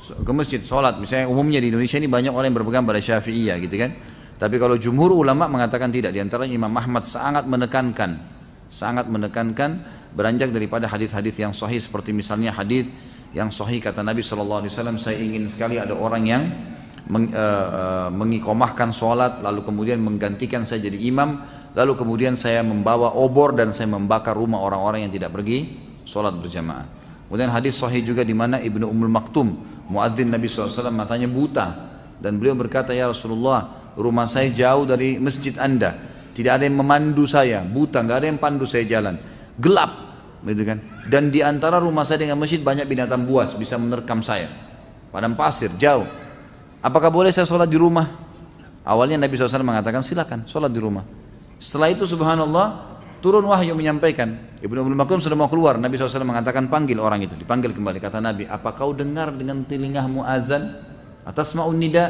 ke masjid sholat. Misalnya umumnya di Indonesia ini banyak orang yang berpegang pada Syafi'iyah gitu kan. Tapi kalau jumhur ulama mengatakan tidak. Di antaranya Imam Ahmad sangat menekankan beranjak daripada hadis-hadis yang sahih, seperti misalnya hadis yang sahih kata Nabi SAW, saya ingin sekali ada orang yang mengikomahkan sholat lalu kemudian menggantikan saya jadi imam, lalu kemudian saya membawa obor dan saya membakar rumah orang-orang yang tidak pergi sholat berjamaah. Kemudian hadis sahih juga di mana Ibnu Ummul Maktum, muadzin Nabi SAW, matanya buta dan beliau berkata, ya Rasulullah, rumah saya jauh dari masjid Anda, tidak ada yang memandu saya, buta, nggak ada yang pandu saya jalan, gelap, gitu kan. Dan di antara rumah saya dengan masjid banyak binatang buas bisa menerkam saya, padang pasir jauh. Apakah boleh saya sholat di rumah? Awalnya Nabi SAW mengatakan silakan sholat di rumah. Setelah itu subhanallah turun wahyu menyampaikan, Ibnu Ummul Maktum sudah mau keluar, Nabi SAW mengatakan panggil orang itu, dipanggil kembali. Kata Nabi, apa kau dengar dengan telingamu azan atas ma'un nida?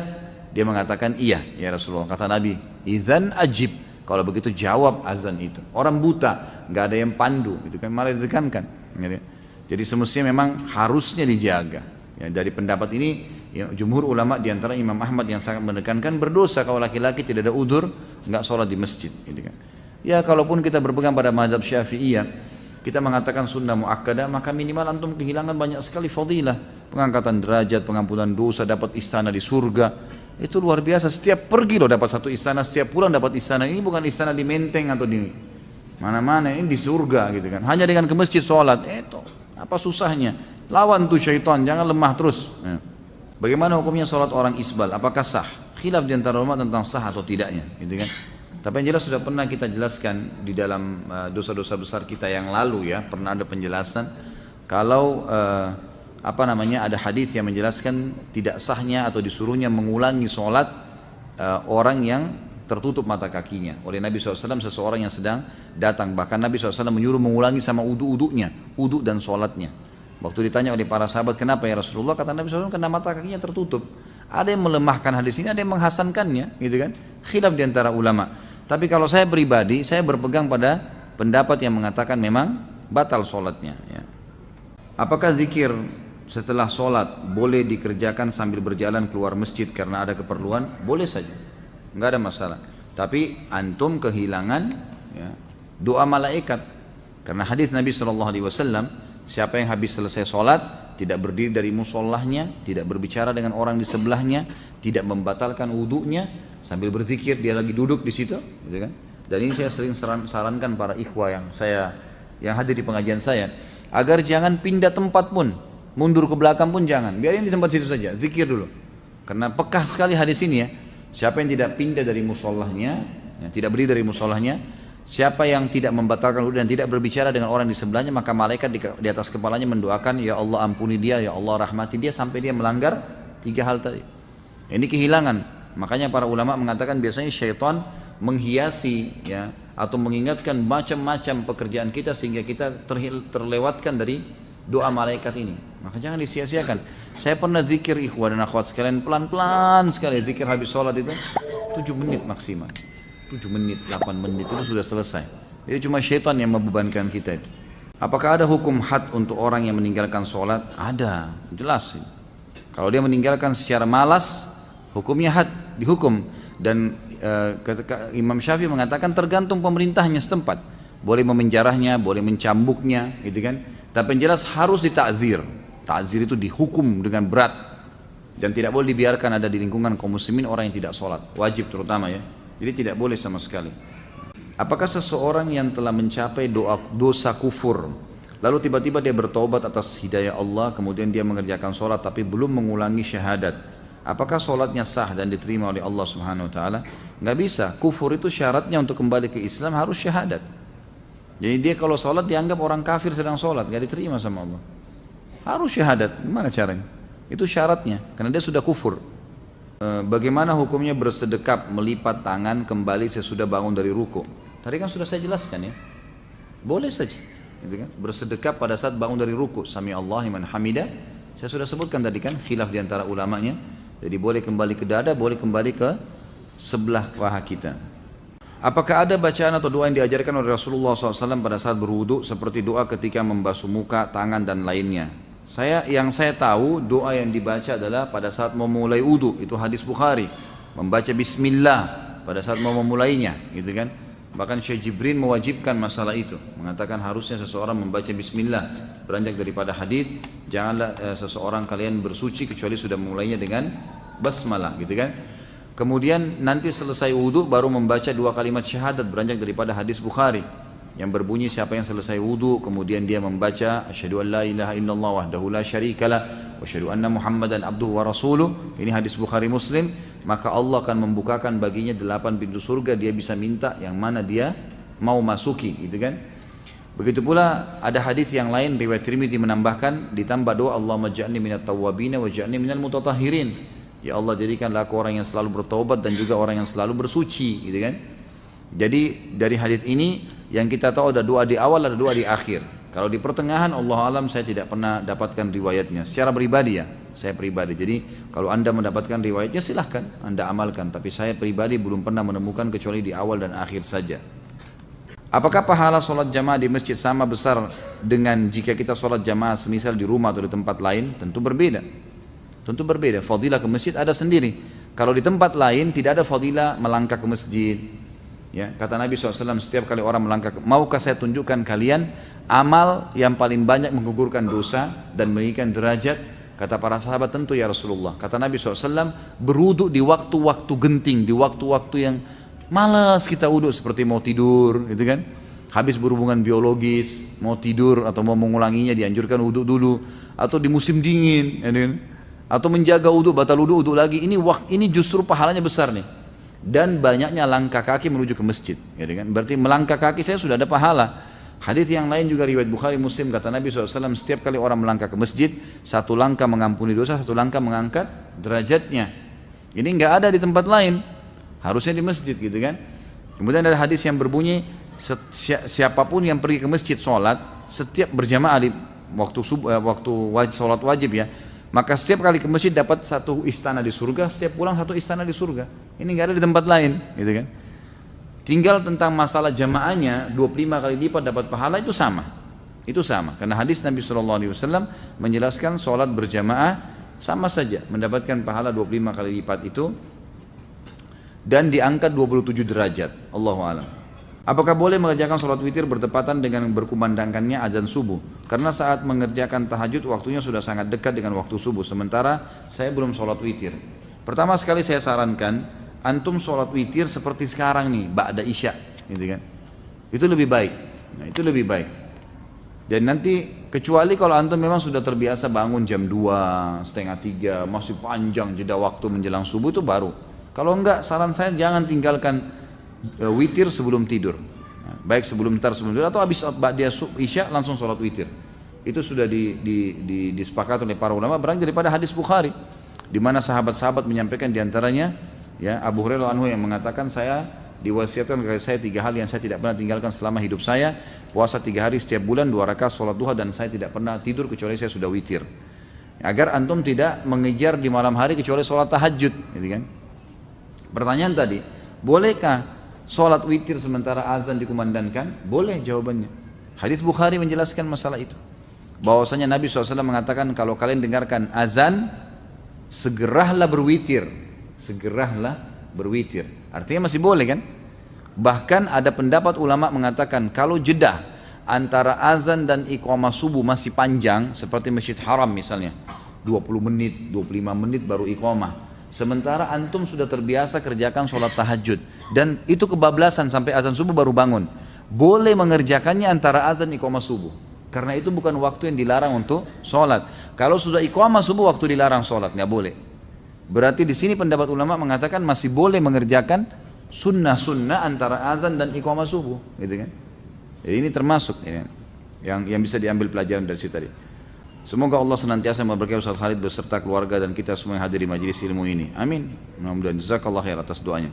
Dia mengatakan iya ya Rasulullah. Kata Nabi, idzan ajib, kalau begitu jawab azan itu. Orang buta, nggak ada yang pandu, itu kan malah ditekankan. Jadi semestinya memang harusnya dijaga. Ya, dari pendapat ini ya, jumhur ulama diantara Imam Ahmad yang sangat menekankan berdosa kalau laki-laki tidak ada udzur nggak sholat di masjid, gitu kan. Ya kalaupun kita berpegang pada mazhab Syafi'iyah, kita mengatakan sunnah muakkadah, maka minimal antum kehilangan banyak sekali fadilah, pengangkatan derajat, pengampunan dosa, dapat istana di surga. Itu luar biasa, setiap pergi loh dapat satu istana, setiap pulang dapat istana. Ini bukan istana di Menteng atau di mana-mana, ini di surga gitu kan. Hanya dengan ke masjid sholat, itu apa susahnya? Lawan tuh syaitan, jangan lemah terus. Ya. Bagaimana hukumnya sholat orang isbal? Apakah sah? Khilaf di antara ulama tentang sah atau tidaknya, gitu kan. Tapi yang jelas sudah pernah kita jelaskan di dalam dosa-dosa besar kita yang lalu ya, pernah ada penjelasan kalau ada hadis yang menjelaskan tidak sahnya atau disuruhnya mengulangi sholat orang yang tertutup mata kakinya oleh Nabi SAW, seseorang yang sedang datang. Bahkan Nabi SAW menyuruh mengulangi sama uduk dan sholatnya. Waktu ditanya oleh para sahabat, kenapa ya Rasulullah? Kata Nabi SAW, karena mata kakinya tertutup. Ada yang melemahkan hadis ini, ada yang menghasankannya, gitu kan? Khilaf di antara ulama. Tapi kalau saya pribadi, saya berpegang pada pendapat yang mengatakan memang batal sholatnya. Ya. Apakah zikir setelah sholat boleh dikerjakan sambil berjalan keluar masjid karena ada keperluan? Boleh saja, nggak ada masalah. Tapi antum kehilangan ya, doa malaikat. Karena hadis Nabi SAW, siapa yang habis selesai sholat tidak berdiri dari musolahnya, tidak berbicara dengan orang di sebelahnya, tidak membatalkan wudhunya, sambil berzikir dia lagi duduk di situ, gitu kan? Dan ini saya sering sarankan para ikhwah yang hadir di pengajian saya, agar jangan pindah tempat pun, mundur ke belakang pun jangan, biarin di tempat situ saja, zikir dulu. Karena pekah sekali hadis ini ya, siapa yang tidak pindah dari musolahnya, ya, tidak berdiri dari musolahnya, siapa yang tidak membatalkan wudhu dan tidak berbicara dengan orang di sebelahnya, maka malaikat di atas kepalanya mendoakan, ya Allah ampuni dia, ya Allah rahmati dia, sampai dia melanggar 3 hal tadi. Ini kehilangan. Makanya para ulama mengatakan biasanya syaitan menghiasi ya, atau mengingatkan macam-macam pekerjaan kita sehingga kita terlewatkan dari doa malaikat ini. Maka jangan disia-siakan. Saya pernah zikir ikhwan dan akhwat sekalian, pelan-pelan sekali zikir habis sholat itu 7 menit maksimal, 7 menit, 8 menit itu sudah selesai. Jadi cuma syaitan yang membebankan kita. Apakah ada hukum had untuk orang yang meninggalkan sholat? Ada, jelas. Kalau dia meninggalkan secara malas, hukumnya had, dihukum. Dan Imam Syafi'i mengatakan tergantung pemerintahnya setempat. boleh memenjarahnya, boleh mencambuknya, gitu kan. Tapi yang jelas harus ditakzir. Takzir itu dihukum dengan berat dan tidak boleh dibiarkan ada di lingkungan kaum muslimin orang yang tidak sholat, wajib terutama ya. Jadi tidak boleh sama sekali. Apakah seseorang yang telah mencapai dosa kufur, lalu tiba-tiba dia bertobat atas hidayah Allah, kemudian dia mengerjakan sholat tapi belum mengulangi syahadat, apakah sholatnya sah dan diterima oleh Allah Subhanahu Wa Taala? Nggak bisa. Kufur itu syaratnya untuk kembali ke Islam harus syahadat. Jadi dia kalau sholat dianggap orang kafir sedang sholat, nggak diterima sama Allah. Harus syahadat. Gimana caranya? Itu syaratnya, karena dia sudah kufur. Bagaimana hukumnya bersedekap melipat tangan kembali sesudah bangun dari ruku? Tadi kan sudah saya jelaskan ya. Boleh saja, gitu kan? Bersedekap pada saat bangun dari ruku. Sami Allah liman hamidah. Saya sudah sebutkan tadi kan, khilaf di antara ulamanya. Jadi boleh kembali ke dada, boleh kembali ke sebelah paha kita. Apakah ada bacaan atau doa yang diajarkan oleh Rasulullah SAW pada saat berwudu seperti doa ketika membasuh muka, tangan dan lainnya? Yang saya tahu doa yang dibaca adalah pada saat memulai wudu, itu hadis Bukhari, membaca Bismillah pada saat mau memulainya, gitu kan? Bahkan Syekh Jibril mewajibkan masalah itu, mengatakan harusnya seseorang membaca Bismillah. Beranjak daripada hadis, janganlah seseorang kalian bersuci kecuali sudah memulainya dengan basmalah, gitu kan? Kemudian nanti selesai wudu baru membaca 2 kalimat syahadat, beranjak daripada hadis Bukhari yang berbunyi siapa yang selesai wudu kemudian dia membaca asyhadu an la ilaha illallah wahdahu la syarikalah wa asyhadu anna muhammadan abduhu wa rasuluh, ini hadis Bukhari Muslim, maka Allah akan membukakan baginya 8 pintu surga, dia bisa minta yang mana dia mau masuki, gitu kan. Begitu pula ada hadis yang lain riwayat Tirmidzi menambahkan ditambah doa Allahumma ja'alni minat tawwabin wa ja'alni minal mutatahhirin, ya Allah jadikanlah aku orang yang selalu bertaubat dan juga orang yang selalu bersuci, gitu kan. Jadi dari hadis ini yang kita tahu ada doa di awal, ada doa di akhir. Kalau di pertengahan Allah alam saya tidak pernah dapatkan riwayatnya. Secara pribadi ya, saya pribadi. Jadi kalau anda mendapatkan riwayatnya silahkan anda amalkan. Tapi saya pribadi belum pernah menemukan kecuali di awal dan akhir saja. Apakah pahala sholat jamaah di masjid sama besar dengan jika kita sholat jamaah semisal di rumah atau di tempat lain? Tentu berbeda. Tentu berbeda. Fadilah ke masjid ada sendiri. Kalau di tempat lain tidak ada fadilah melangkah ke masjid. Ya, kata Nabi SAW setiap kali orang melangkah, maukah saya tunjukkan kalian amal yang paling banyak menggugurkan dosa dan meninggikan derajat? Kata para sahabat tentu ya Rasulullah. Kata Nabi SAW berwudu di waktu-waktu genting, di waktu-waktu yang malas kita wudu seperti mau tidur, gitu kan? Habis berhubungan biologis, mau tidur atau mau mengulanginya dianjurkan wudu dulu, atau di musim dingin, ya kan? Atau menjaga wudu, batal wudu lagi. Ini justru pahalanya besar nih. Dan banyaknya langkah kaki menuju ke masjid, ya kan? Berarti melangkah kaki saya sudah ada pahala. Hadis yang lain juga riwayat Bukhari Muslim, kata Nabi SAW setiap kali orang melangkah ke masjid, 1 langkah mengampuni dosa, 1 langkah mengangkat derajatnya. Ini nggak ada di tempat lain, harusnya di masjid, gitu kan. Kemudian ada hadis yang berbunyi siapapun yang pergi ke masjid sholat setiap berjamaah di waktu sholat wajib ya, maka setiap kali ke masjid dapat 1 istana di surga, setiap pulang 1 istana di surga. Ini nggak ada di tempat lain, gitu kan. Tinggal tentang masalah jamaahnya 25 kali lipat dapat pahala itu sama. Itu sama, karena hadis Nabi SAW menjelaskan sholat berjamaah sama saja mendapatkan pahala 25 kali lipat itu dan diangkat 27 derajat. Allahu a'lam. Apakah boleh mengerjakan sholat witir bertepatan dengan berkumandangkannya azan subuh? Karena saat mengerjakan tahajud waktunya sudah sangat dekat dengan waktu subuh, sementara saya belum sholat witir. Pertama sekali saya sarankan antum sholat witir seperti sekarang nih, ba'da isya, gitu kan? Itu lebih baik. Nah, itu lebih baik. Dan nanti kecuali kalau antum memang sudah terbiasa bangun jam 2, setengah 3, masih panjang jeda waktu menjelang subuh, itu baru. Kalau enggak, saran saya jangan tinggalkan witir sebelum tidur. Nah, baik sebelum tidur atau habis ba'da isya langsung sholat witir. Itu sudah disepakati oleh para ulama berangkat daripada hadis Bukhari, di mana sahabat-sahabat menyampaikan diantaranya ya Abu Hurairah anhu yang mengatakan saya diwasiatkan kepada saya 3 hal yang saya tidak pernah tinggalkan selama hidup saya, puasa 3 hari setiap bulan, 2 rakaat sholat duha, dan saya tidak pernah tidur kecuali saya sudah witir. Agar antum tidak mengejar di malam hari kecuali sholat tahajud, gitu kan? Pertanyaan tadi, bolehkah sholat witir sementara azan dikumandangkan? Boleh jawabannya. Hadis Bukhari menjelaskan masalah itu. Bahwasanya Nabi SAW mengatakan kalau kalian dengarkan azan, segeralah berwitir. Segeralah berwitir. Artinya masih boleh kan? Bahkan ada pendapat ulama mengatakan kalau jeda antara azan dan iqamah subuh masih panjang, seperti Masjid Haram misalnya, 20 menit, 25 menit baru iqamah. Sementara antum sudah terbiasa kerjakan sholat tahajud dan itu kebablasan sampai azan subuh baru bangun. Boleh mengerjakannya antara azan iqamah subuh. Karena itu bukan waktu yang dilarang untuk sholat. Kalau sudah iqamah subuh waktu dilarang sholat, nggak boleh. Berarti di sini pendapat ulama mengatakan masih boleh mengerjakan sunnah-sunnah antara azan dan iqamah subuh, gitu kan? Jadi ini termasuk ya, yang bisa diambil pelajaran dari situ tadi. Semoga Allah senantiasa memberkahi Ustaz Khalid beserta keluarga dan kita semua yang hadir di majelis ilmu ini. Amin. Mudah-mudahan jazakallah khair atas doanya.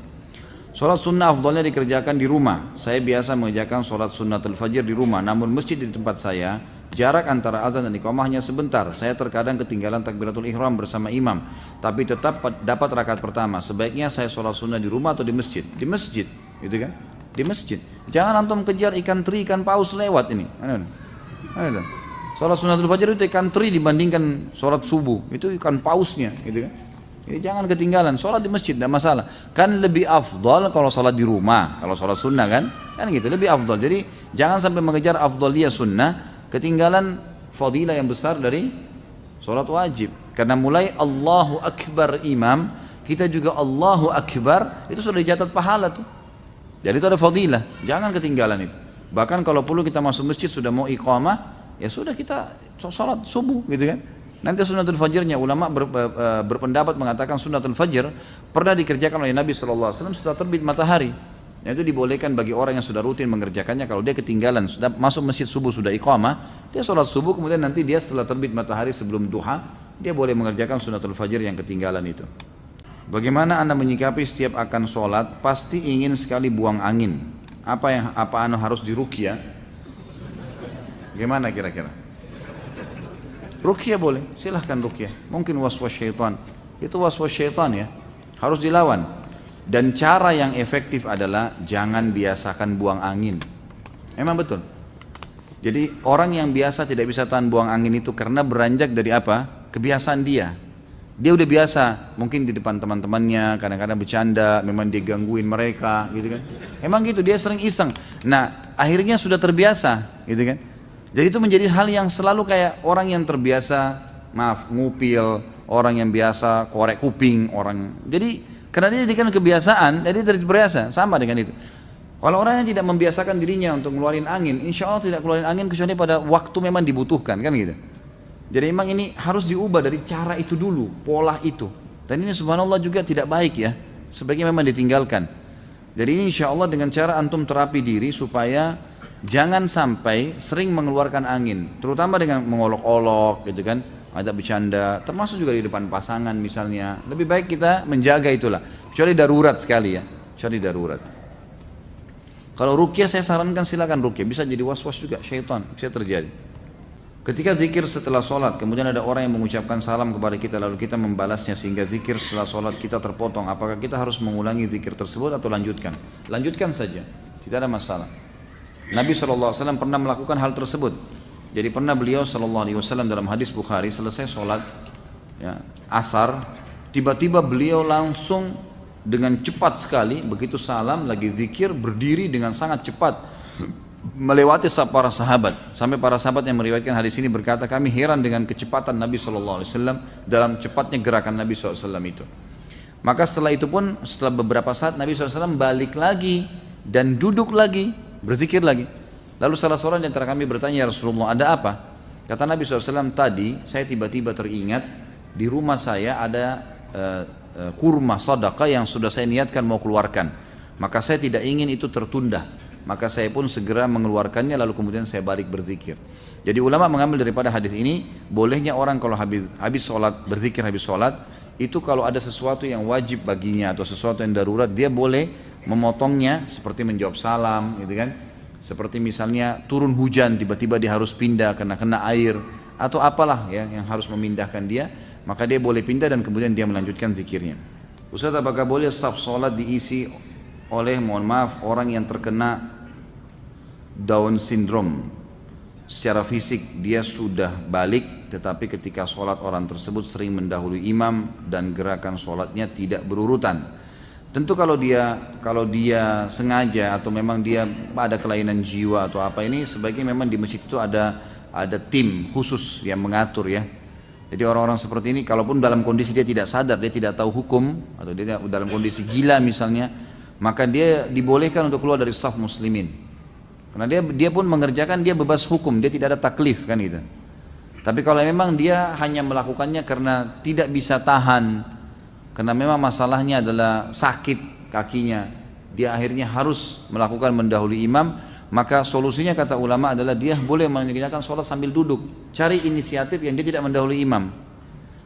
Sholat sunnah afdalnya dikerjakan di rumah. Saya biasa mengerjakan sholat sunnatul fajr di rumah, namun masjid di tempat saya jarak antara azan dan iqamahnya sebentar. Saya terkadang ketinggalan takbiratul ihram bersama imam, tapi tetap dapat rakaat pertama. Sebaiknya saya sholat sunnah di rumah atau di masjid? Di masjid, gitu kan? Di masjid. Jangan antum kejar ikan teri, ikan paus lewat ini. Ada. Sholat sunnatul fajr itu ikan teri dibandingkan sholat subuh. Itu ikan pausnya, gitu kan? Jadi jangan ketinggalan, sholat di masjid tidak masalah. Kan lebih afdal kalau sholat di rumah, kalau sholat sunnah kan gitu, lebih afdal. Jadi jangan sampai mengejar afdaliyah sunnah, ketinggalan fadilah yang besar dari sholat wajib. Karena mulai Allahu Akbar imam, kita juga Allahu Akbar, itu sudah dicatat pahala tuh. Jadi itu ada fadilah, jangan ketinggalan itu. Bahkan kalau perlu kita masuk masjid sudah mau iqamah, ya sudah kita sholat subuh gitu kan. Nanti sunnatul fajrnya ulama berpendapat mengatakan sunnatul fajr pernah dikerjakan oleh Nabi SAW setelah terbit matahari. Nah, itu dibolehkan bagi orang yang sudah rutin mengerjakannya. Kalau dia ketinggalan sudah masuk masjid subuh sudah iqamah, dia sholat subuh kemudian nanti dia setelah terbit matahari sebelum duha dia boleh mengerjakan sunnatul fajr yang ketinggalan itu. Bagaimana anda menyikapi setiap akan sholat pasti ingin sekali buang angin? Apa anda harus diruqyah? Gimana kira-kira? Ruqyah boleh, silahkan ruqyah. Mungkin waswas syaitan, itu waswas syaitan ya, harus dilawan. Dan cara yang efektif adalah jangan biasakan buang angin. Emang betul. Jadi orang yang biasa tidak bisa tahan buang angin itu karena beranjak dari apa? Kebiasaan dia. Dia udah biasa, mungkin di depan teman-temannya kadang-kadang bercanda, memang dia gangguin mereka, gitu kan? Emang gitu, dia sering iseng. Nah, akhirnya sudah terbiasa, gitu kan? Jadi itu menjadi hal yang selalu kayak orang yang terbiasa, ngupil, orang yang biasa korek kuping, orang. Jadi karena dia jadikan kebiasaan, jadi terbiasa, sama dengan itu. Kalau orang yang tidak membiasakan dirinya untuk ngeluarin angin, insya Allah tidak keluarin angin kecuali pada waktu memang dibutuhkan, kan gitu. Jadi memang ini harus diubah dari cara itu dulu, pola itu. Dan ini subhanallah juga tidak baik ya, sebaiknya memang ditinggalkan. Jadi ini insya Allah dengan cara antum terapi diri supaya jangan sampai sering mengeluarkan angin, terutama dengan mengolok-olok gitu kan, ada bercanda, termasuk juga di depan pasangan misalnya. Lebih baik kita menjaga itulah, kecuali darurat sekali ya, kecuali darurat. Kalau ruqyah saya sarankan silakan ruqyah, bisa jadi was-was juga, syaitan bisa terjadi. Ketika zikir setelah sholat, kemudian ada orang yang mengucapkan salam kepada kita lalu kita membalasnya sehingga zikir setelah sholat kita terpotong, apakah kita harus mengulangi zikir tersebut atau lanjutkan? Lanjutkan saja, tidak ada masalah. Nabi SAW pernah melakukan hal tersebut. Jadi pernah beliau SAW dalam hadis Bukhari selesai sholat ya, asar, tiba-tiba beliau langsung dengan cepat sekali, begitu salam lagi zikir, berdiri dengan sangat cepat melewati para sahabat. Sampai para sahabat yang meriwayatkan hadis ini berkata, kami heran dengan kecepatan Nabi SAW dalam cepatnya gerakan Nabi SAW itu. Maka setelah itu pun, setelah beberapa saat Nabi SAW balik lagi dan duduk lagi, berzikir lagi. Lalu salah seorang di antara kami bertanya, ya Rasulullah, ada apa? Kata Nabi SAW, tadi saya tiba-tiba teringat di rumah saya ada kurma sedekah yang sudah saya niatkan mau keluarkan. Maka saya tidak ingin itu tertunda. Maka saya pun segera mengeluarkannya lalu kemudian saya balik berzikir. Jadi ulama mengambil daripada hadis ini, bolehnya orang kalau habis sholat, berzikir habis sholat, itu kalau ada sesuatu yang wajib baginya atau sesuatu yang darurat, dia boleh memotongnya seperti menjawab salam gitu kan, seperti misalnya turun hujan tiba-tiba dia harus pindah karena kena air atau apalah ya yang harus memindahkan dia, maka dia boleh pindah dan kemudian dia melanjutkan zikirnya. Ustaz, apakah boleh saf sholat diisi oleh, mohon maaf, orang yang terkena Down syndrome? Secara fisik dia sudah balik, tetapi ketika sholat orang tersebut sering mendahului imam dan gerakan sholatnya tidak berurutan. Tentu kalau dia sengaja atau memang dia ada kelainan jiwa atau apa, ini sebaiknya memang di masjid itu ada tim khusus yang mengatur ya. Jadi orang-orang seperti ini kalaupun dalam kondisi dia tidak sadar, dia tidak tahu hukum atau dia dalam kondisi gila misalnya, maka dia dibolehkan untuk keluar dari saf muslimin. Karena dia pun mengerjakan, dia bebas hukum, dia tidak ada taklif kan gitu. Tapi kalau memang dia hanya melakukannya karena tidak bisa tahan, karena memang masalahnya adalah sakit kakinya, dia akhirnya harus melakukan mendahului imam, maka solusinya kata ulama adalah dia boleh mengerjakan sholat sambil duduk. Cari inisiatif yang dia tidak mendahului imam.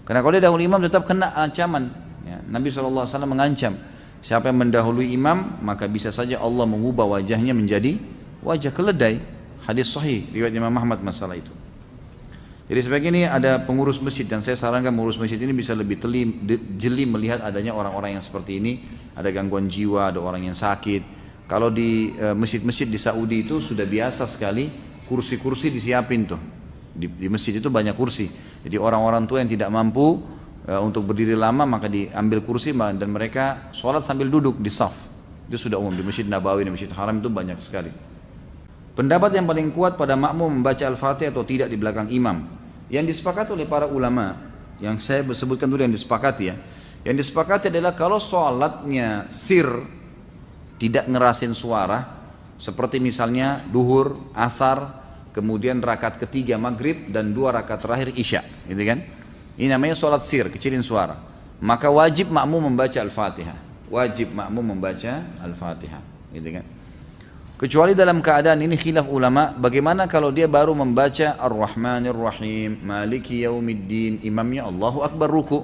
Karena kalau dia dahului imam tetap kena ancaman ya. Nabi SAW mengancam, siapa yang mendahului imam maka bisa saja Allah mengubah wajahnya menjadi wajah keledai. Hadis sahih riwayat Imam Ahmad masalah itu. Jadi sebagai ini ada pengurus masjid, dan saya sarankan pengurus masjid ini bisa lebih jeli melihat adanya orang-orang yang seperti ini, ada gangguan jiwa, ada orang yang sakit. Kalau di masjid-masjid di Saudi itu sudah biasa sekali kursi-kursi disiapin tuh. Di masjid itu banyak kursi. Jadi orang-orang tua yang tidak mampu untuk berdiri lama maka diambil kursi dan mereka sholat sambil duduk di saf. Itu sudah umum di Masjid Nabawi, di Masjid Haram itu banyak sekali. Pendapat yang paling kuat pada makmum membaca Al-Fatihah atau tidak di belakang imam, yang disepakati oleh para ulama, yang saya sebutkan dulu yang disepakati ya. Yang disepakati adalah kalau sholatnya sir, tidak ngerasin suara, seperti misalnya duhur, asar, kemudian rakaat ketiga maghrib dan 2 rakaat terakhir isya, gitu kan? Ini namanya sholat sir, kecilin suara. Maka wajib makmum membaca Al-Fatihah, wajib makmum membaca Al-Fatihah, gitu kan? Kecuali dalam keadaan ini khilaf ulama, bagaimana kalau dia baru membaca Ar-Rahmanir Rahim, Maliki Yaumiddin, imamnya Allahu Akbar ruku,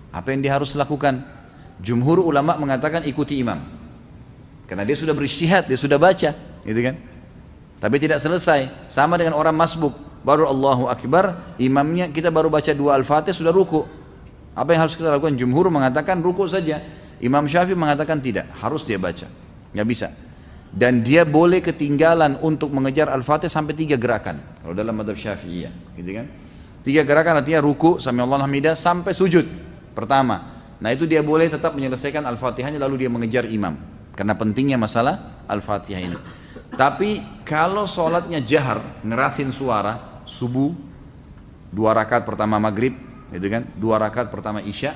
apa yang dia harus lakukan? Jumhur ulama mengatakan ikuti imam. Karena dia sudah berijtihad, dia sudah baca, gitu kan? Tapi tidak selesai, sama dengan orang masbuk, baru Allahu Akbar, imamnya kita baru baca 2 Al-Fatihah sudah ruku. Apa yang harus kita lakukan? Jumhur mengatakan ruku saja. Imam Syafi'i mengatakan tidak, harus dia baca, nggak bisa. Dan dia boleh ketinggalan untuk mengejar Al-Fatihah sampai 3 gerakan. Kalau dalam mazhab Syafi'iyah, gitu kan? 3 gerakan artinya ruku, sami'allahu hamidah, sampai sujud pertama. Nah itu dia boleh tetap menyelesaikan Al-Fatihahnya lalu dia mengejar imam. Karena pentingnya masalah Al-Fatihah ini. Tapi kalau sholatnya jahar, ngerasin suara, subuh, 2 rakaat pertama maghrib, gitu kan? 2 rakaat pertama isya,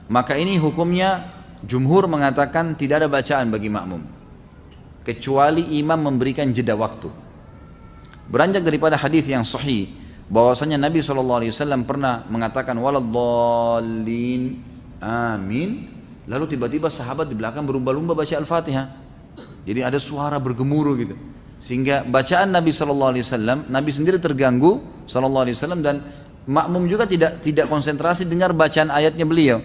maka ini hukumnya jumhur mengatakan tidak ada bacaan bagi makmum, kecuali imam memberikan jeda waktu. Beranjak daripada hadis yang sahih, bahwasanya Nabi SAW pernah mengatakan waladdallin, amin. Lalu tiba-tiba sahabat di belakang berlumba-lumba baca Al-Fatihah. Jadi ada suara bergemuruh gitu. Sehingga bacaan Nabi SAW, Nabi sendiri terganggu SAW, dan makmum juga tidak konsentrasi dengar bacaan ayatnya beliau.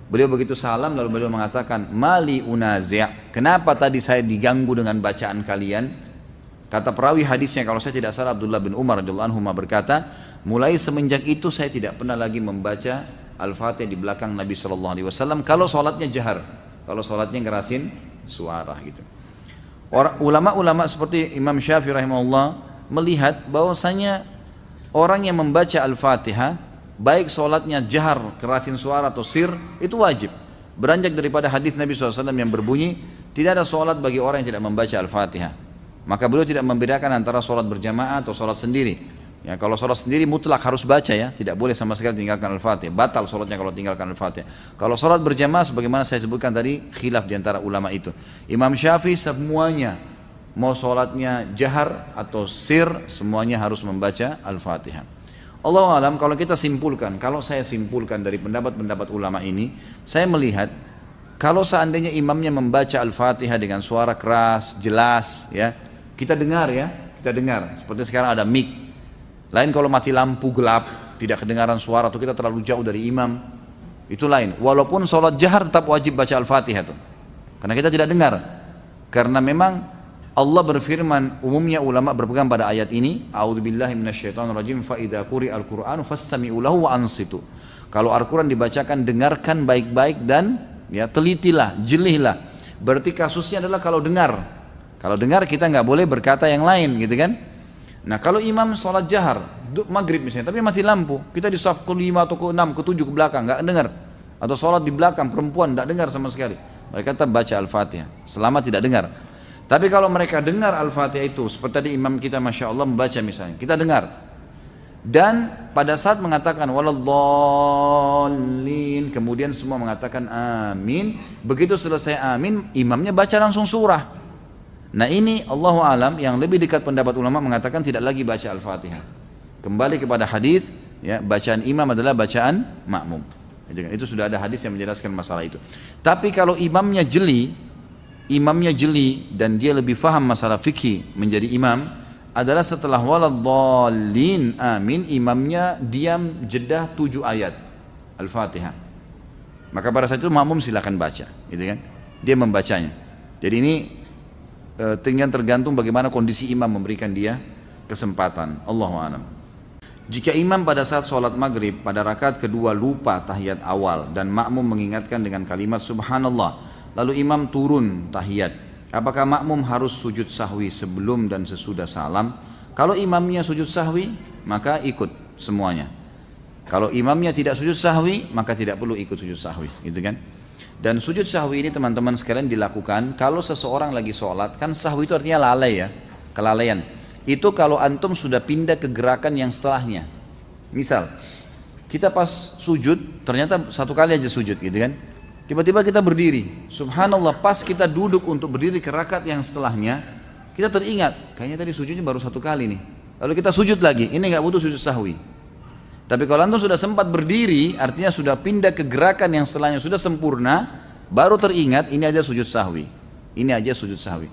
Beliau begitu salam lalu beliau mengatakan, mali unazi', kenapa tadi saya diganggu dengan bacaan kalian? Kata perawi hadisnya kalau saya tidak salah Abdullah bin Umar radhiyallahu anhu berkata, mulai semenjak itu saya tidak pernah lagi membaca Al-Fatihah di belakang Nabi SAW kalau sholatnya jahar, kalau sholatnya ngerasin suara gitu. Ulama-ulama seperti Imam Syafi'i rahimahullah melihat bahwasanya orang yang membaca Al-Fatihah baik sholatnya jahar, kerasin suara atau sir, itu wajib. Beranjak daripada hadis Nabi SAW yang berbunyi, tidak ada sholat bagi orang yang tidak membaca Al-Fatihah. Maka beliau tidak membedakan antara sholat berjamaah atau sholat sendiri. Ya, kalau sholat sendiri mutlak harus baca ya, tidak boleh sama sekali tinggalkan Al-Fatihah, batal sholatnya kalau tinggalkan Al-Fatihah. Kalau sholat berjamaah sebagaimana saya sebutkan tadi, khilaf diantara ulama itu. Imam Syafi'i semuanya, mau sholatnya jahar atau sir, semuanya harus membaca Al-Fatihah. Allahu alam, kalau kita simpulkan, kalau saya simpulkan dari pendapat-pendapat ulama ini, saya melihat kalau seandainya imamnya membaca Al-Fatihah dengan suara keras, jelas ya, kita dengar ya, kita dengar. Seperti sekarang ada mic. Lain kalau mati lampu gelap, tidak kedengaran suara atau kita terlalu jauh dari imam, itu lain. Walaupun sholat jahar tetap wajib baca Al-Fatihah tuh. Karena kita tidak dengar. Karena memang Allah berfirman, umumnya ulama berpegang pada ayat ini, a'udzubillahi minasyaitonirrajim, fa idza quri'al qur'anu fastami'u lahu wa ansitu. Kalau Al-Qur'an dibacakan, dengarkan baik-baik dan ya telitilah, jelihlah. Berarti kasusnya adalah kalau dengar. Kalau dengar kita nggak boleh berkata yang lain, gitu kan? Nah kalau imam sholat jahar, maghrib misalnya, tapi mati lampu, kita di saf ke-5 atau ke-6, ke-7 ke belakang, nggak dengar. Atau sholat di belakang perempuan tidak dengar sama sekali, mereka tetap baca Al-Fatihah selama tidak dengar. Tapi kalau mereka dengar Al-Fatihah itu seperti tadi imam kita Masya Allah membaca misalnya, kita dengar, dan pada saat mengatakan waladhdallin, kemudian semua mengatakan amin, begitu selesai amin imamnya baca langsung surah. Nah ini Allahu alam, yang lebih dekat pendapat ulama mengatakan tidak lagi baca Al-Fatihah, kembali kepada hadis ya, bacaan imam adalah bacaan makmum. Itu sudah ada hadis yang menjelaskan masalah itu. Tapi kalau imamnya jeli dan dia lebih faham masalah fikih menjadi imam, adalah setelah waladhdallin amin, imamnya diam jeda 7 ayat Al-Fatihah. Maka pada saat itu makmum silakan baca, gitu kan? Dia membacanya. Jadi ini tinggal tergantung bagaimana kondisi imam memberikan dia kesempatan. Allahu a'lam. Jika imam pada saat sholat maghrib pada rakaat kedua lupa tahiyat awal dan makmum mengingatkan dengan kalimat subhanallah, lalu imam turun tahiyat, apakah makmum harus sujud sahwi sebelum dan sesudah salam? Kalau imamnya sujud sahwi maka ikut semuanya. Kalau imamnya tidak sujud sahwi maka tidak perlu ikut sujud sahwi, gitu kan? Dan sujud sahwi ini teman-teman sekalian dilakukan kalau seseorang lagi sholat, kan sahwi itu artinya lalai ya, kelalaian. Itu kalau antum sudah pindah ke gerakan yang setelahnya. Misal kita pas sujud ternyata satu kali aja sujud, gitu kan? Tiba-tiba kita berdiri, subhanallah, pas kita duduk untuk berdiri ke rakaat yang setelahnya, kita teringat kayaknya tadi sujudnya baru satu kali nih, lalu kita sujud lagi, ini nggak butuh sujud sahwi. Tapi kalau antum sudah sempat berdiri, artinya sudah pindah ke gerakan yang setelahnya, sudah sempurna, baru teringat ini aja sujud sahwi, ini aja sujud sahwi.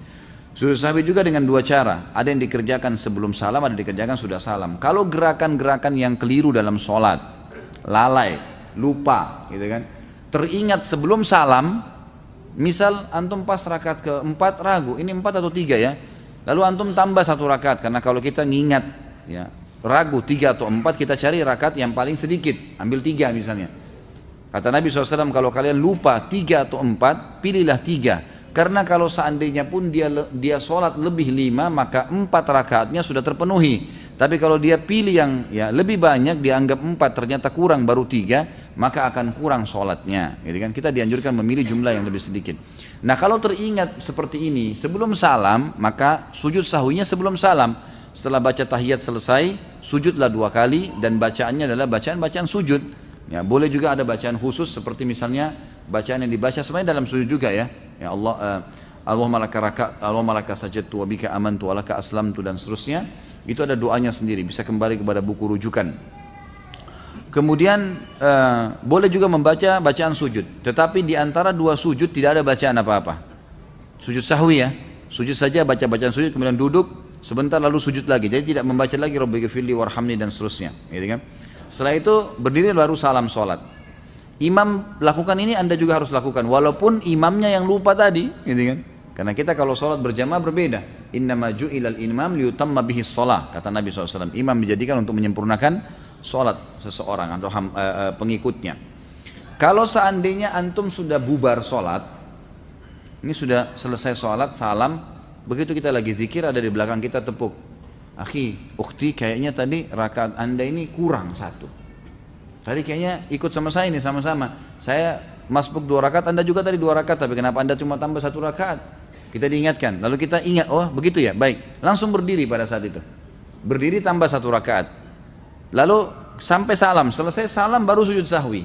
Sujud sahwi juga dengan dua cara, ada yang dikerjakan sebelum salam, ada yang dikerjakan sudah salam. Kalau gerakan-gerakan yang keliru dalam sholat, lalai, lupa, gitu kan, teringat sebelum salam, misal antum pas rakaat keempat ragu, ini 4 atau 3 ya, lalu antum tambah 1 rakaat, karena kalau kita ngingat ya, ragu 3 atau 4, kita cari rakaat yang paling sedikit, ambil 3 misalnya. Kata Nabi SAW, kalau kalian lupa 3 atau 4, pilihlah 3. Karena kalau seandainya pun dia sholat lebih 5, maka 4 rakaatnya sudah terpenuhi. Tapi kalau dia pilih yang ya lebih banyak, dianggap 4 ternyata kurang baru 3, maka akan kurang sholatnya. Jadi kan kita dianjurkan memilih jumlah yang lebih sedikit. Nah kalau teringat seperti ini sebelum salam, maka sujud sahwinya sebelum salam. Setelah baca tahiyat selesai, sujudlah 2 kali, dan bacaannya adalah bacaan-bacaan sujud. Ya, boleh juga ada bacaan khusus seperti misalnya bacaan yang dibaca sebenarnya dalam sujud juga ya. Ya Allah, Allahumma laka sajadtu wa bika amantu wa laka aslamtu, dan seterusnya. Itu ada doanya sendiri, bisa kembali kepada buku rujukan. Kemudian boleh juga membaca bacaan sujud, tetapi di antara 2 sujud tidak ada bacaan apa-apa. Sujud sahwi ya, sujud saja, baca bacaan sujud, kemudian duduk sebentar lalu sujud lagi. Jadi tidak membaca lagi Rabbighfirli warhamni dan seterusnya, gitu kan. Setelah itu berdiri baru salam sholat. Imam lakukan ini, Anda juga harus lakukan, walaupun imamnya yang lupa tadi, gitu kan. Karena kita kalau sholat berjamaah berbeda. Innama ju'ilal imam liyutamma bihis sholah, kata Nabi SAW. Imam dijadikan untuk menyempurnakan sholat seseorang atau pengikutnya. Kalau seandainya antum sudah bubar sholat, ini sudah selesai sholat, salam, begitu kita lagi zikir, ada di belakang kita tepuk. Akhi, ukhti, kayaknya tadi rakaat anda ini kurang 1. Tadi kayaknya ikut sama saya ini, sama-sama. Saya masbuk 2 rakaat, anda juga tadi 2 rakaat, tapi kenapa anda cuma tambah 1 rakaat? Kita diingatkan, lalu kita ingat, oh begitu ya, baik. Langsung berdiri pada saat itu. Berdiri tambah 1 rakaat. Lalu sampai salam, selesai salam baru sujud sahwi.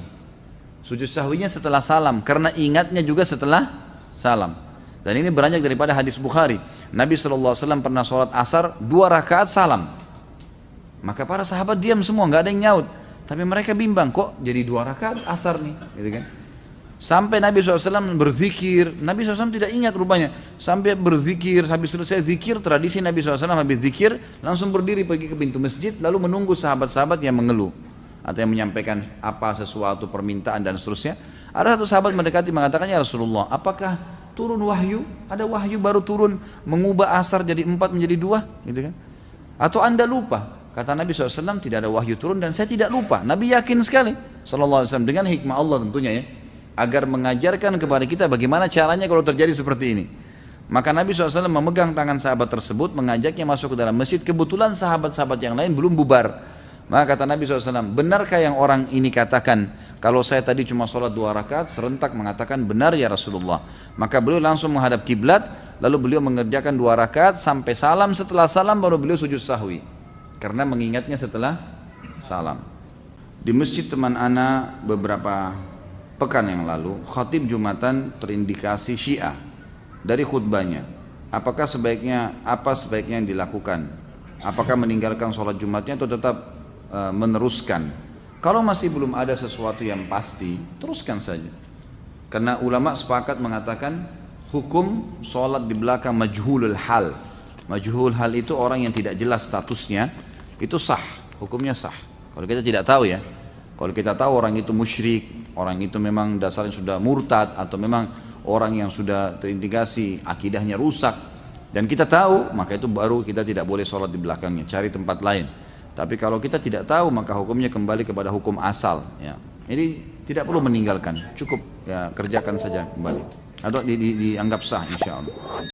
Sujud sahwinya setelah salam, karena ingatnya juga setelah salam. Dan ini beranjak daripada hadis Bukhari. Nabi SAW pernah sholat asar 2 rakaat salam. Maka para sahabat diam semua, nggak ada yang nyaut. Tapi mereka bimbang, kok jadi 2 rakaat asar nih, gitu kan? Sampai Nabi SAW berzikir, Nabi SAW tidak ingat rupanya. Sampai berzikir, habis selesai zikir, tradisi Nabi SAW habis zikir, langsung berdiri pergi ke pintu masjid, lalu menunggu sahabat-sahabat yang mengeluh. Atau yang menyampaikan apa sesuatu permintaan dan seterusnya. Ada satu sahabat mendekati mengatakan, ya Rasulullah, apakah turun wahyu? Ada wahyu baru turun mengubah asar jadi 4 menjadi 2, gitu kan? Atau anda lupa? Kata Nabi SAW, tidak ada wahyu turun dan saya tidak lupa. Nabi yakin sekali SAW dengan hikmah Allah tentunya ya, agar mengajarkan kepada kita bagaimana caranya kalau terjadi seperti ini. Maka Nabi SAW memegang tangan sahabat tersebut, mengajaknya masuk ke dalam masjid. Kebetulan sahabat-sahabat yang lain belum bubar. Maka kata Nabi SAW, benarkah yang orang ini katakan, Kalau saya tadi cuma sholat 2 rakaat, serentak mengatakan benar ya Rasulullah. Maka beliau langsung menghadap kiblat, lalu beliau mengerjakan 2 rakaat sampai salam. Setelah salam baru beliau sujud sahwi, karena mengingatnya setelah salam. Di masjid teman ana beberapa pekan yang lalu, khatib Jumatan terindikasi Syiah dari khutbahnya. Apa sebaiknya yang dilakukan? Apakah meninggalkan sholat Jumatnya atau tetap meneruskan? Kalau masih belum ada sesuatu yang pasti, teruskan saja. Karena ulama sepakat mengatakan hukum sholat di belakang majhulul hal. Majhulul hal itu orang yang tidak jelas statusnya, itu sah, hukumnya sah. Kalau kita tidak tahu ya, kalau kita tahu orang itu musyrik, orang itu memang dasarnya sudah murtad, atau memang orang yang sudah terindikasi akidahnya rusak, dan kita tahu, maka itu baru kita tidak boleh sholat di belakangnya, cari tempat lain. Tapi kalau kita tidak tahu, maka hukumnya kembali kepada hukum asal ya. Jadi tidak perlu meninggalkan, cukup ya kerjakan saja kembali, atau dianggap sah insya Allah.